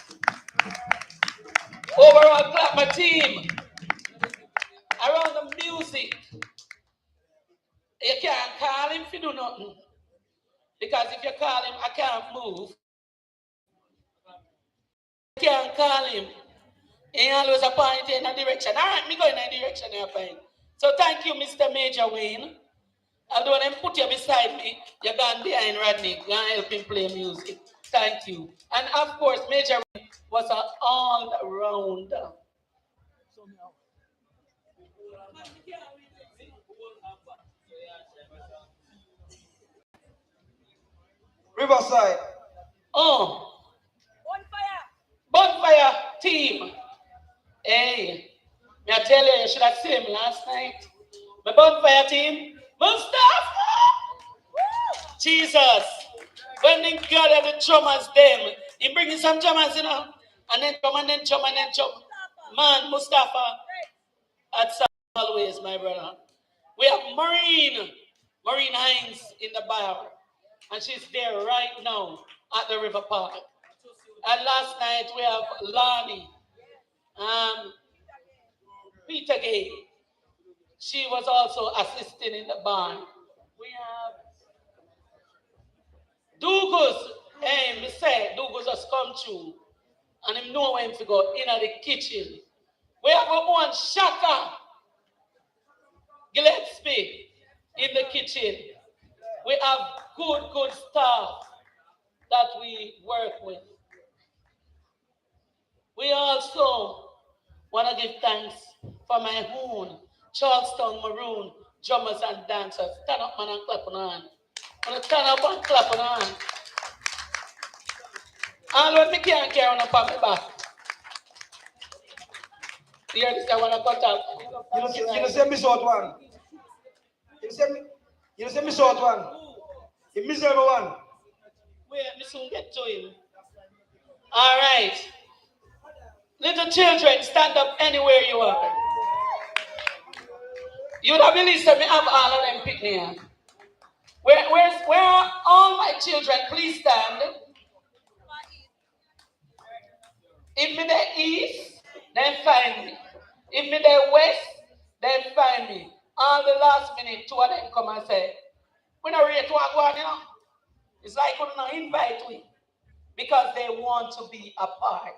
Overall clap my team. Around the music. You can't call him if you do nothing. Because if you call him, I can't move. You can't call him. He always a point in a direction. All right, me go in a direction here, fine. So thank you, Mr. Major Wayne. Although them put you beside me, you're gone behind Rodney. You're going to help him play music. Thank you. And of course, Major Wayne was an all-rounder. Riverside. Oh. Bonfire team. Hey, me I tell you should have seen him last night. My bonfire team, Mustafa! Jesus. When they gather the drummers, them, he bringing some drummers, and then drum, and then drum, and then drum. Man, Mustafa, that's always, my brother. We have Maureen Hines in the bar, and she's there right now at the River Park. And last night we have Lonnie, Peter Gay. She was also assisting in the bar. We have Douglas. Hey, me say Douglas has come through, and him know when to go in the kitchen. We have our own Shaka Gillespie in the kitchen. We have good staff that we work with. We also want to give thanks for my own Charlestown Maroon drummers and dancers. Stand up, man, and clap on hand. Stand up and clap on hand. And when me can't carry on up on my back. Here, this guy want to cut up. You know, say me short one. You say me short one. You miserable one. Wait, me soon get to him. All right. Little children, stand up anywhere you are. You don't believe that me have all of them picking here. Where are all my children? Please stand. If me the east, then find me. If me the west, then find me. All the last minute, two of them come and say, we don't rate what go on, you know. It's like we don't invite we. Because they want to be a part.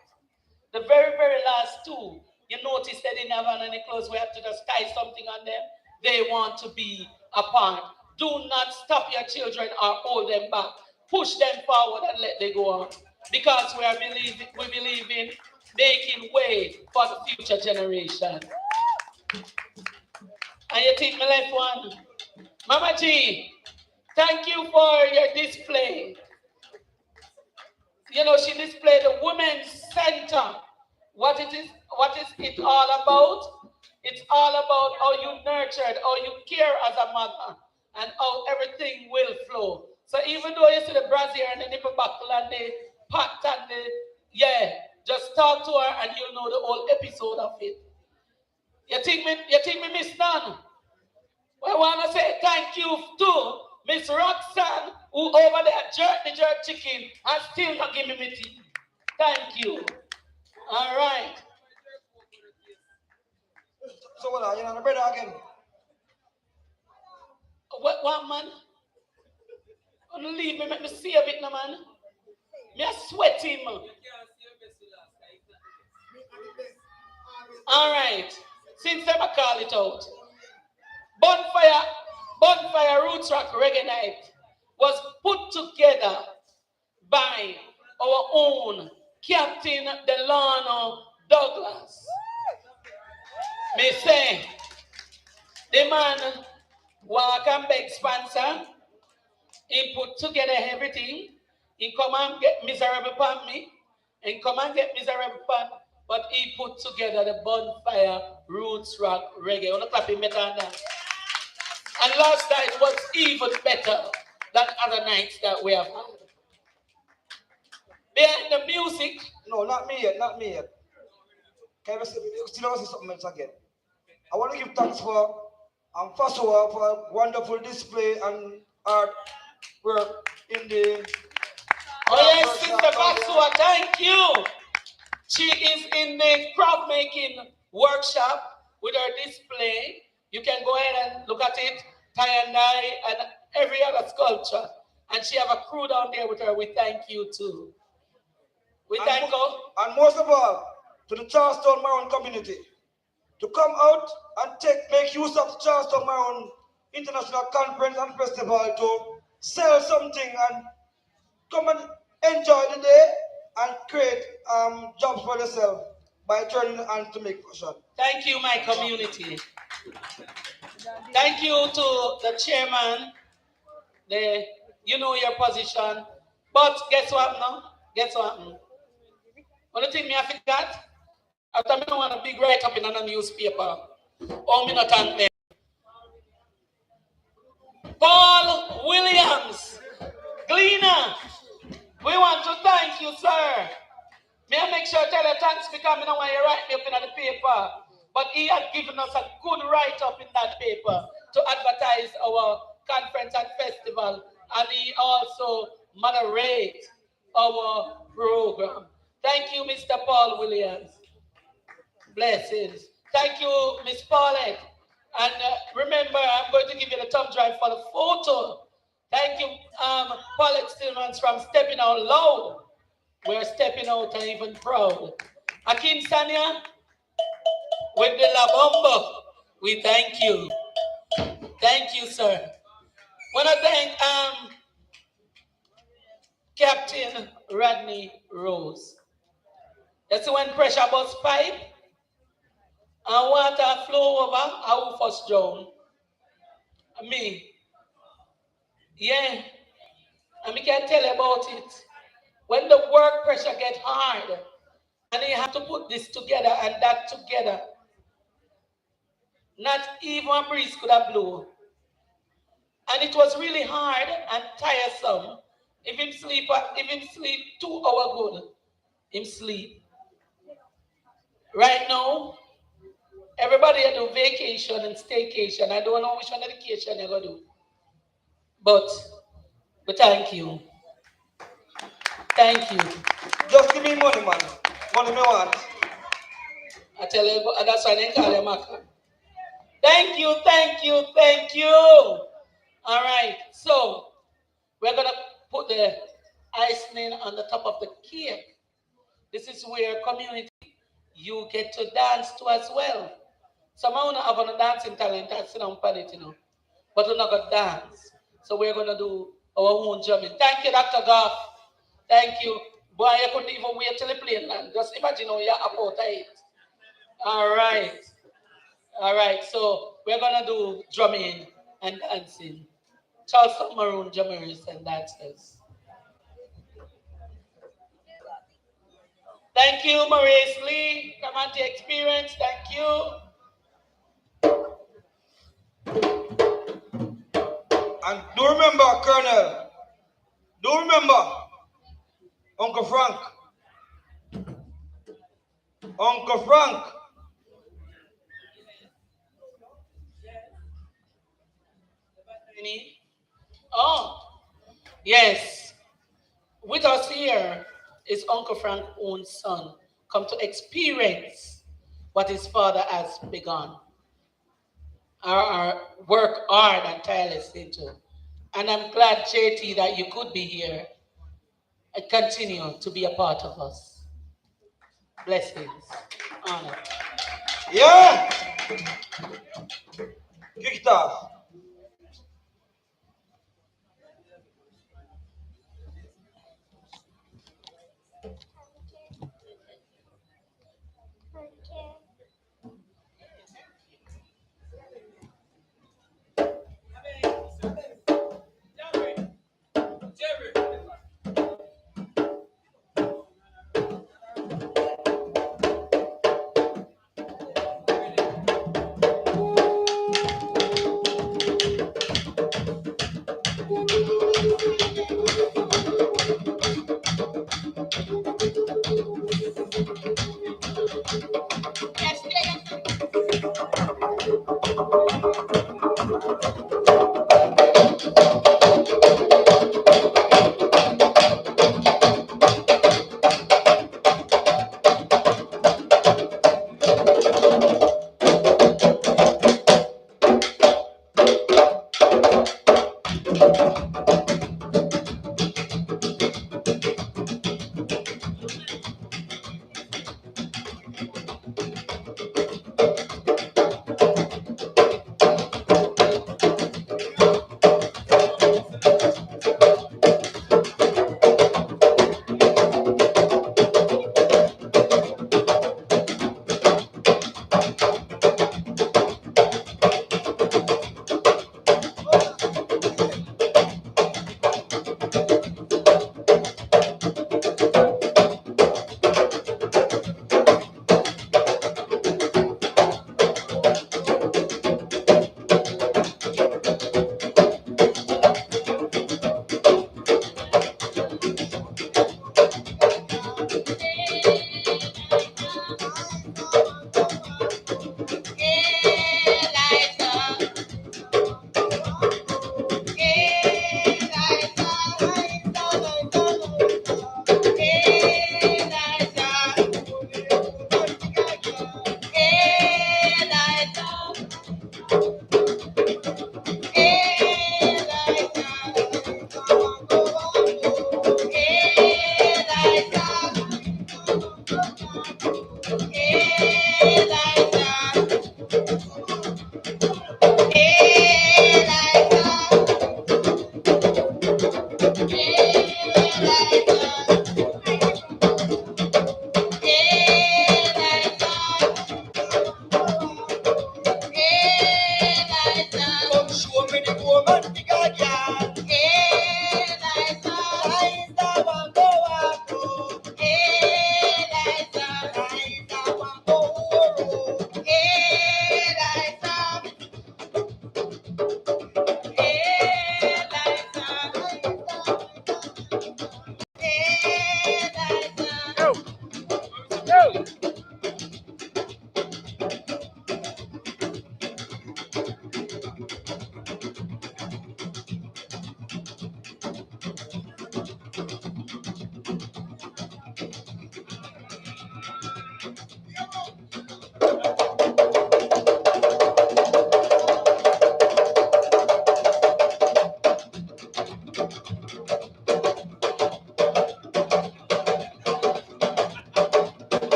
The very last two, you notice they didn't have on any clothes. We have to just tie something on them. They want to be a part. Do not stop your children or hold them back. Push them forward and let them go on. Because we believe in making way for the future generation. And you think my left one? Mama G, thank you for your display. You know, she displayed the Women's Center. What is it all about? It's all about how you nurtured, how you care as a mother, and how everything will flow. So even though you see the brassiere and the nipple buckle and the pat and just talk to her and you'll know the whole episode of it. You think me miss none? Well, I want to say thank you to Miss Roxanne, who over there jerk the jerk chicken and still not give me tea. Thank you. All right. So what? You're not a brother again. What man? Don't leave me. Make me see a bit, no man. Me a sweat him. All right. Since I call it out, bonfire Bonfire Roots Rock Reggae Night was put together by our own Captain Delano Douglas. Me say, the man walk and beg sponsor. He put together everything. He come and get miserable pan me. And come and get miserable pan. But he put together the Bonfire Roots Rock Reggae. I'm not clapping better than that. And last night was even better than other nights that we have had. Behind the music. No, not me yet, not me yet. Can I still say something else again? I want to give thanks for first of all for a wonderful display and art work in the. Oh yes, Sister Batsua, thank you. She is in the craft making workshop with her display. You can go ahead and look at it, tie and dye, and every other sculpture. And she have a crew down there with her. We thank you too. We thank her. And most of all, to the Charlestown Maroon community, to come out and make use of the Charlestown Maroon International Conference and Festival to sell something and come and enjoy the day and create jobs for yourself by turning on to make fashion. Thank you, my community. Thank you to the chairman. You know your position. But guess what now? Guess what? One thing I forgot, after I want a big write-up in a newspaper, me not thank them. Paul Williams, Gleaner, we want to thank you, sir. May I make sure I tell you thanks because I don't want you to write me up in the paper. But he had given us a good write-up in that paper to advertise our conference and festival. And he also moderates our program. Thank you, Mr. Paul Williams. Blessings. Thank you, Miss Paulette. And remember, I'm going to give you the thumb drive for the photo. Thank you, Paulette Stillmans from Stepping Out Loud. We're stepping out and even proud. Akin Sanya with the La Bomba. We thank you. Thank you, sir. Want to thank Captain Rodney Rose. That's when pressure bust pipe and water flow over, I will first drown. Me. Yeah. And we can tell you about it. When the work pressure gets hard, and you have to put this together and that together, not even a breeze could have blown. And it was really hard and tiresome. If him sleep 2 hours good, him sleep. Right now, everybody do vacation and staycation. I don't know which one of the vacation you're going to do. But thank you. Thank you. Just give me money, man. Money me want. I tell you, that's why they call you Maka. Thank you, thank you, thank you. All right, so we're going to put the icing on the top of the cake. This is where community, you get to dance to as well. Some of you have a dancing talent, that's on it, you know. But we're not going to dance. So we're going to do our own drumming. Thank you, Dr. Goff. Thank you. Boy, I couldn't even wait till the plane land. Just imagine how you're about it. All right. All right. So we're going to do drumming and dancing. Charlestown Maroon drummers and dancers. Thank you, Maurice Lee. Command Experience. Thank you. And do remember, Colonel. Do remember, Uncle Frank. Uncle Frank. Oh, yes. With us here is Uncle Frank's own son, come to experience what his father has begun. Our work hard and tireless into. And I'm glad, JT, that you could be here and continue to be a part of us. Blessings. Honor. Yeah. Kick it off.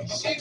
She